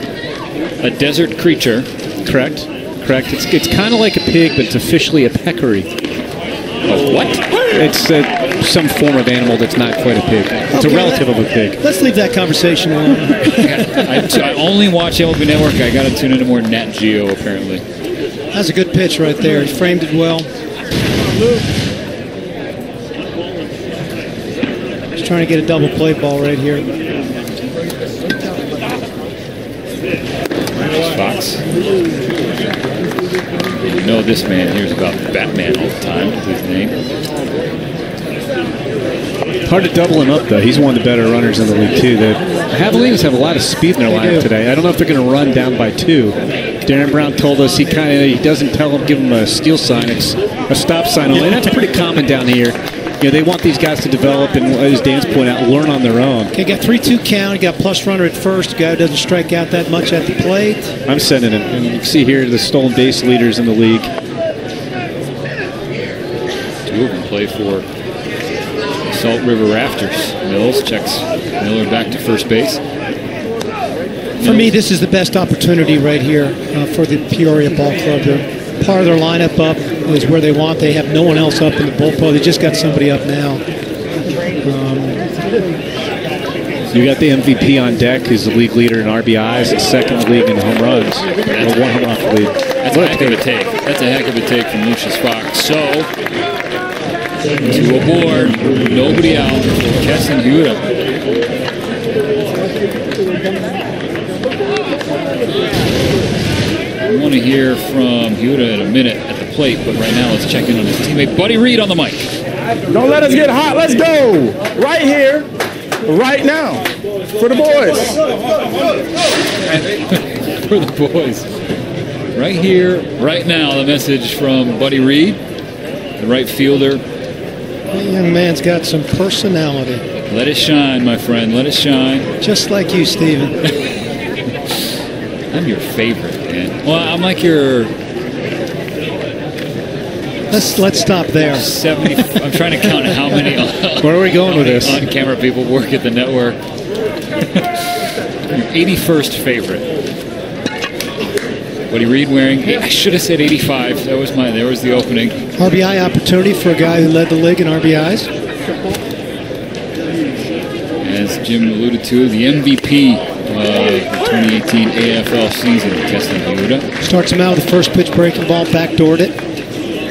desert creature. Correct. It's kind of like a pig, but it's officially a peccary. Oh, what? It's some form of animal that's not quite a pig. It's a relative of a pig. Let's leave that conversation alone. I only watch MLB Network. I got to tune into more Nat Geo, apparently. That's a good pitch right there. He framed it well. Just trying to get a double play ball right here. Fox. You know this man hears about Batman all the time with his name. Hard to double him up, though. He's one of the better runners in the league, too. The Javelinas have a lot of speed in their lineup today. I don't know if they're going to run down by 2. Darren Brown told us he doesn't give them a steal sign. It's a stop sign only. And that's pretty common down here. You know, they want these guys to develop and, as Dan's pointed out, learn on their own. Okay, got 3-2 count. You got plus runner at first. Guy who doesn't strike out that much at the plate. I'm sending him. And you can see here the stolen base leaders in the league. 2 Two of them play for Salt River Rafters. Mills checks Miller back to first base. For me, this is the best opportunity right here for the Peoria Ball Club. Part of their lineup up is where they want. They have no one else up in the bullpen. They just got somebody up now. You got the MVP on deck, who's the league leader in RBIs, the second in the league in home runs. One home run for the lead. That's a heck of a take. That's a heck of a take from Lucius Fox. So, two aboard, nobody out for Keston Huda. I want to hear from Huda in a minute at the plate, but right now let's check in on his teammate Buddy Reed on the mic. Don't let us get hot. Let's go. Right here, right now. For the boys. For the boys. Right here, right now, the message from Buddy Reed, the right fielder. That young man's got some personality. Let it shine, my friend. Let it shine. Just like you, Steven. I'm your favorite, man. Well, I'm like your... Let's stop there. 70. I'm trying to count how many. Where are we going with this? On-camera people work at the network. Your 81st favorite. Buddy Reed wearing. I should have said 85. That was mine. There was the opening. RBI opportunity for a guy who led the league in RBIs. As Jim alluded to, the MVP of the 2018 AFL season, Keston Huda. Starts him out with the first pitch breaking ball, backdoored it.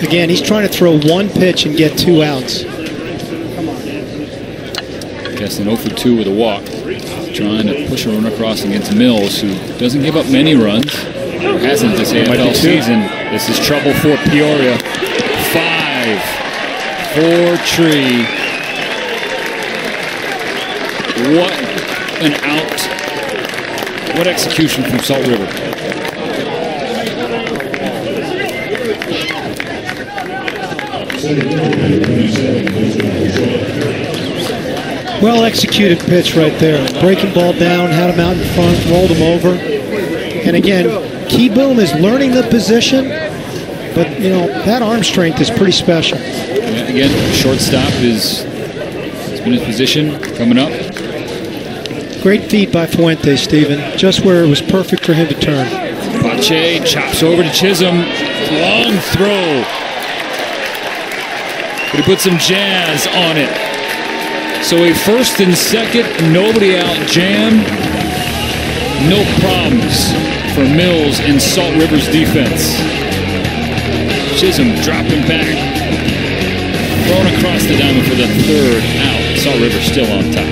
Again, he's trying to throw one pitch and get 2 outs. Keston 0 for 2 with a walk. Trying to push a run across against Mills, who doesn't give up many runs. Or hasn't this AFL season. This is trouble for Peoria. 5 for Tree. What an out. What execution from Salt River. Well executed pitch right there. Breaking ball down, had him out in front, rolled him over. And again, Keyboom is learning the position, but you know, that arm strength is pretty special. Yeah, again, shortstop has been in position coming up. Great feed by Fuentes, Steven. Just where it was perfect for him to turn. Pache chops over to Chisholm. Long throw. But he put some jazz on it. So a first and second, nobody out jam. No problems for Mills in Salt River's defense. Chisholm dropping back. Thrown across the diamond for the third out. Salt River still on top.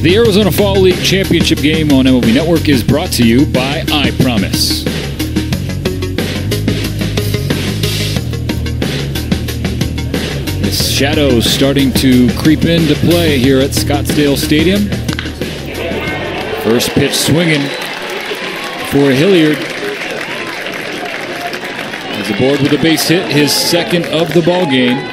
The Arizona Fall League Championship game on MLB Network is brought to you by I Promise. The shadows starting to creep into play here at Scottsdale Stadium. First pitch swinging for Hilliard. He's aboard with a base hit, his second of the ball game.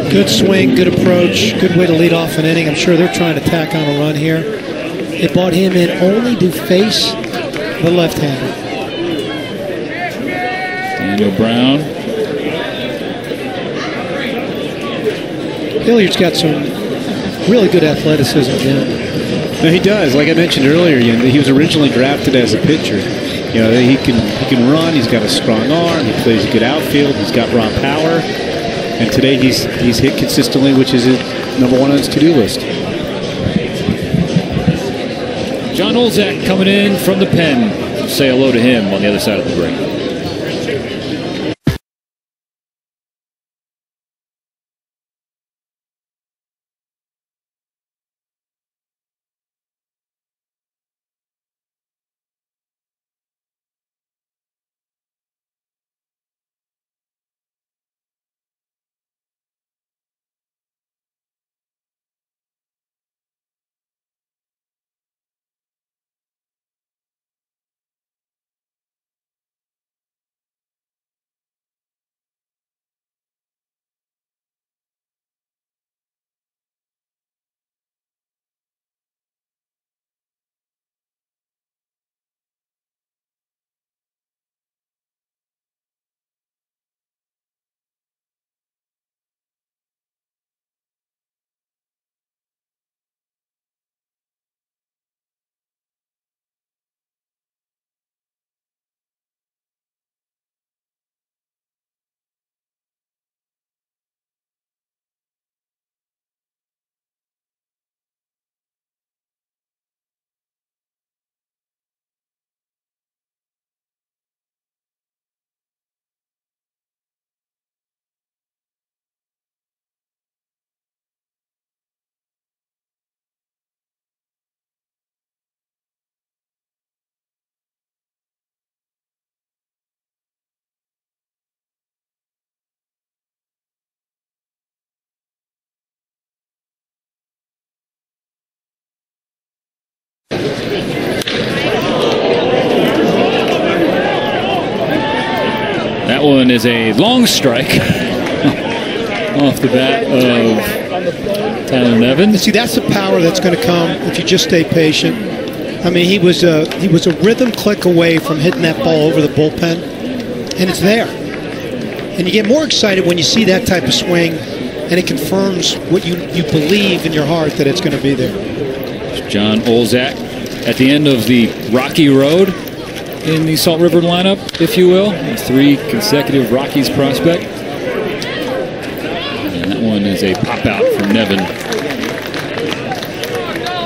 Good swing, good approach, good way to lead off an inning. I'm sure they're trying to tack on a run here. They brought him in only to face the left-hander. Daniel Brown. Hilliard's got some really good athleticism, Jim. No, he does. Like I mentioned earlier, he was originally drafted as a pitcher. You know, he can run. He's got a strong arm. He plays a good outfield. He's got raw power. And today he's hit consistently, which is his number one on his to-do list. John Olzak coming in from the pen. Say hello to him on the other side of the break. That one is a long strike off the bat of Tyler Nevin. See, that's the power that's going to come if you just stay patient. I mean, he was a rhythm click away from hitting that ball over the bullpen, and it's there. And you get more excited when you see that type of swing, and it confirms what you believe in your heart that it's going to be there. John Olzak at the end of the rocky road in the Salt River lineup, if you will. 3 consecutive Rockies prospect. And that one is a pop out from Nevin.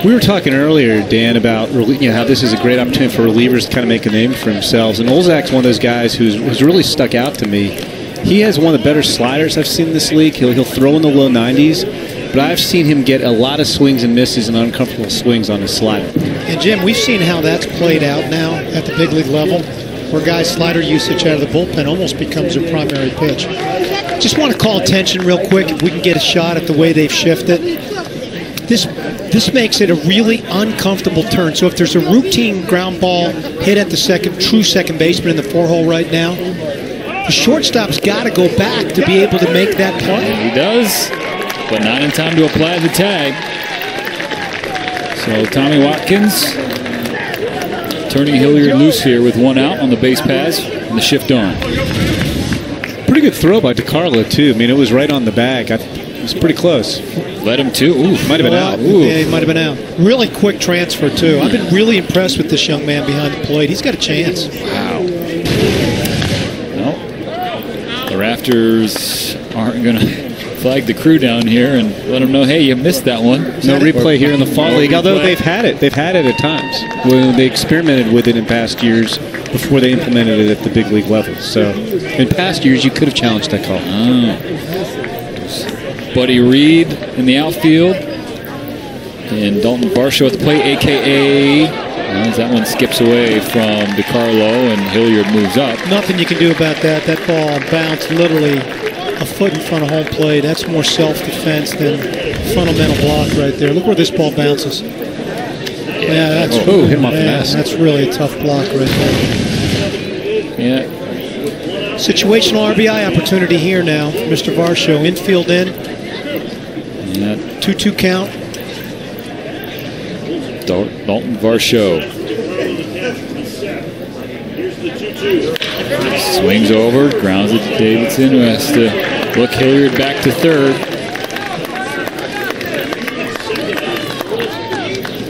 We were talking earlier, Dan, about how this is a great opportunity for relievers to kind of make a name for themselves. And Olzak's one of those guys who's really stuck out to me. He has one of the better sliders I've seen in this league. He'll throw in the low 90s, but I've seen him get a lot of swings and misses and uncomfortable swings on his slider. And Jim, we've seen how that's played out now at the big league level, where guys' slider usage out of the bullpen almost becomes their primary pitch. Just want to call attention real quick, if we can get a shot at the way they've shifted. This makes it a really uncomfortable turn. So if there's a routine ground ball hit at the true second baseman in the 4-hole right now, the shortstop's got to go back to be able to make that play. He does, but not in time to apply the tag. So Tommy Watkins turning Hilliard loose here with 1 out on the base pass and the shift on. Pretty good throw by DeCarlo, too. I mean, it was right on the bag. It was pretty close. Led him to. Ooh, might have been out. Ooh. Yeah, he might have been out. Really quick transfer, too. I've been really impressed with this young man behind the plate. He's got a chance. Wow. Well, the Rafters aren't going to flag the crew down here and let them know, hey, you missed that one. No replay here in the Fall League, although they've had it. They've had it at times. Well, they experimented with it in past years before they implemented it at the big league level. So in past years, you could have challenged that call. Buddy Reed in the outfield. And Dalton Varsho at the plate, a.k.a. that one skips away from DiCarlo, and Hilliard moves up. Nothing you can do about that. That ball bounced literally a foot in front of home plate. That's more self-defense than fundamental block right there. Look where this ball bounces. Yeah, that's hit him off the mask. That's really a tough block right there. Yeah. Situational RBI opportunity here now. Mr. Varsho, infield in. Yeah. 2-2 count. Dalton Varsho. Swings over, grounds it to Davidson, who has to look Hilliard back to third.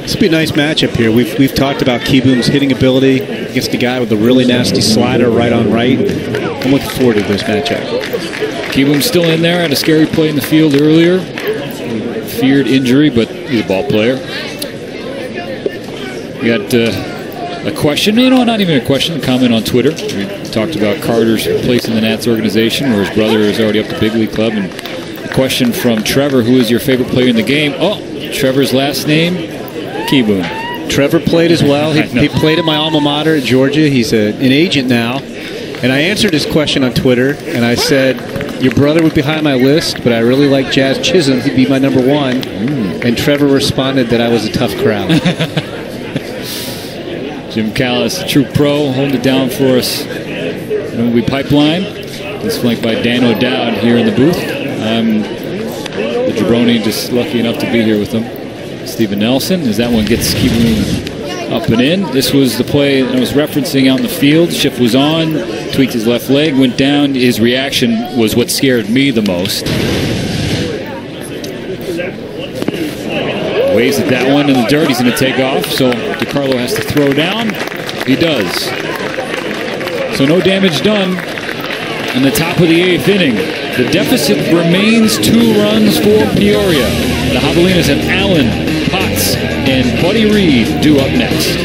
This will be a nice matchup here. We've talked about Kieboom's hitting ability against a guy with a really nasty slider right on right. I'm looking forward to this matchup. Kieboom's still in there, had a scary play in the field earlier. Feared injury, but he's a ball player. We got a question, not even a question, a comment on Twitter. We talked about Carter's place in the Nats organization, where his brother is already up to big league club. And a question from Trevor: who is your favorite player in the game? Oh, Trevor's last name, Kieboom. Trevor played as well. He played at my alma mater at Georgia. He's an agent now. And I answered his question on Twitter, and I said, your brother would be high on my list, but I really like Jazz Chisholm. He'd be my number one. And Trevor responded that I was a tough crowd. Jim Callis, a true pro, holding it down for us. MLB Pipeline. He's flanked by Dan O'Dowd here in the booth. I'm the jabroni, just lucky enough to be here with him. Stephen Nelson, as that one gets Kieboom up and in. This was the play I was referencing out in the field. Schiff was on, tweaked his left leg, went down. His reaction was what scared me the most. Waves at that one in the dirt. He's going to take off, so DiCarlo has to throw down. He does. So no damage done in the top of the 8th inning. The deficit remains 2 runs for Peoria. The Javelinas have Allen, Potts, and Buddy Reed due up next.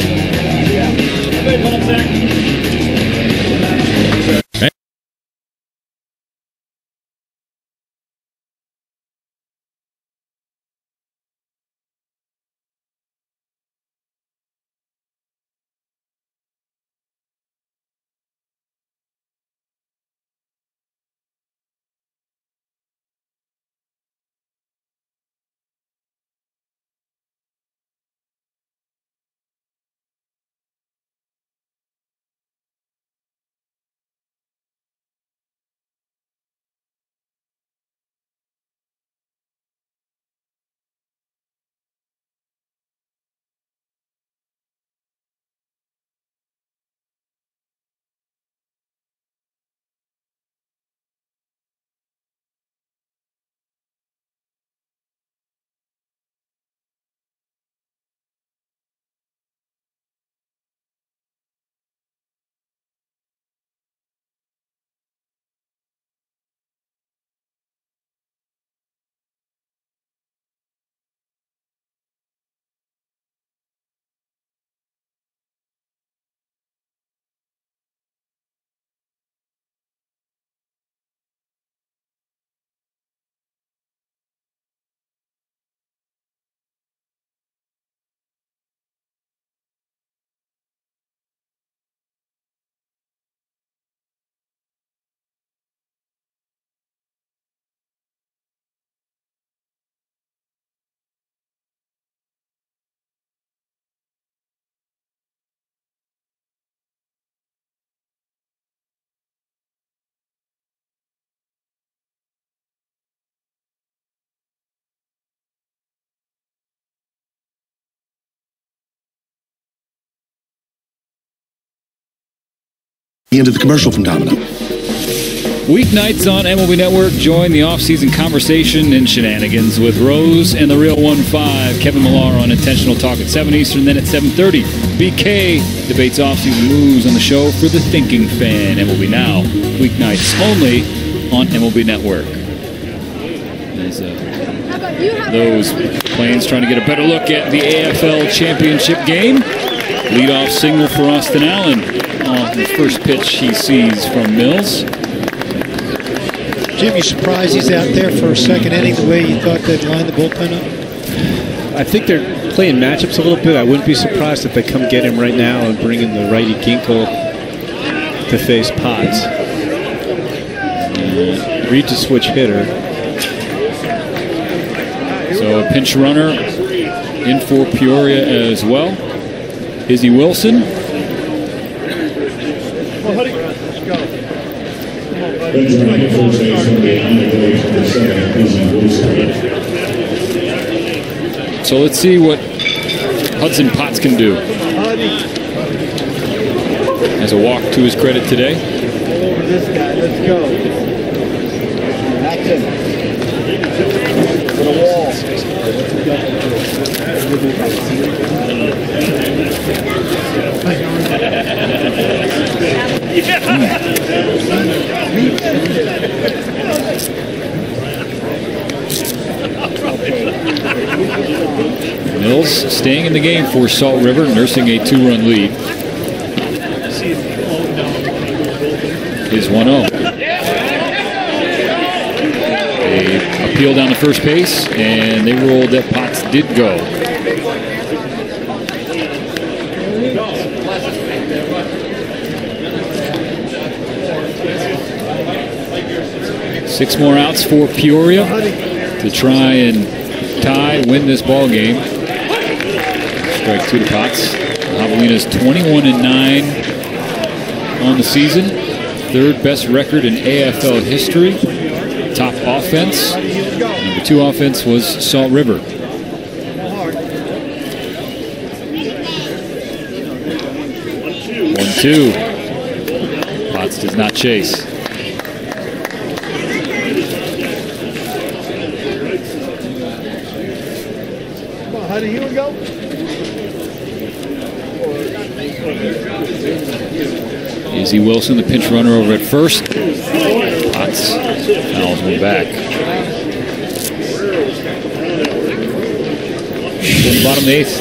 Into the commercial from Domino. Weeknights on MLB Network. Join the off-season conversation and shenanigans with Rose and the Real 1-5. Kevin Millar on Intentional Talk at 7 Eastern, then at 7:30. BK debates off-season moves on the show for the thinking fan. MLB Now. Weeknights only on MLB Network. There's those planes trying to get a better look at the AFL Championship game. Leadoff single for Austin Allen. The first pitch he sees from Mills. Jim, you surprised he's out there for a second inning the way you thought they'd line the bullpen up? I think they're playing matchups a little bit. I wouldn't be surprised if they come get him right now and bring in the righty Ginkle to face Potts. Reed to switch hitter. So a pinch runner in for Peoria as well. Izzy Wilson. So let's see what Hudson Potts can do. Has a walk to his credit today. Over this guy, let's go. Action. To the wall. Mills staying in the game for Salt River, nursing a 2-run lead. Is 1-0. A appeal down to first base, and they ruled that Potts did go. Six more outs for Peoria to try and win this ball game. Strike 2 to Potts. Javelinas 21-9 on the season. Third best record in AFL history. Top offense. Number 2 offense was Salt River. 1-2. Potts does not chase. Here we go. Izzy Wilson, the pinch runner over at first. Potts fouls one back. In the bottom of the 8th.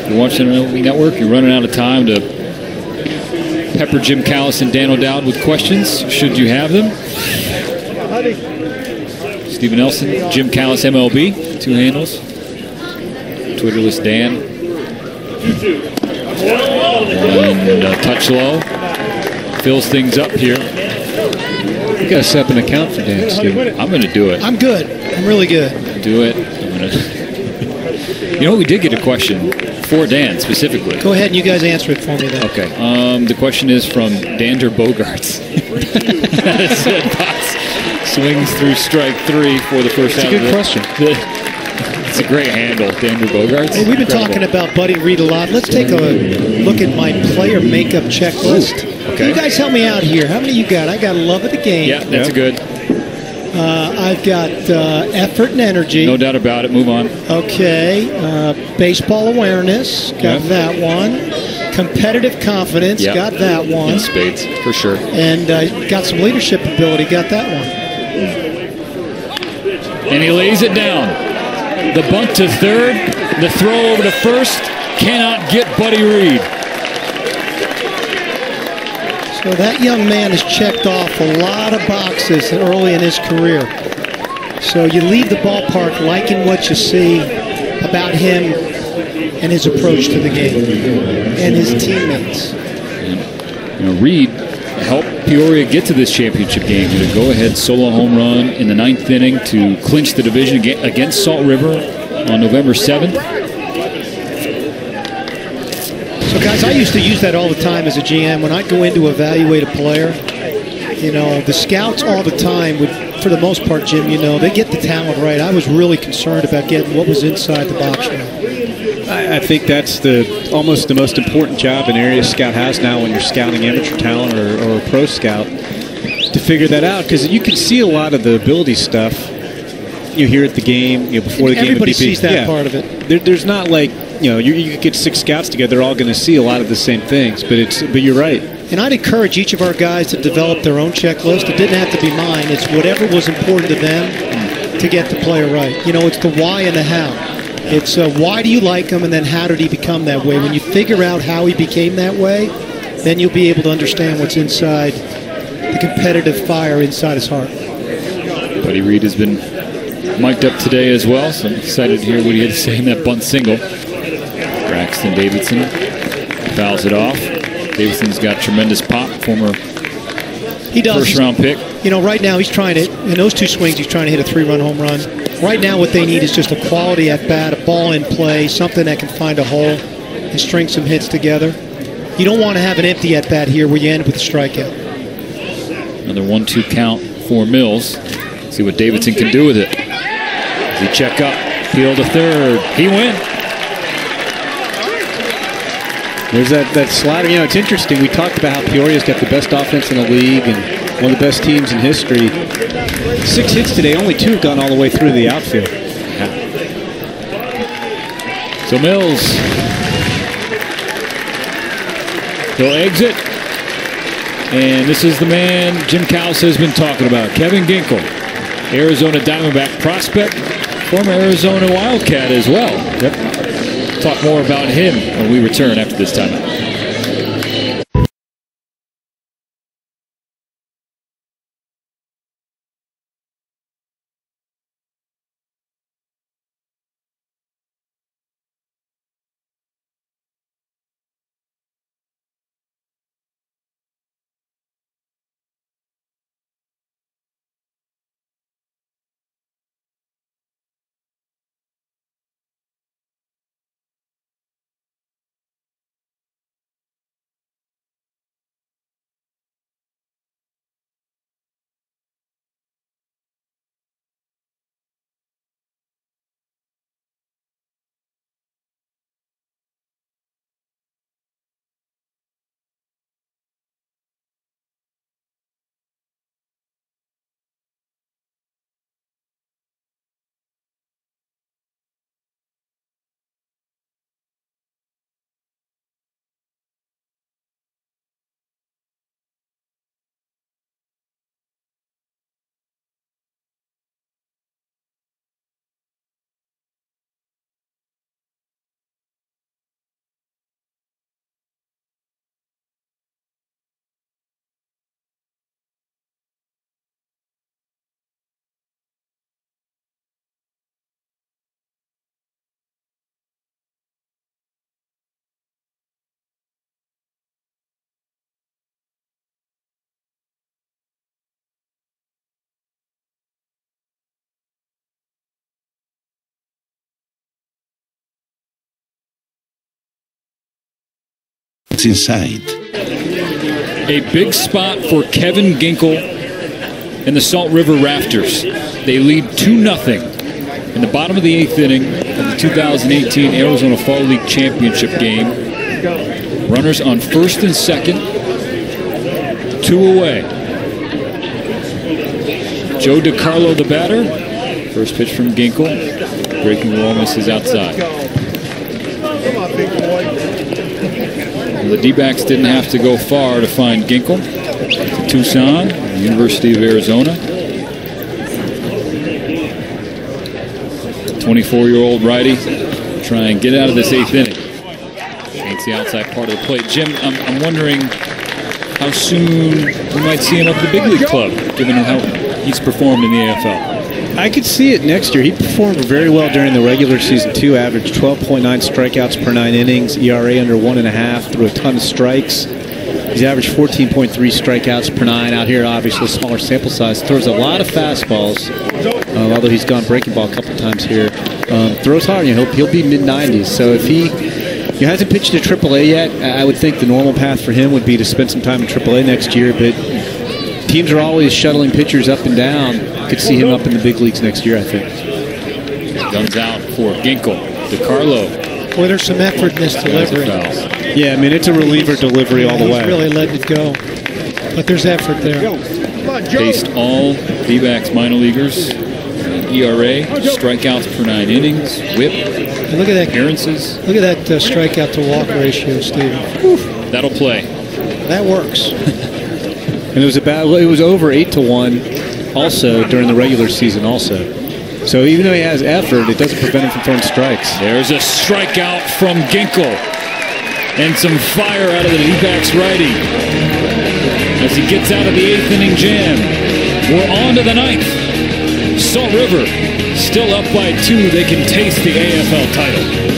You're watching the network, you're running out of time to pepper Jim Callis and Dan O'Dowd with questions, should you have them. Stephen Nelson, Jim Callis, MLB, 2 handles. Twitterless Dan. And touch low. Fills things up here. You got to set up an account for Dan, Steve. I'm going to do it. I'm good. I'm really good. Do it. You know, we did get a question for Dan specifically. Go ahead and you guys answer it for me then. Okay. The question is from Dander Bogarts. Said Potts swings through strike 3 for the first out. That's a good question. It's a great handle, Dander Bogarts. Hey, we've been talking about Buddy Reed a lot. Let's take a look at my player makeup checklist. Okay. You guys help me out here. How many you got? I got love of the game. Yeah, that's a good. I've got effort and energy. No doubt about it. Move on. Okay. Baseball awareness. Got that one. Competitive confidence. Got that one. In spades, for sure. And got some leadership ability. Got that one. And he lays it down. The bunt to third. The throw over to first. Cannot get Buddy Reed. So that young man has checked off a lot of boxes early in his career. So you leave the ballpark liking what you see about him and his approach to the game and his teammates. You know, Reed helped Peoria get to this championship game with a go-ahead solo home run in the 9th inning to clinch the division against Salt River on November 7th. So, guys, I used to use that all the time as a GM. When I go in to evaluate a player, you know, the scouts all the time would, for the most part, Jim, you know, they get the talent right. I was really concerned about getting what was inside the box. I think that's almost the most important job an area scout has now when you're scouting amateur talent or a pro scout, to figure that out, because you can see a lot of the ability stuff you hear at the game, you know, before the game. Everybody sees that part of it. There's not like, you know, you could get 6 scouts together, they're all going to see a lot of the same things, but you're right. And I'd encourage each of our guys to develop their own checklist. It didn't have to be mine. It's whatever was important to them to get the player right. You know, it's the why and the how. It's why do you like him, and then how did he become that way? When you figure out how he became that way, then you'll be able to understand what's inside the competitive fire inside his heart. Buddy Reed has been mic'd up today as well, so I'm excited to hear what he had to say in that bunt single. Braxton Davidson fouls it off. Davidson's got tremendous pop, former first-round pick. You know, right now he's trying to, in those two swings, he's trying to hit a 3-run home run. Right now what they need is just a quality at-bat, a ball in play, something that can find a hole and string some hits together. You don't want to have an empty at-bat here where you end with a strikeout. Another 1-2 count for Mills. See what Davidson can do with it. As he check up, peel to third. He went. There's that slider. You know, it's interesting. We talked about how Peoria's got the best offense in the league and one of the best teams in history. 6 hits today, only 2 have gone all the way through the outfield. Yeah. So Mills, he'll exit. And this is the man Jim Cowles has been talking about, Kevin Ginkel, Arizona Diamondback prospect, former Arizona Wildcat as well. Yep. Talk more about him when we return after this timeout. Inside. A big spot for Kevin Ginkel and the Salt River Rafters. They lead 2-0 in the bottom of the 8th inning of the 2018 Arizona Fall League Championship game. Runners on first and second, 2 away. Joe DiCarlo the batter. First pitch from Ginkel. Breaking ball misses outside. The D-backs didn't have to go far to find Ginkel. To Tucson, University of Arizona. 24-year-old righty try and get out of this 8th inning. It's the outside part of the plate. Jim, I'm wondering how soon we might see him up at the big league club, given how he's performed in the AFL. I could see it next year. He performed very well during the regular season, too. Averaged 12.9 strikeouts per 9 innings, ERA under 1.5, threw a ton of strikes. He's averaged 14.3 strikeouts per 9 out here, obviously smaller sample size. Throws a lot of fastballs, although he's gone breaking ball a couple times here. Throws hard. He'll be mid-90s. So if he hasn't pitched to AAA yet, I would think the normal path for him would be to spend some time in AAA next year. But teams are always shuttling pitchers up and down. Could see him up in the big leagues next year, I think. Guns out for Ginkel. DiCarlo. Boy, there's some effort in this delivery. Yeah, I mean, it's a reliever delivery all the way. He's really letting it go. But there's effort there. Faced all D-backs minor leaguers. ERA, strikeouts per 9 innings, whip, and look at that appearances. Look at that strikeout to walk ratio, Steve. That'll play. That works. And it was over 8-1 also during the regular season also. So even though he has effort, it doesn't prevent him from throwing strikes. There's a strikeout from Ginkel. And some fire out of the D-backs righty. As he gets out of the 8th inning jam. We're on to the 9th. Salt River still up by 2. They can taste the AFL title.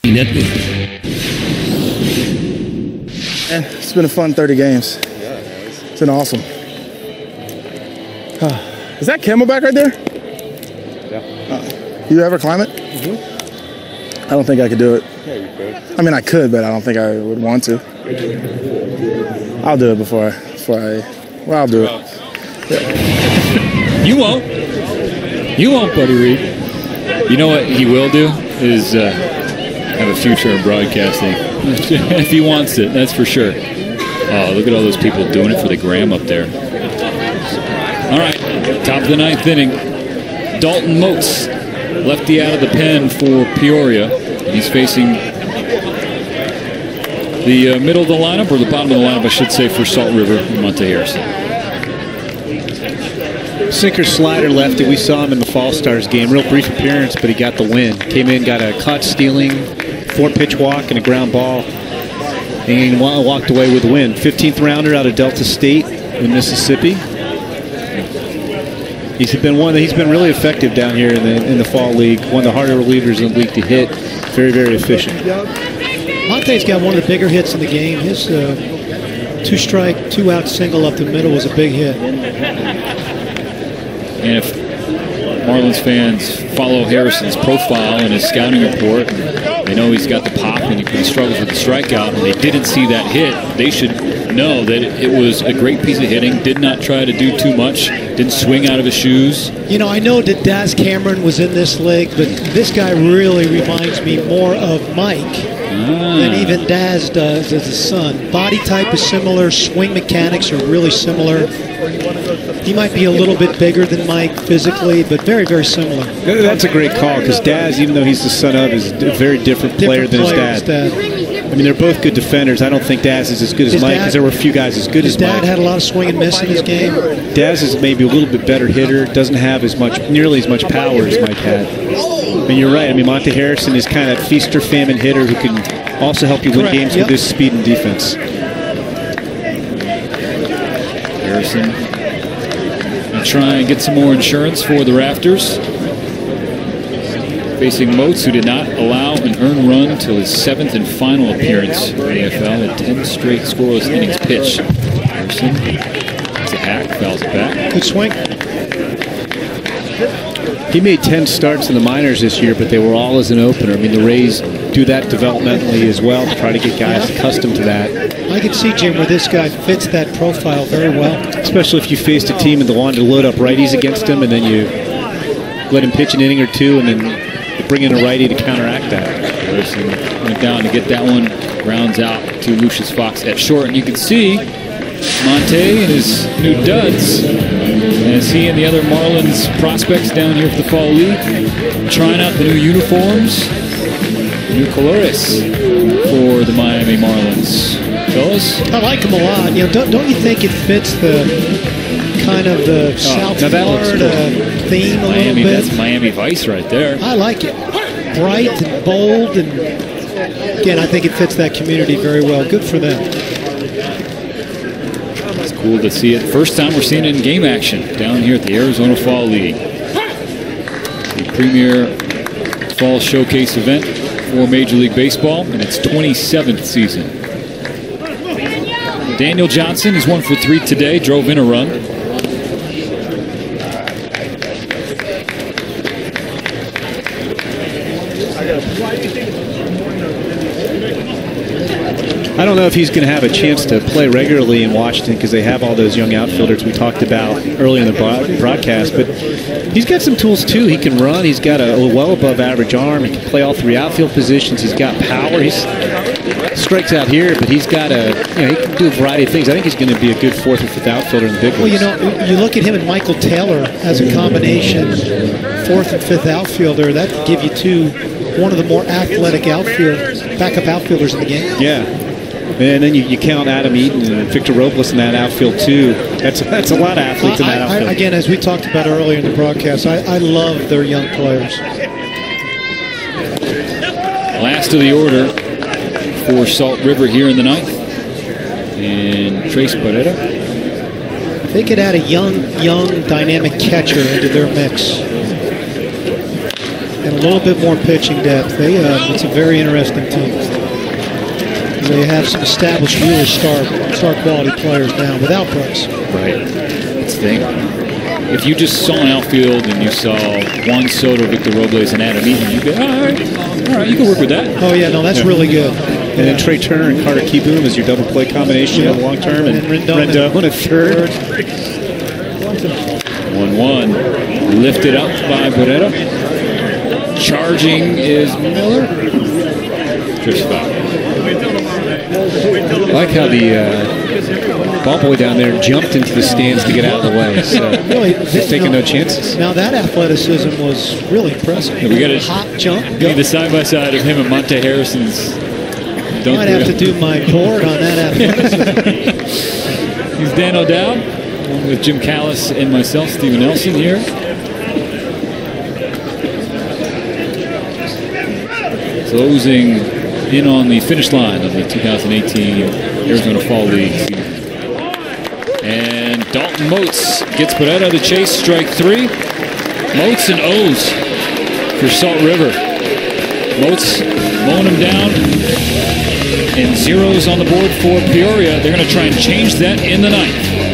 And it's been a fun 30 games. It's been awesome. Is that Camelback right there? Yeah. You ever climb it? Mm-hmm. I don't think I could do it. Yeah, you could. I mean, I could, but I don't think I would want to. I'll do it before I well, I'll do it. Yeah. You won't. You won't, Buddy Reed. You know what he will do is have a future in broadcasting. If he wants it, that's for sure. Oh, look at all those people doing it for the gram up there. All right, top of the 9th inning. Dalton Moats, lefty out of the pen for Peoria. He's facing the middle of the lineup, or the bottom of the lineup, I should say, for Salt River and Monte Harrison. Sinker slider lefty. We saw him in the Fall Stars game. Real brief appearance, but he got the win. Came in, got a caught stealing, 4-pitch walk, and a ground ball. And walked away with the win. 15th rounder out of Delta State in Mississippi. He's been really effective down here in the fall league. One of the harder relievers in the league to hit. Very, very efficient. Monte's got one of the bigger hits in the game. His 2-strike, 2-out single up the middle was a big hit. And if Marlins fans follow Harrison's profile and his scouting report, they know he's got the pop and he struggles with the strikeout, and they didn't see that hit, they should know that it was a great piece of hitting. Did not try to do too much, didn't swing out of his shoes. You know, I know that Daz Cameron was in this league, but this guy really reminds me more of Mike than even Daz does as his son. Body type is similar, swing mechanics are really similar. He might be a little bit bigger than Mike physically, but very, very similar. That's a great call, because Daz, even though he's the son of, is a very different player than his dad. I mean, they're both good defenders. I don't think Daz is as good as Mike, because there were a few guys as good as Mike. His dad had a lot of swing and miss in his game. Daz is maybe a little bit better hitter, doesn't have nearly as much power as Mike had. And you're right. I mean, Monte Harrison is kind of that feast or famine hitter who can also help you win games with his speed and defense. Harrison going to try and get some more insurance for the Rafters. Facing Moats, who did not allow an earned run till his 7th and final appearance in the AFL, at 10 straight scoreless innings pitched. Harrison, it's a hack, fouls it back. Good swing. He made 10 starts in the minors this year, but they were all as an opener. I mean, the Rays do that developmentally as well to try to get guys accustomed to that. I can see, Jim, where this guy fits that profile very well. Especially if you faced a team that wanted to load up righties against him, and then you let him pitch an inning or two, and then you bring in a righty to counteract that. Wilson went down to get that one, grounds out to Lucius Fox at short, and you can see Monte and his new duds as he and the other Marlins prospects down here for the Fall League trying out the new uniforms, new colores for the Miami Marlins. Fellas? I like him a lot. You know, don't you think it fits the kind of the South Florida theme a little bit? That's Miami Vice right there. I like it. Bright and bold, and again, I think it fits that community very well. Good for them. It's cool to see it. First time we're seeing it in game action down here at the Arizona Fall League. The premier fall showcase event for Major League Baseball in its 27th season. Daniel Johnson is 1 for 3 today, drove in a run. I don't know if he's going to have a chance to play regularly in Washington because they have all those young outfielders we talked about earlier in the broadcast, but he's got some tools too. He can run. He's got a well above average arm. He can play all 3 outfield positions. He's got power. He strikes out here, but he's got he can do a variety of things. I think he's going to be a good 4th or 5th outfielder in the big leagues. Well, you know, you look at him and Michael Taylor as a combination 4th and 5th outfielder. That could give you one of the more athletic backup outfielders in the game. Yeah. And then you count Adam Eaton and Victor Robles in that outfield too. That's a lot of athletes in that outfield. Again, as we talked about earlier in the broadcast, I love their young players. Last of the order for Salt River here in the 9th. And Trace Barrera. They could add a young, dynamic catcher into their mix. And a little bit more pitching depth. It's a very interesting team. They have some established, really star quality players now without Price. Right. That's the thing. If you just saw an outfield and you saw Juan Soto, Victor Robles, and Adam Eaton, you'd go, all right, you can work with that. Oh, yeah, no, that's really good. And then Trey Turner and Carter Kieboom is your double play combination in the long term. And Rendon at third. 1-1. Lifted up by Barrera. Charging is Miller. Just foul. I like how the ball boy down there jumped into the stands to get out of the way. So really, he's taking no chances. Now that athleticism was really impressive. Yeah, we got a hot jump. Need the side-by-side of him and Monte Harrison's. I might have to do my board on that athleticism. He's Dan O'Dowd, along with Jim Callis and myself, Stephen Nelson here. Closing in on the finish line of the 2018 Arizona Fall League season. And Dalton Moats gets Barrera to chase, strike 3. Moats and O's for Salt River. Moats mowing him down, and 0s on the board for Peoria. They're going to try and change that in the 9th.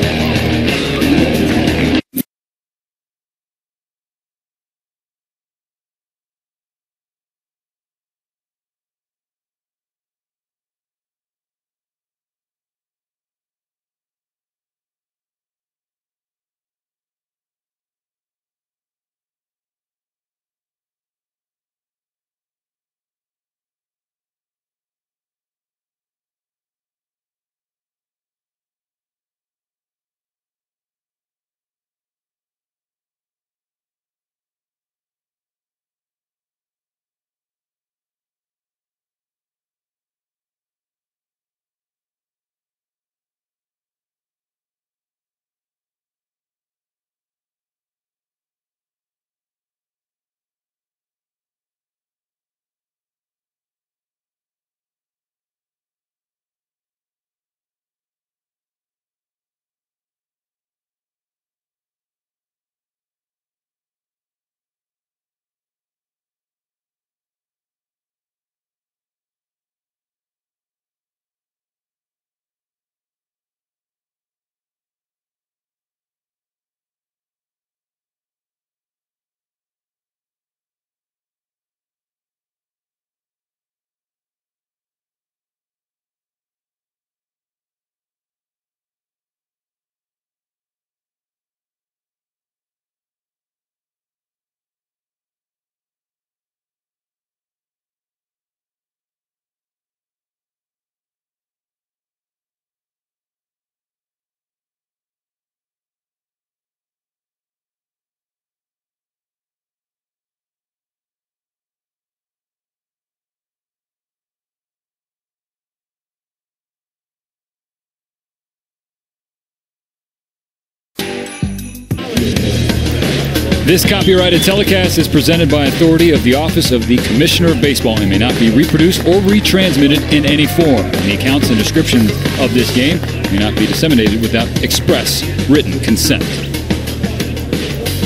This copyrighted telecast is presented by authority of the Office of the Commissioner of Baseball and may not be reproduced or retransmitted in any form. Any accounts and descriptions of this game may not be disseminated without express written consent.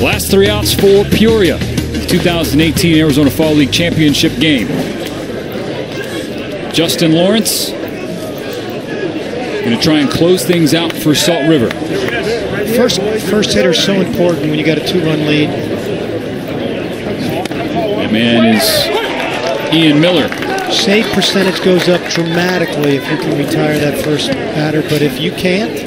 Last 3 outs for Peoria, the 2018 Arizona Fall League Championship game. Justin Lawrence going to try and close things out for Salt River. First hitter is so important when you got a 2-run lead. That man is Ian Miller. Save percentage goes up dramatically if you can retire that first batter, but if you can't,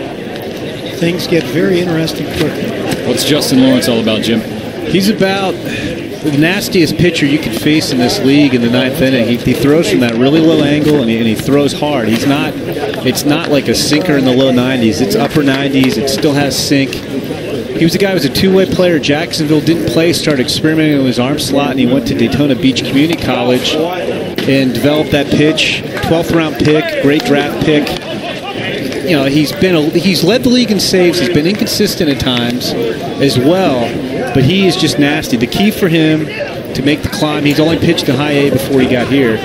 things get very interesting quickly. What's Justin Lawrence all about, Jim? He's about the nastiest pitcher you could face in this league in the 9th inning. He throws from that really low angle, and he throws hard. It's not like a sinker in the low 90s. It's upper 90s. It still has sink. He was a guy who was a two-way player. Jacksonville didn't play, started experimenting with his arm slot, and he went to Daytona Beach Community College and developed that pitch. 12th round pick, great draft pick. You know, he's led the league in saves. He's been inconsistent at times as well, but he is just nasty. The key for him to make the climb, he's only pitched to high A before he got here,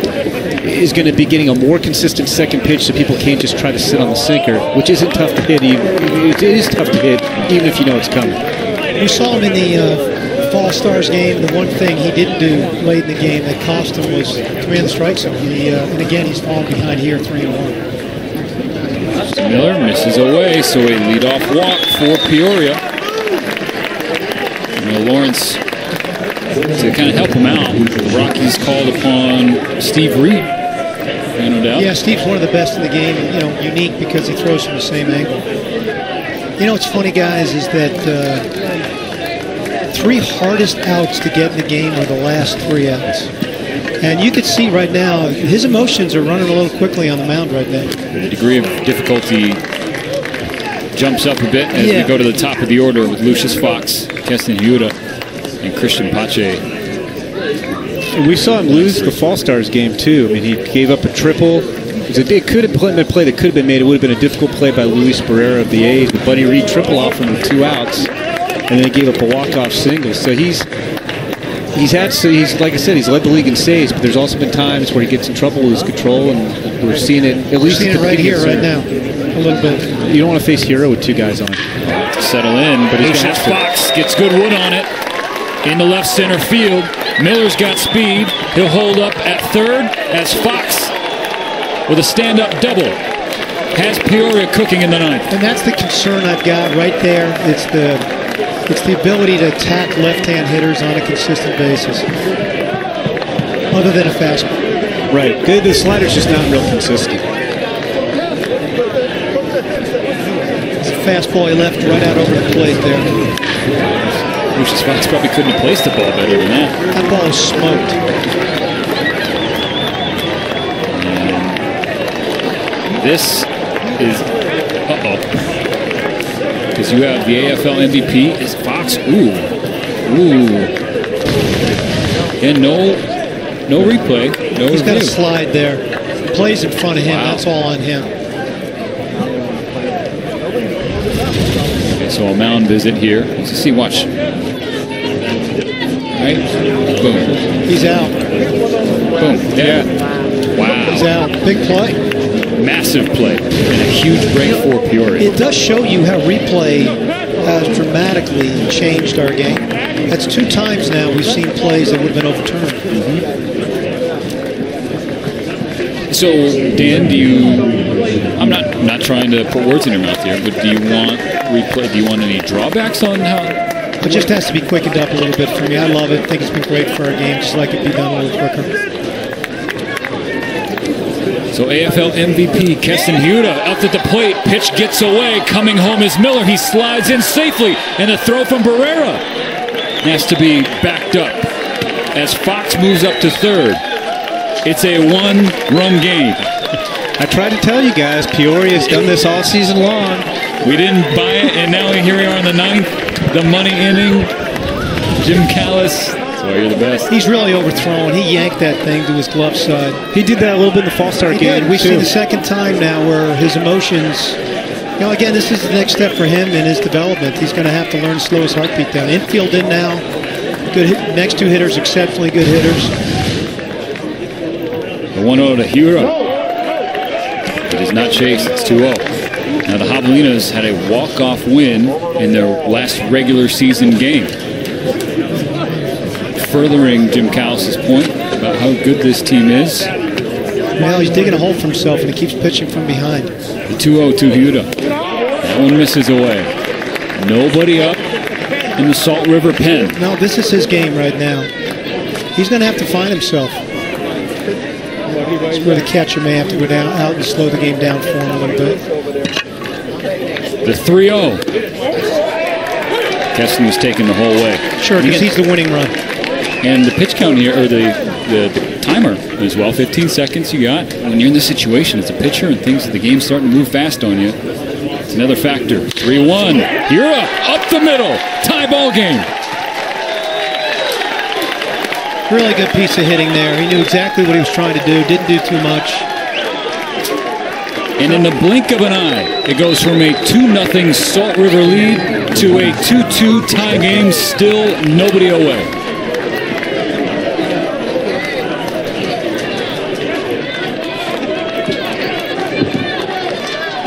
is going to be getting a more consistent second pitch so people can't just try to sit on the sinker, which isn't tough to hit. It is tough to hit, even if you know it's coming. We saw him in the Fall Stars game. The one thing he didn't do late in the game that cost him was command the strike zone. And again, he's fallen behind here 3-1. Miller misses away, so a leadoff walk for Peoria. Lawrence, to kind of help him out, the Rockies called upon Steve Reed, no doubt. Yeah, Steve's one of the best in the game, unique because he throws from the same angle. You know what's funny, guys, is that 3 hardest outs to get in the game are the last 3 outs. And you can see right now, his emotions are running a little quickly on the mound right now. The degree of difficulty jumps up a bit as we go to the top of the order with Lucius Fox, Keston Hiura, and Christian Pache. We saw him lose the Fall Stars game, too. I mean, he gave up a triple. It could have been a play that could have been made. It would have been a difficult play by Luis Barrera of the A's, but Buddy Reed triple off him with 2 outs, and then he gave up a walk-off single. So he's like I said, he's led the league in saves, but there's also been times where he gets in trouble with his control, and we're seeing it at least right here, right now, a little bit. You don't want to face Hero with 2 guys on. To settle in, but Lucius Fox gets good wood on it in the left center field. Miller's got speed. He'll hold up at third as Fox with a stand-up double has Peoria cooking in the 9th. And that's the concern I've got right there. It's the ability to attack left-hand hitters on a consistent basis, other than a fastball. Right. The slider's just not real consistent. It's a fastball he left right out over the plate there. Lucius Fox probably couldn't have placed the ball better than that. That ball is smoked. And this is because you have the AFL MVP is Fox. Ooh. And no replay. He's got a slide there. The play's in front of him. Wow. That's all on him. Okay, so a mound visit here. Let's see. Watch. Right. Boom. He's out. Boom. Yeah. Wow. He's out. Big play. Massive play and a huge break for Peoria. It does show you how replay has dramatically changed our game. That's 2 times now we've seen plays that would have been overturned. So, Dan, I'm not trying to put words in your mouth here, but do you want replay? Do you want any drawbacks on how? It just has to be quickened up a little bit for me. I love it. I think it's been great for our game, just like it be done a little quicker. So AFL MVP Keston Hiura out at the plate. Pitch gets away. Coming home is Miller. He slides in safely. And a throw from Barrera has to be backed up as Fox moves up to third. It's a 1-run game. I tried to tell you guys, Peoria's done this all season long. We didn't buy it, and now here we are in the 9th. The money inning. Jim Callis. That's why you're the best. He's really overthrown. He yanked that thing to his glove side. He did that a little bit in the Fall Star game. We've seen the second time now where his emotions, again, this is the next step for him in his development. He's going to have to learn to slow his heartbeat down. Infield in now. Good next two hitters, exceptionally good hitters. The 1-0 to Hura. It is not chased. It's 2-0. Now the Javelinas had a walk-off win in their last regular season game, furthering Jim Callis' point about how good this team is. Well, he's digging a hole for himself, and he keeps pitching from behind. The 2-0 to Hura. That one misses away. Nobody up in the Salt River pen. No, this is his game right now. He's going to have to find himself. That's where the catcher may have to go out and slow the game down for him a little bit. The 3-0. Keston was taken the whole way. Sure, because he's the winning run. And the pitch count here, or the timer as well, 15 seconds you got. When you're in this situation as a pitcher and the game's starting to move fast on you, it's another factor. 3-1. Hura up the middle. Tie ball game. Really good piece of hitting there. He knew exactly what he was trying to do. Didn't do too much. And in the blink of an eye, it goes from a 2-0 Salt River lead to a 2-2 tie game. Still nobody away.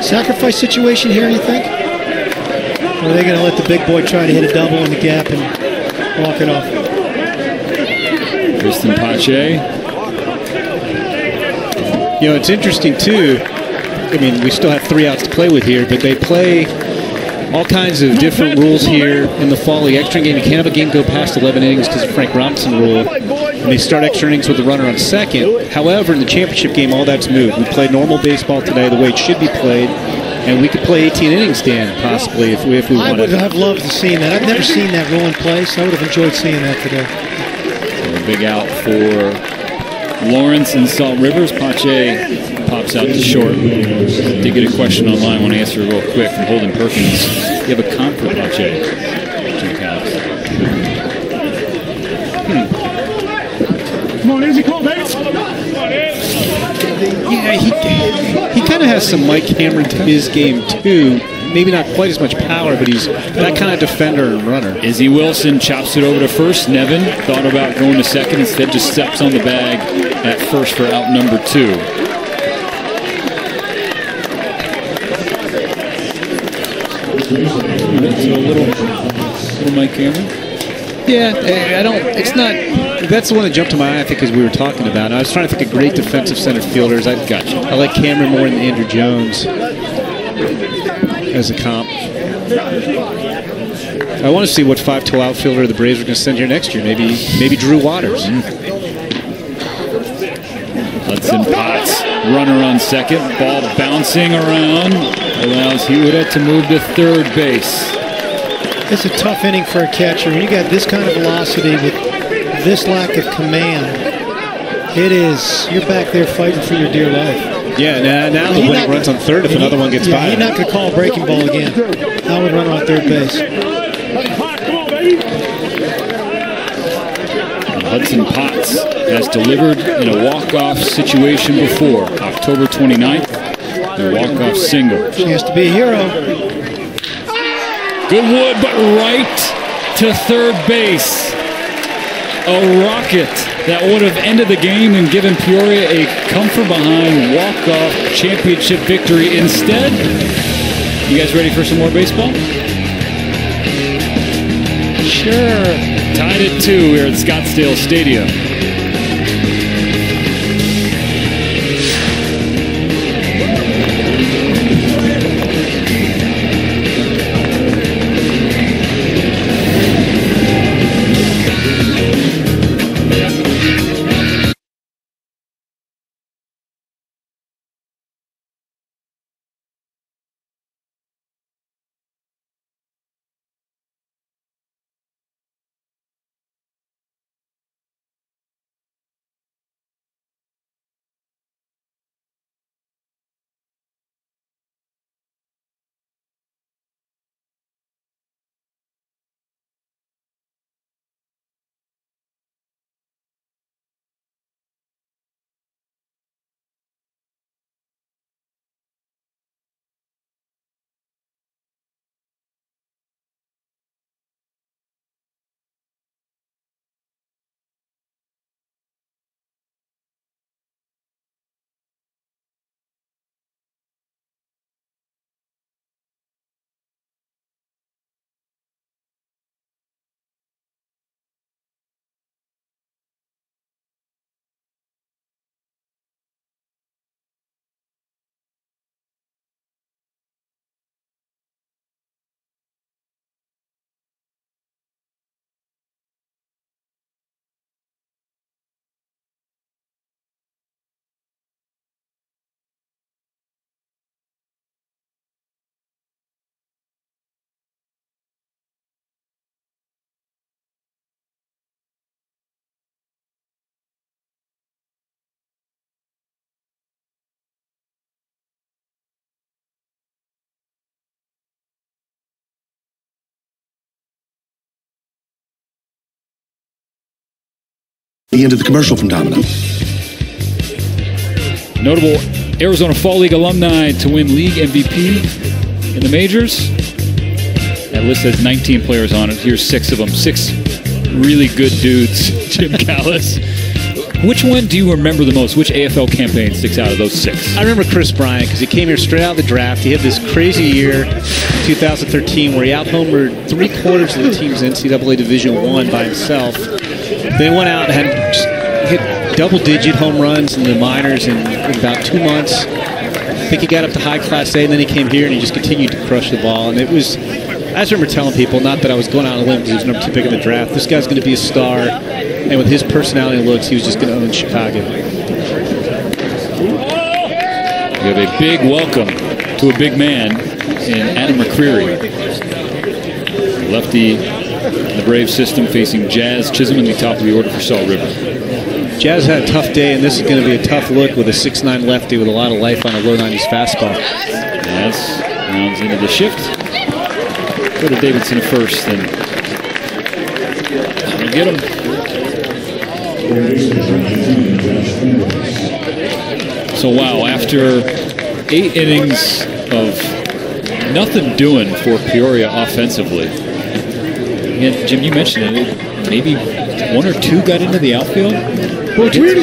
Sacrifice situation here, you think? Or are they going to let the big boy try to hit a double in the gap and walk it off? Tristan Pache. You know, it's interesting, too. I mean, we still have 3 outs to play with here, but they play all kinds of different rules here in the fall league. Extra game, you can't have a game go past 11 innings because of Frank Robinson rule. And they start extra innings with the runner on second. However, in the championship game, all that's moved. We played normal baseball today the way it should be played. And we could play 18 innings, Dan, possibly, if we wanted. I would have loved to see that. I've never seen that rule in place. I would have enjoyed seeing that today. So a big out for Lawrence and Salt Rivers. Pache pops out to short. Did get a question online. I want to answer it real quick from Holden Perkins. You have a comp for Pache? Jim Callis. Come on, easy call, baby. Yeah, he kind of has some Mike Cameron to his game, too. Maybe not quite as much power, but he's that kind of defender and runner. Izzy Wilson chops it over to first. Nevin thought about going to second. Instead, just steps on the bag at first for out number 2. So a little Mike Cameron. Yeah, I don't. It's not. That's the one that jumped to my eye, I think, as we were talking about. I was trying to think of great defensive center fielders. I like Cameron more than Andrew Jones as a comp. I want to see what 5-tool outfielder the Braves are going to send here next year. Maybe Drew Waters. Hudson Potts, runner on second. Ball bouncing around. Allows Hewitt to move to third base. It's a tough inning for a catcher. When you got this kind of velocity with this lack of command, it is. You're back there fighting for your dear life. Yeah, now the winning runs on third if another one gets by. He's not going to call a breaking ball again. I would run on third base. Hudson Potts has delivered in a walk-off situation before. October 29th, the walk-off single. Chance to be a hero. Goodwood, but right to third base. A rocket that would have ended the game and given Peoria a come-from-behind walk-off championship victory. Instead, you guys ready for some more baseball? Sure. Tied at 2 here at Scottsdale Stadium. The end of the commercial from Domino. Notable Arizona Fall League alumni to win league MVP in the majors. That list has 19 players on it. Here's 6 of them. 6 really good dudes. Jim Callis. Which one do you remember the most? Which AFL campaign sticks out of those 6? I remember Chris Bryant because he came here straight out of the draft. He had this crazy year, 2013, where he out-homered 3/4 of the team's NCAA Division I by himself. Then he went out and hit double-digit home runs in the minors in about 2 months. I think he got up to high Class A, and then he came here and he just continued to crush the ball. And it was, I just remember telling people, not that I was going out on a limb because he was number 2 pick in the draft, this guy's going to be a star. And with his personality and looks, he was just going to own Chicago. We have a big welcome to a big man in Adam McCreary. Lefty in the Brave system facing Jazz Chisholm in the top of the order for Salt River. Jazz had a tough day, and this is going to be a tough look with a 6'9 lefty with a lot of life on a low 90s fastball. Jazz rounds into the shift. Go to Davidson at first, and I'm going to get him. So, wow, after 8 innings of nothing doing for Peoria offensively. And Jim, you mentioned it, maybe 1 or 2 got into the outfield. Well, it's weird.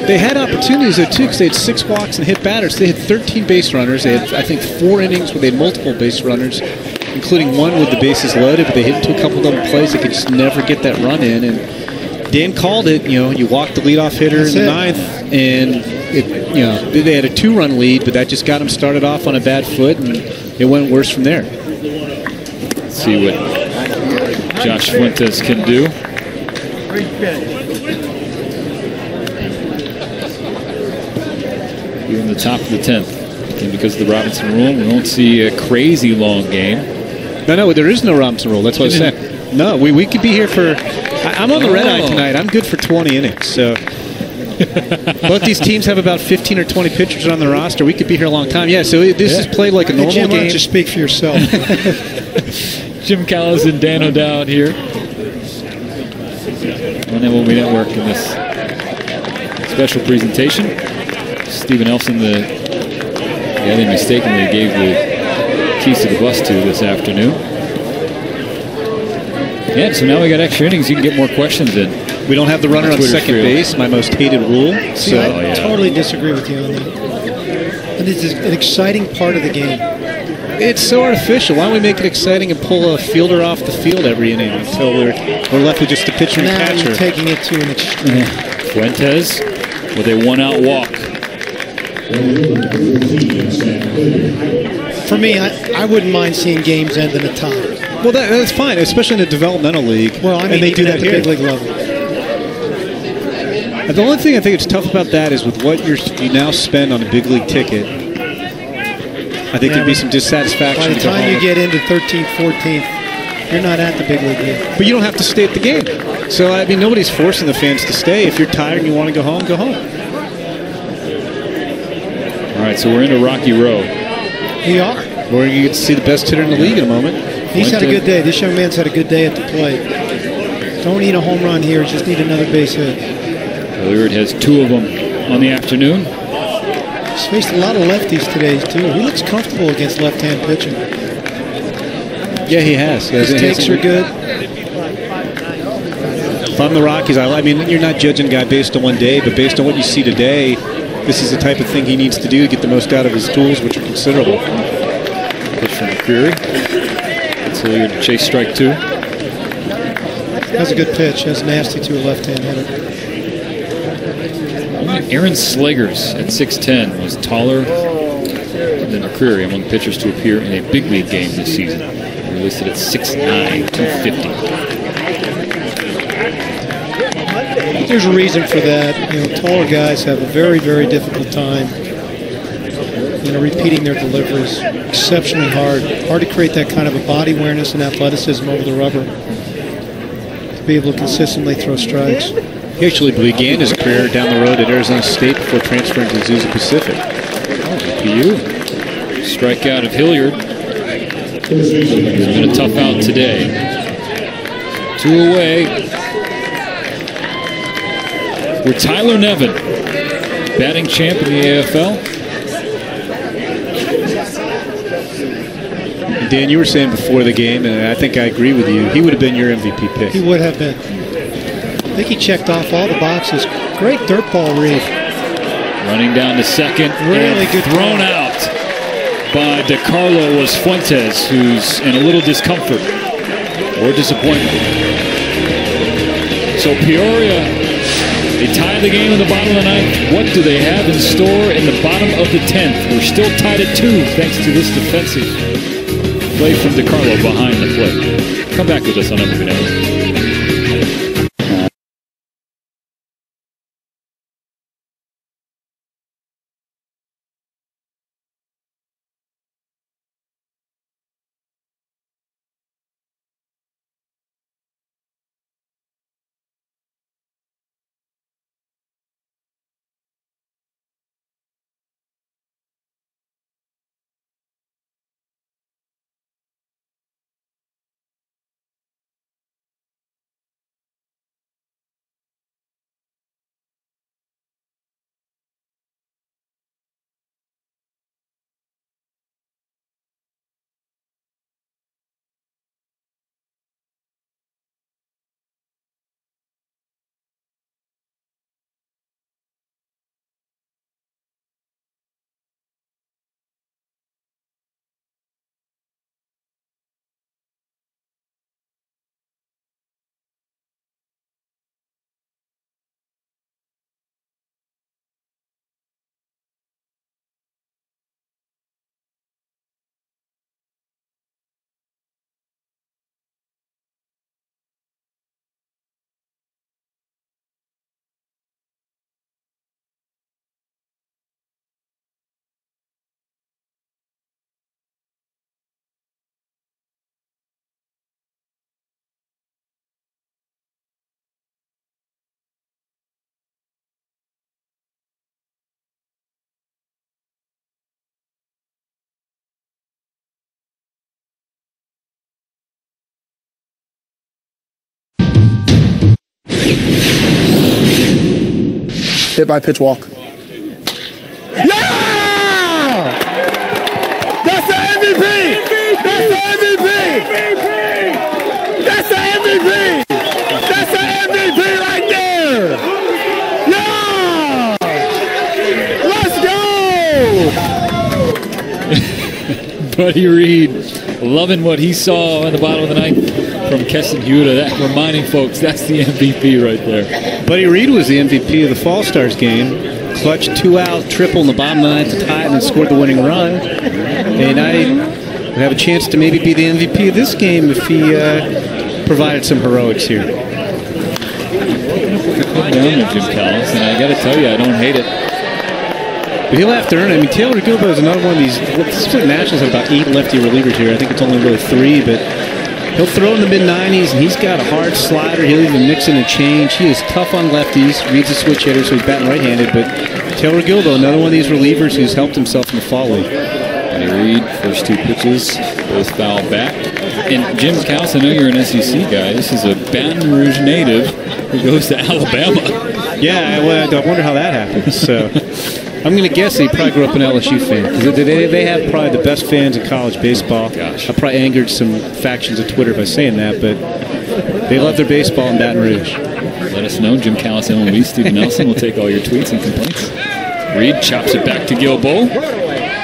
They had opportunities there, too, because they had 6 walks and hit batters. They had 13 base runners. They had, I think, 4 innings where they had multiple base runners, including 1 with the bases loaded, but they hit into a couple double plays. They could just never get that run in. And Dan called it, you walked the leadoff hitter in the 9th, and they had a 2-run lead, but that just got them started off on a bad foot, and it went worse from there. Let's see what Josh Fuentes can do. Here in the top of the 10th, and because of the Robinson rule, we won't see a crazy long game. No, there is no Robinson rule. That's what I said. No, we could be here for. I'm on the red eye tonight. I'm good for 20 innings. So both these teams have about 15 or 20 pitchers on the roster. We could be here a long time. Yeah, so this is played like a normal Jim, game. Why don't you speak for yourself? Jim Callis and Dan O'Dowd here. And then we'll be network in this special presentation. Stephen Elson, the guy they mistakenly gave the keys to the bus to this afternoon. Yeah, so now we got extra innings. You can get more questions in. We don't have the runner on second base, my most hated rule. See, I totally disagree with you on that. And it's an exciting part of the game. It's so artificial. Why don't we make it exciting and pull a fielder off the field every inning until we're left with just a pitcher and catcher? Now you're taking it to an extreme. Fuentes with a 1-out walk. For me, I wouldn't mind seeing games end in a tie. Well, that's fine, especially in a developmental league. Well, I mean, and they do that at the here. big league level. The only thing I think it's tough about that is with what you now spend on a big league ticket, I think there'd be some dissatisfaction. By the time you get into 13th, 14th, you're not at the big league game. But you don't have to stay at the game. So, I mean, nobody's forcing the fans to stay. If you're tired and you want to go home, go home. All right, so we're into Rocky Row. We are. Where you get to see the best hitter in the league in a moment. He's had a good day. This young man's had a good day at the plate. Don't need a home run here. Just need another base hit. Hilliard has 2 of them on the afternoon. He's faced a lot of lefties today, too. He looks comfortable against left-hand pitching. Yeah, he has. His takes are good. If I'm the Rockies, I mean, you're not judging a guy based on one day, but based on what you see today, this is the type of thing he needs to do to get the most out of his tools, which are considerable. Pitch from McCreary. It's Hilliard to chase strike 2. That's a good pitch. That's nasty to a left-hand hitter. Aaron Slegers at 6'10" was taller than McCreary among pitchers to appear in a big league game this season. They're listed at 6'9", 250. There's a reason for that. Taller guys have a very, very difficult time repeating their deliveries. Exceptionally hard to create that kind of a body awareness and athleticism over the rubber to be able to consistently throw strikes. He actually began his career down the road at Arizona State before transferring to Azusa Pacific. PU. Strikeout of Hilliard. It's been a tough out today. 2 away. with Tyler Nevin, batting champ in the AFL. Dan, you were saying before the game, and I think I agree with you, he would have been your MVP pick. He would have been. I think he checked off all the boxes. Great dirt ball read. Running down to second. Really good thrown out by DeCarlo was Fuentes, who's in a little discomfort or disappointment. So Peoria, they tie the game in the bottom of the ninth. What do they have in store in the bottom of the 10th? We're still tied at 2 thanks to this defensive play from DeCarlo behind the plate. Come back with us on MVP Network. Hit by pitch walk. Yeah! That's the MVP! That's the MVP! That's the MVP! That's the MVP right there! Yeah! Let's go! Buddy Reed loving what he saw at the bottom of the ninth from Keston Huda. That reminding folks, that's the MVP right there. Buddy Reed was the MVP of the Fall Stars game. Clutch 2-out triple in the bottom of the ninth to tie it and scored the winning run. And I would have a chance to maybe be the MVP of this game if he provided some heroics here. Put down there, Jim Callis, and I got to tell you, I don't hate it. But he'll have to earn it. I mean, Taylor Gilbo is another one of these. The Nationals have about 8 lefty relievers here. I think it's only really 3, but he'll throw in the mid-90s, and he's got a hard slider. He'll even mix in a change. He is tough on lefties, reads a switch hitter, so he's batting right-handed. But Taylor Gilbo, another one of these relievers who's helped himself in the fall league. Buddy Reed, first 2 pitches, both foul back. And Jim Callis, I know you're an SEC guy. This is a Baton Rouge native who goes to Alabama. Yeah, well, I wonder how that happens. So I'm going to guess he probably grew up an LSU fan, because they have probably the best fans in college baseball. Gosh. I probably angered some factions of Twitter by saying that, but they love their baseball in Baton Rouge. Let us know, Jim Callis, MLB, Steve Nelson will take all your tweets and complaints. Reed chops it back to Gilbo,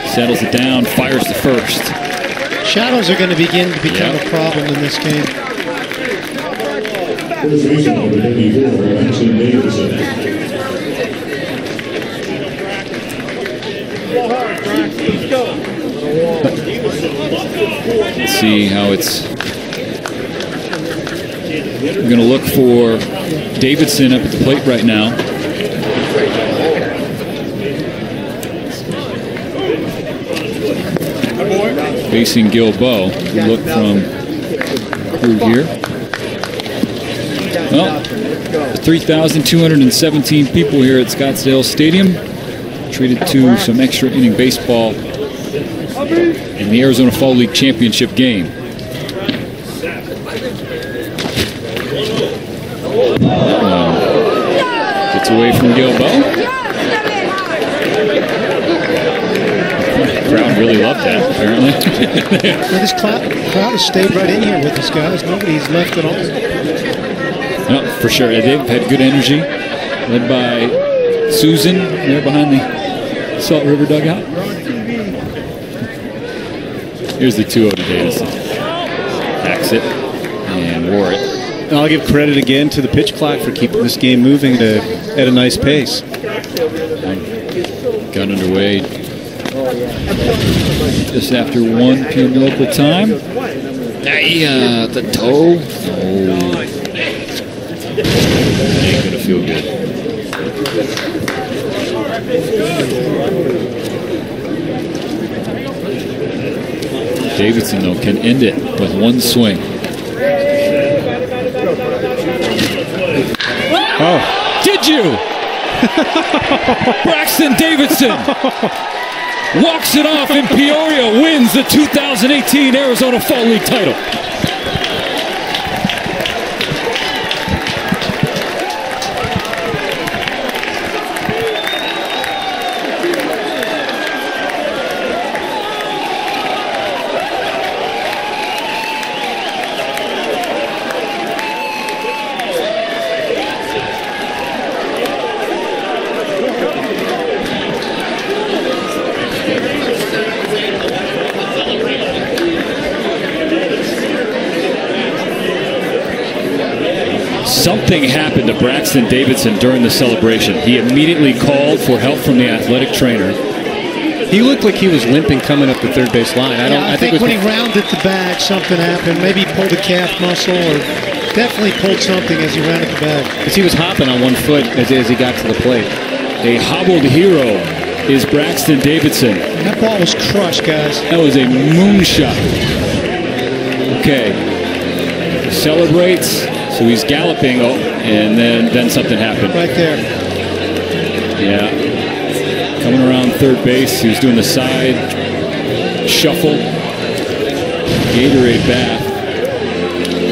settles it down, fires to first. Shadows are going to begin to become a problem in this game. Let's see how it's going to look for Davidson up at the plate right now. Facing Gilbo. We look from through here. Well, 3,217 people here at Scottsdale Stadium. Treated to some extra inning baseball in the Arizona Fall League Championship game. Gets away from Gilbo. The crowd really loved that, apparently. Well, this crowd has stayed right in here with us, guys. Nobody's left at all. No, for sure. They've had good energy, led by Susan there behind the Salt River dugout. Here's the 2-0 to Davidson. Backs it and wore it. And I'll give credit again to the pitch clock for keeping this game moving at a nice pace. Got underway just after 1 p.m. local time. The toe. Oh. Ain't gonna feel good. Davidson, though, can end it with one swing. Oh. Did you? Braxton Davidson walks it off, and Peoria wins the 2018 Arizona Fall League title. Something happened to Braxton Davidson during the celebration. He immediately called for help from the athletic trainer. He looked like he was limping coming up the third base line. I think when he rounded the bag, something happened. Maybe he pulled a calf muscle or definitely pulled something as he rounded the bag. Because he was hopping on one foot as he got to the plate. A hobbled hero is Braxton Davidson. That ball was crushed, guys. That was a moonshot. Okay. Celebrates. So he's galloping, and then something happened. Right there. Yeah. Coming around third base, he was doing the side shuffle. Gatorade bath.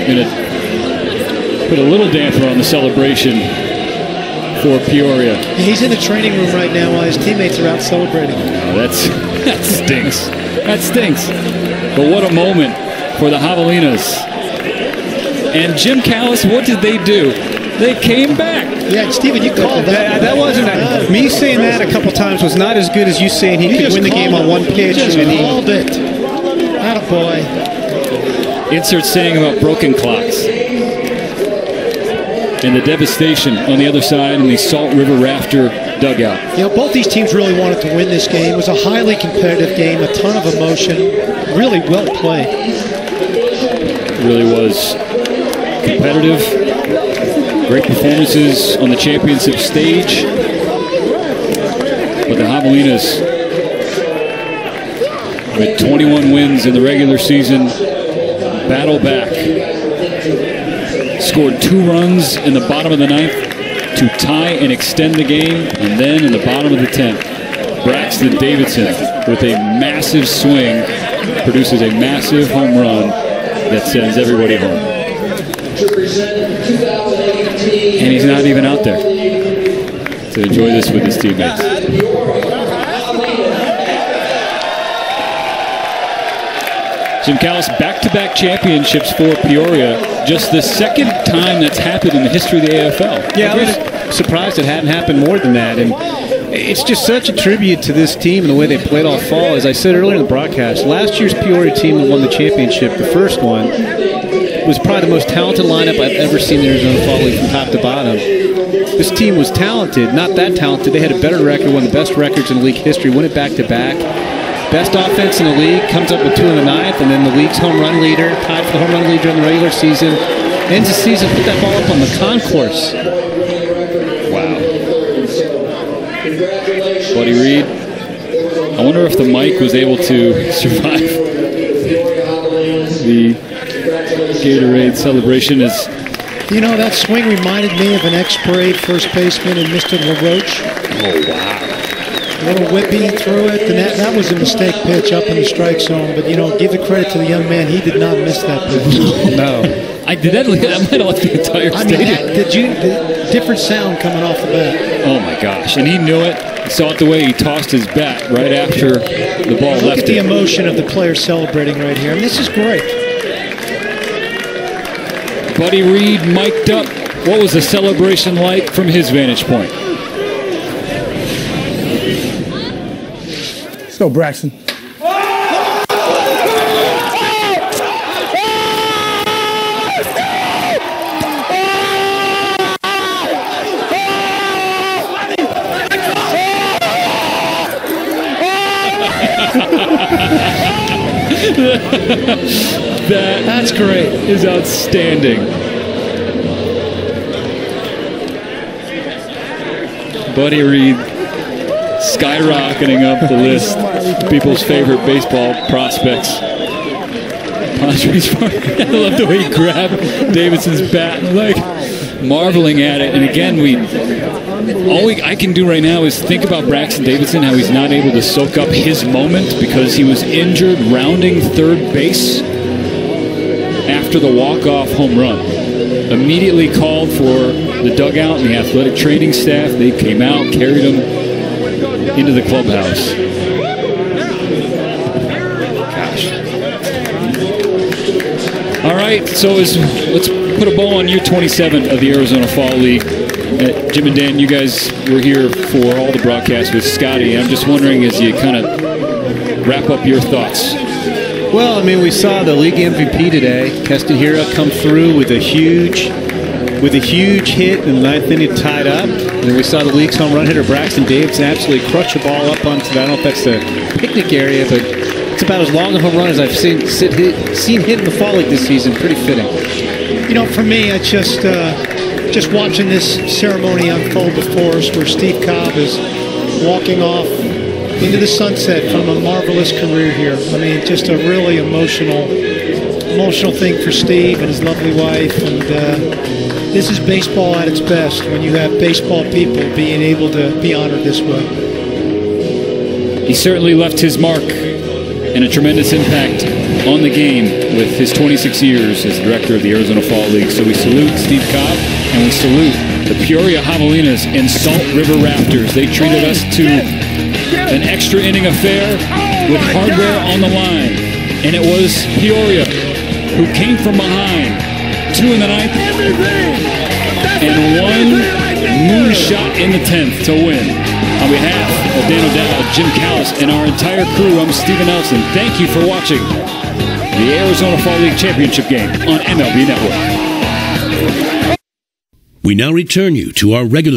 Gonna put a little damper on the celebration for Peoria. He's in the training room right now while his teammates are out celebrating. Oh, that stinks. That stinks. But what a moment for the Javelinas. And Jim Callis, what did they do? They came back. Yeah, Steven, you called that. That wasn't me saying that a couple times was not as good as you saying he could win the game on one pitch. You just called it. Attaboy. Insert saying about broken clocks. And the devastation on the other side in the Salt River Rafter dugout. You know, both these teams really wanted to win this game. It was a highly competitive game, a ton of emotion, really well played. It really was. Competitive, great performances on the championship stage, but the Javelinas, with 21 wins in the regular season, battle back, scored 2 runs in the bottom of the 9th to tie and extend the game, and then in the bottom of the 10th, Braxton Davidson with a massive swing produces a massive home run that sends everybody home. And he's not even out there to enjoy this with his teammates. Jim Callis, back-to-back championships for Peoria. Just the second time that's happened in the history of the AFL. Yeah, I was surprised it hadn't happened more than that. And it's just such a tribute to this team and the way they played all fall. As I said earlier in the broadcast, last year's Peoria team that won the championship, the first one, was probably the most talented lineup I've ever seen in the Arizona Fall League from top to bottom. This team was talented, not that talented. They had a better record, one of the best records in league history, won it back-to-back. Best offense in the league, comes up with 2 in the 9th, and then the league's home run leader, tied for the home run leader during the regular season. Ends the season, put that ball up on the concourse. Wow. Buddy Reed, I wonder if the mic was able to survive the Gatorade celebration. You know, that swing reminded me of an ex-Parade first baseman in Mr. LaRoche. Oh, wow. A little whippy through it, and that was a mistake pitch up in the strike zone. But, give the credit to the young man. He did not miss that pitch. No. That might have left the entire stadium. The different sound coming off the bat. Oh, my gosh. And he knew it. Saw it the way he tossed his bat right after the ball left. Look at the emotion of the players celebrating right here. This is great. Buddy Reed mic'd up. What was the celebration like from his vantage point? Let's go, Braxton. That's great. Is outstanding. Buddy Reed skyrocketing up the list of people's favorite baseball prospects. I love the way he grabbed Davidson's bat and marveling at it. And again, all I can do right now is think about Braxton Davidson, how he's not able to soak up his moment because he was injured rounding third base after the walk-off home run. Immediately called for the dugout and the athletic training staff. They came out, carried him into the clubhouse. Gosh. All right, so let's put a bow on year 27 of the Arizona Fall League. Jim and Dan, you guys were here for all the broadcasts with Scotty. I'm just wondering, as you kind of wrap up your thoughts. Well, we saw the league MVP today, Keston Hiura, come through with a huge hit in the ninth inning, tied up. And then we saw the league's home run hitter, Braxton Davidson, absolutely crush the ball up onto I don't know if that's the picnic area, but it's about as long a home run as I've seen hit in the Fall League this season. Pretty fitting. For me, it's just watching this ceremony unfold before us, where Steve Cobb is walking off into the sunset from a marvelous career here. Just a really emotional thing for Steve and his lovely wife. And this is baseball at its best, when you have baseball people being able to be honored this way. He certainly left his mark and a tremendous impact on the game with his 26 years as director of the Arizona Fall League. So we salute Steve Cobb, and we salute the Peoria Javelinas and Salt River Rafters. They treated us to an extra inning affair with hardware on the line. And it was Peoria who came from behind, 2 in the ninth, and 1 moonshot in the 10th to win. On behalf of Dan O'Dowd, Jim Callis, and our entire crew, I'm Steven Nelson. Thank you for watching the Arizona Fall League Championship game on MLB Network. We now return you to our regular